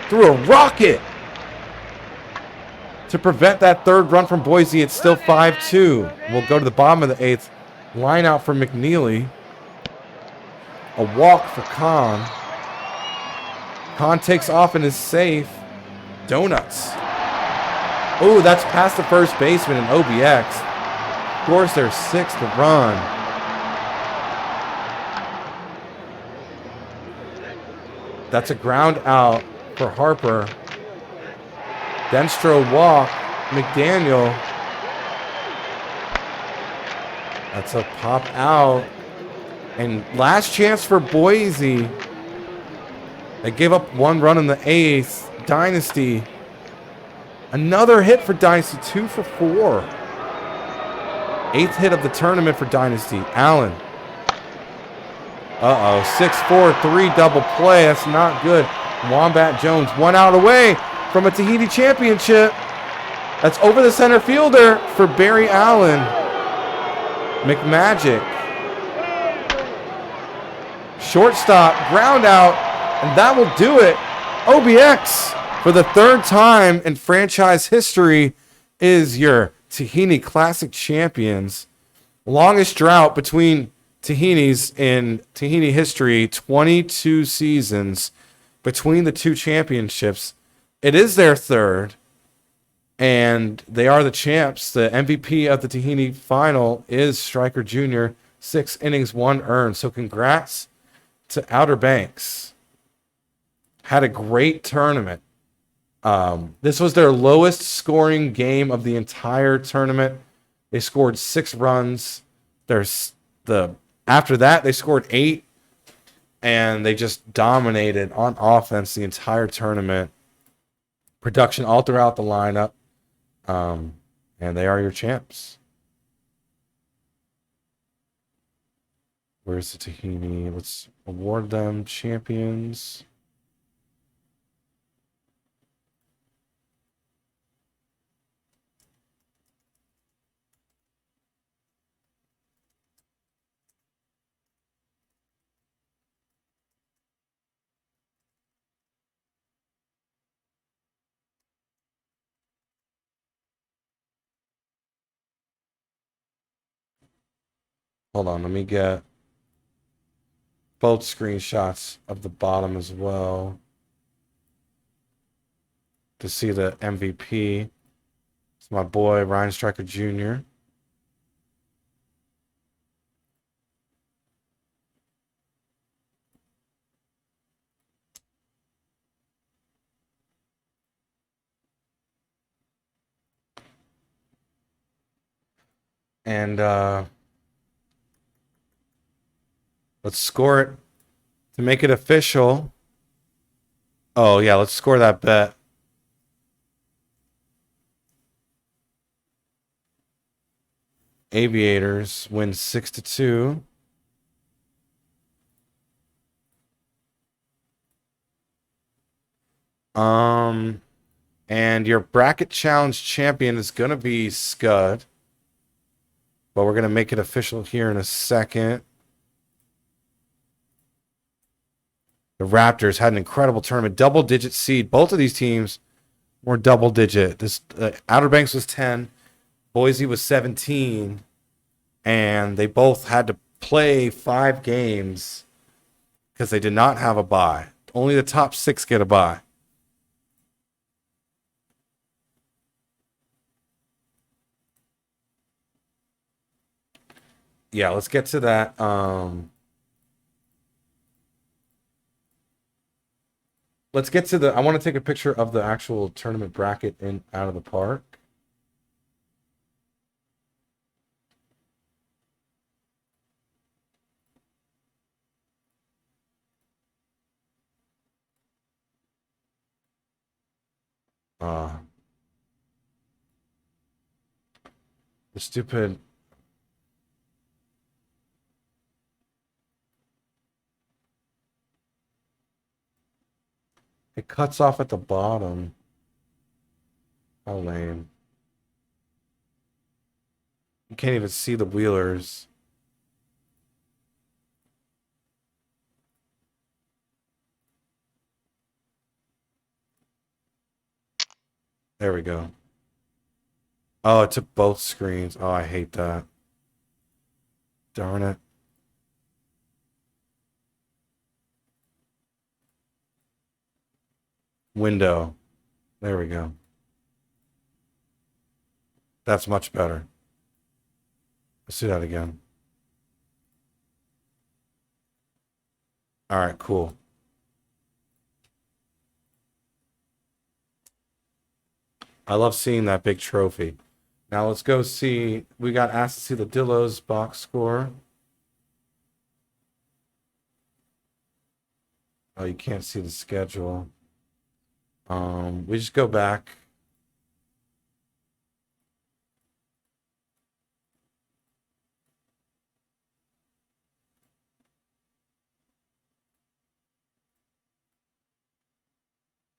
threw a rocket to prevent that third run from Boise. It's still 5-2. We'll go to the bottom of the eighth. Line out for McNeely. A walk for Kahn. Kahn takes off and is safe. Donuts. Oh, that's past the first baseman in OBX. Of course, there's 6 to run. That's a ground out for Harper. Denstro walk. McDaniel. That's a pop out. And last chance for Boise. They gave up 1 run in the 8th. Dynasty. Another hit for Dynasty. 2 for 4. 8th hit of the tournament for Dynasty. Allen. Uh-oh. 6-4-3 double play. That's not good. Wombat Jones 1 out away from a Tahiti championship. That's over the center fielder for Barry Allen. McMagic. Shortstop, ground out, and that will do it. OBX, for the 3rd time in franchise history, is your Tahini Classic champions. Longest drought between Tahinis in Tahini history, 22 seasons between the 2 championships. It is their 3rd, and they are the champs. The MVP of the Tahini final is Stryker Jr., 6 innings, 1 earned. So congrats to Outer Banks. Had a great tournament. This was their lowest scoring game of the entire tournament. They scored 6 runs. After that, they scored 8, and they just dominated on offense the entire tournament. Production all throughout the lineup. And they are your champs. Where's the Tahini? Let's award them champions. Hold on, let me get both screenshots of the bottom as well to see the MVP. It's my boy, Ryan Stryker Jr. And let's score it to make it official. Oh, yeah, let's score that bet. Aviators win 6-2. And your bracket challenge champion is going to be Scud. But we're going to make it official here in a second. The Raptors had an incredible tournament. Double-digit seed. Both of these teams were double-digit. This Outer Banks was 10. Boise was 17. And they both had to play 5 games because they did not have a bye. Only the top 6 get a bye. Yeah, let's get to that. Let's get to the. I want to take a picture of the actual tournament bracket in out of the park. The stupid. It cuts off at the bottom. How lame. You can't even see the wheelers. There we go. Oh, it took both screens. Oh, I hate that. Darn it. Window. There we go. That's much better. Let's do that again. All right, cool. I love seeing that big trophy. Now let's go see. We got asked to see the Dillo's box score. Oh, you can't see the schedule. We just go back.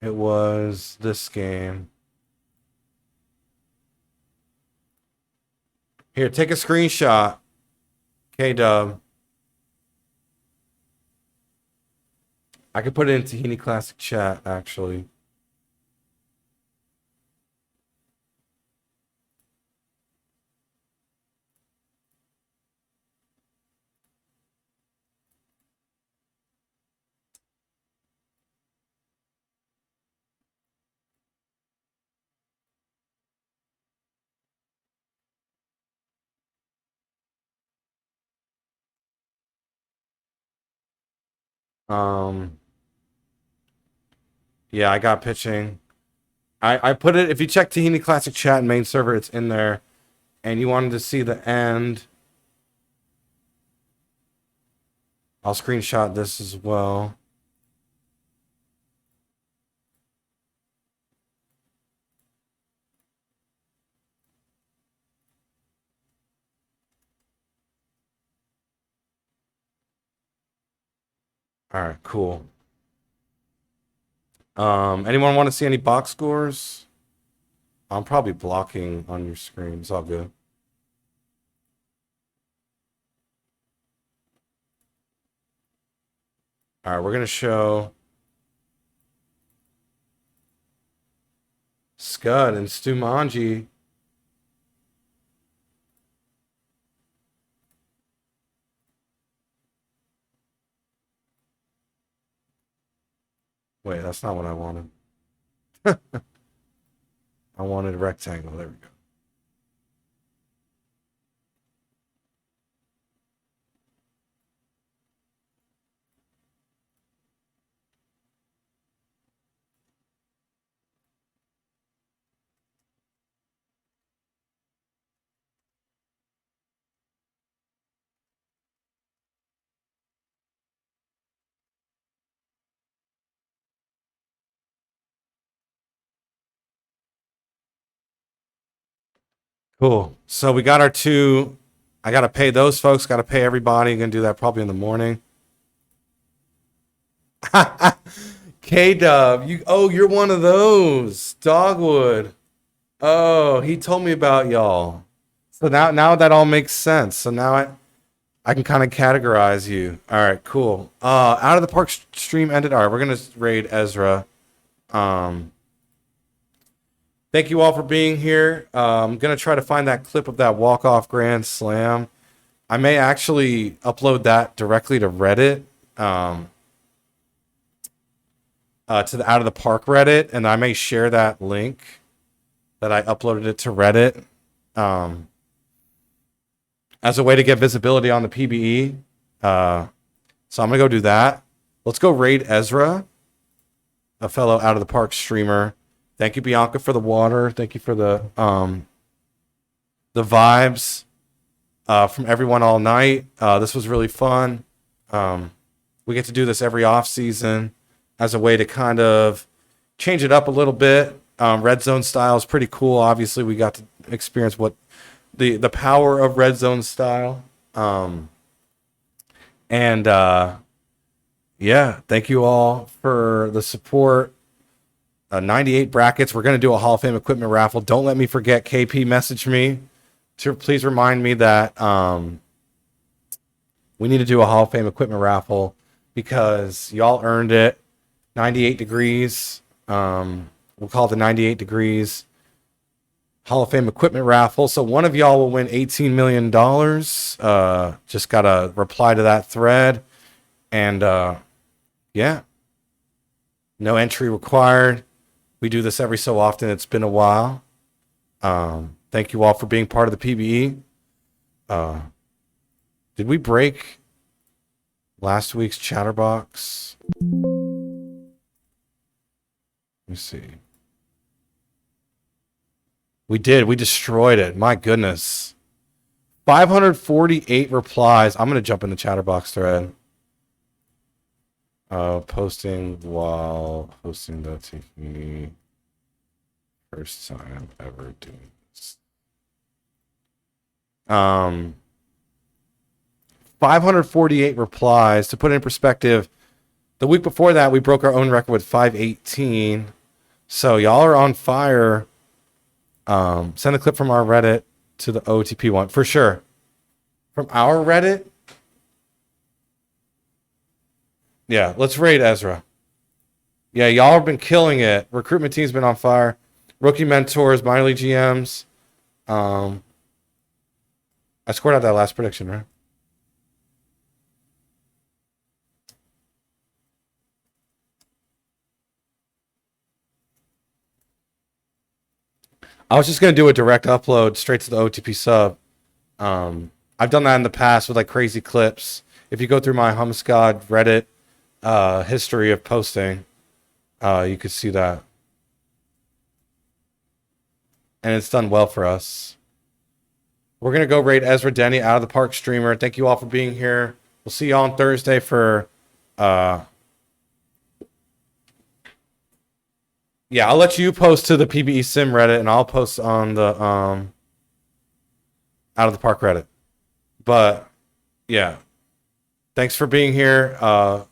It was this game. Here, take a screenshot. K-Dub. I could put it in Tahini Classic chat, actually. Yeah, I got pitching. I put it, if you check Tahini Classic chat and main server, it's in there. And you wanted to see the end. I'll screenshot this as well. All right, cool. Anyone want to see any box scores? I'm probably blocking on your screen. It's all good. All right, we're gonna show Scud and Stu Manji. Wait, that's not what I wanted. I wanted a rectangle. There we go. Cool. So we got our two. I got to pay those folks. Got to pay everybody. Gonna do that probably in the morning. K Dub, you're one of those. Dogwood. Oh, he told me about y'all. So now that all makes sense. So now I can kind of categorize you. All right, cool. Out of the park stream ended. All right, we're gonna raid Ezra. Thank you all for being here. I'm gonna try to find that clip of that walk-off grand slam. I may actually upload that directly to Reddit. To the Out of the Park Reddit, and I may share that link that I uploaded it to Reddit as a way to get visibility on the PBE. So I'm gonna go do that. Let's go raid Ezra, a fellow Out of the Park streamer. Thank you, Bianca, for the water. Thank you for the vibes from everyone all night. This was really fun. We get to do this every off season as a way to kind of change it up a little bit. Red Zone style is pretty cool. Obviously, we got to experience what the power of Red Zone style. Yeah, thank you all for the support. 98 brackets. We're going to do a Hall of Fame equipment raffle. Don't let me forget. KP messaged me to please remind me that we need to do a Hall of Fame equipment raffle because y'all earned it. 98 degrees. We'll call it the 98 degrees Hall of Fame equipment raffle. So one of y'all will win $18 million. Just got to reply to that thread. And yeah, no entry required. We do this every so often. It's been a while. Thank you all for being part of the PBE. Did we break last week's Chatterbox? Let me see. We did. We destroyed it. My goodness. 548 replies. I'm going to jump in the Chatterbox thread. Posting while hosting the Tahini. First time ever doing this. 548 replies. To put it in perspective, the week before that, we broke our own record with 518. So y'all are on fire. Send a clip from our Reddit to the OTP one. For sure. From our Reddit? Yeah, let's raid Ezra. Yeah, y'all have been killing it. Recruitment team's been on fire. Rookie mentors, minor league GMs. I scored out that last prediction, right? I was just going to do a direct upload straight to the OTP sub. I've done that in the past with like crazy clips. If you go through my Hummus God Reddit history of posting, you could see that. And it's done well for us. We're going to go raid Ezra Denny, Out of the Park streamer. Thank you all for being here. We'll see you all on Thursday for... yeah, I'll let you post to the PBE Sim Reddit, and I'll post on the Out of the Park Reddit. But, yeah. Thanks for being here.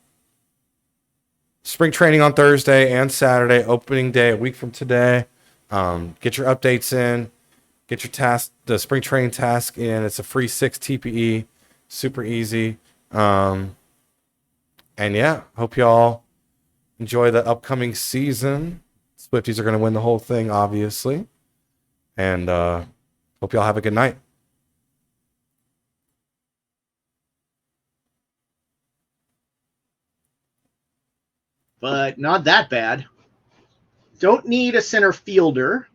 Spring training on Thursday and Saturday. Opening day a week from today. Get your updates in. Get your task, the spring training task in. It's a free 6 TPE. Super easy. And, yeah, hope y'all enjoy the upcoming season. Swifties are going to win the whole thing, obviously. And hope y'all have a good night. But not that bad. Don't need a center fielder.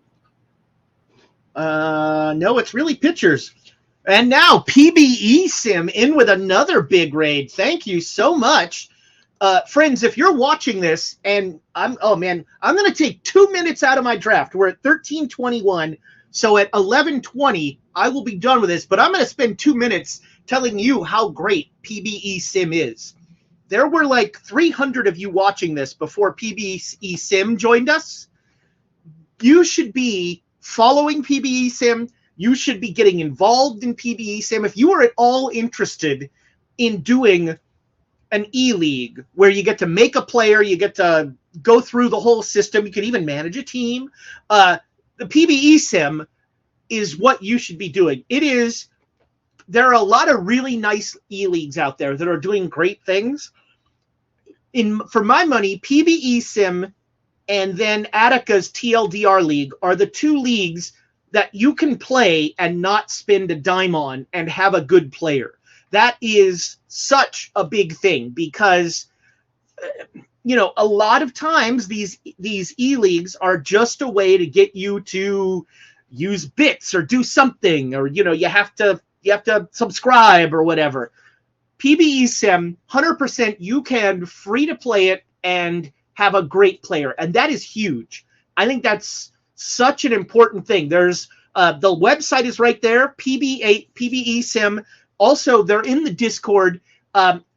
No, it's really pitchers. And now PBE Sim in with another big raid. Thank you so much. Friends, if you're watching this, and I'm going to take 2 minutes out of my draft. We're at 13:21, so at 11:20, I will be done with this. But I'm going to spend 2 minutes telling you how great PBE Sim is. There were like 300 of you watching this before PBE Sim joined us. You should be following PBE Sim. You should be getting involved in PBE Sim. If you are at all interested in doing an E-League where you get to make a player, you get to go through the whole system, you can even manage a team, the PBE Sim is what you should be doing. There are a lot of really nice E-Leagues out there that are doing great things. For my money, PBE Sim and then Attica's TLDR League are the two leagues that you can play and not spend a dime on and have a good player. That is such a big thing because, a lot of times these E-Leagues are just a way to get you to use bits or do something, or, you have to subscribe or whatever. PBE Sim, 100% you can free to play it and have a great player. And that is huge. I think that's such an important thing. There's the website is right there, PBE Sim. Also, they're in the Discord.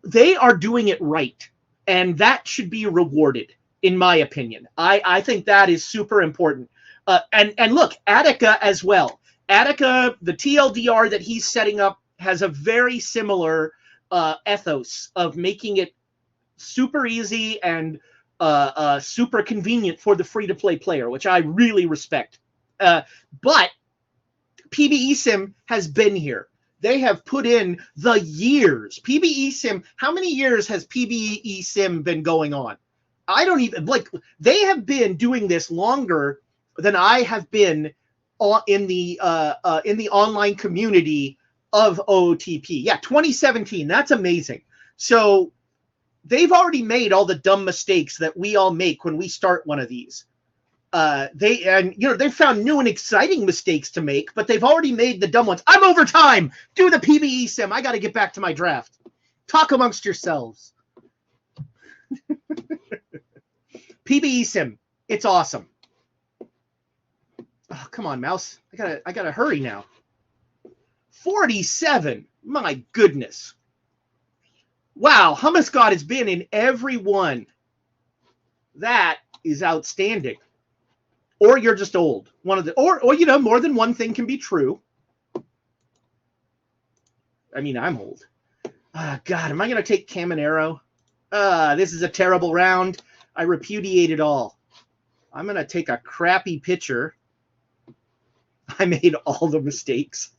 They are doing it right. And that should be rewarded, in my opinion. I think that is super important. And look, Attica as well. Attica, the TLDR that he's setting up has a very similar ethos of making it super easy and super convenient for the free-to-play player, which I really respect. But PBE Sim has been here. They have put in the years. PBE Sim, how many years has PBE Sim been going on? I don't even, like, they have been doing this longer than I have been in the online community of OOTP. Yeah, 2017. That's amazing. So they've already made all the dumb mistakes that we all make when we start one of these. They've found new and exciting mistakes to make, but they've already made the dumb ones. I'm over time. Do the PBE Sim. I got to get back to my draft. Talk amongst yourselves. PBE Sim. It's awesome. Oh, come on, mouse. I gotta hurry now. 47. My goodness. Wow, Hummus God has been in every one. That is outstanding. Or you're just old. One of the or more than one thing can be true. I mean, I'm old. God, am I gonna take Caminero? This is a terrible round. I repudiate it all. I'm gonna take a crappy pitcher. I made all the mistakes.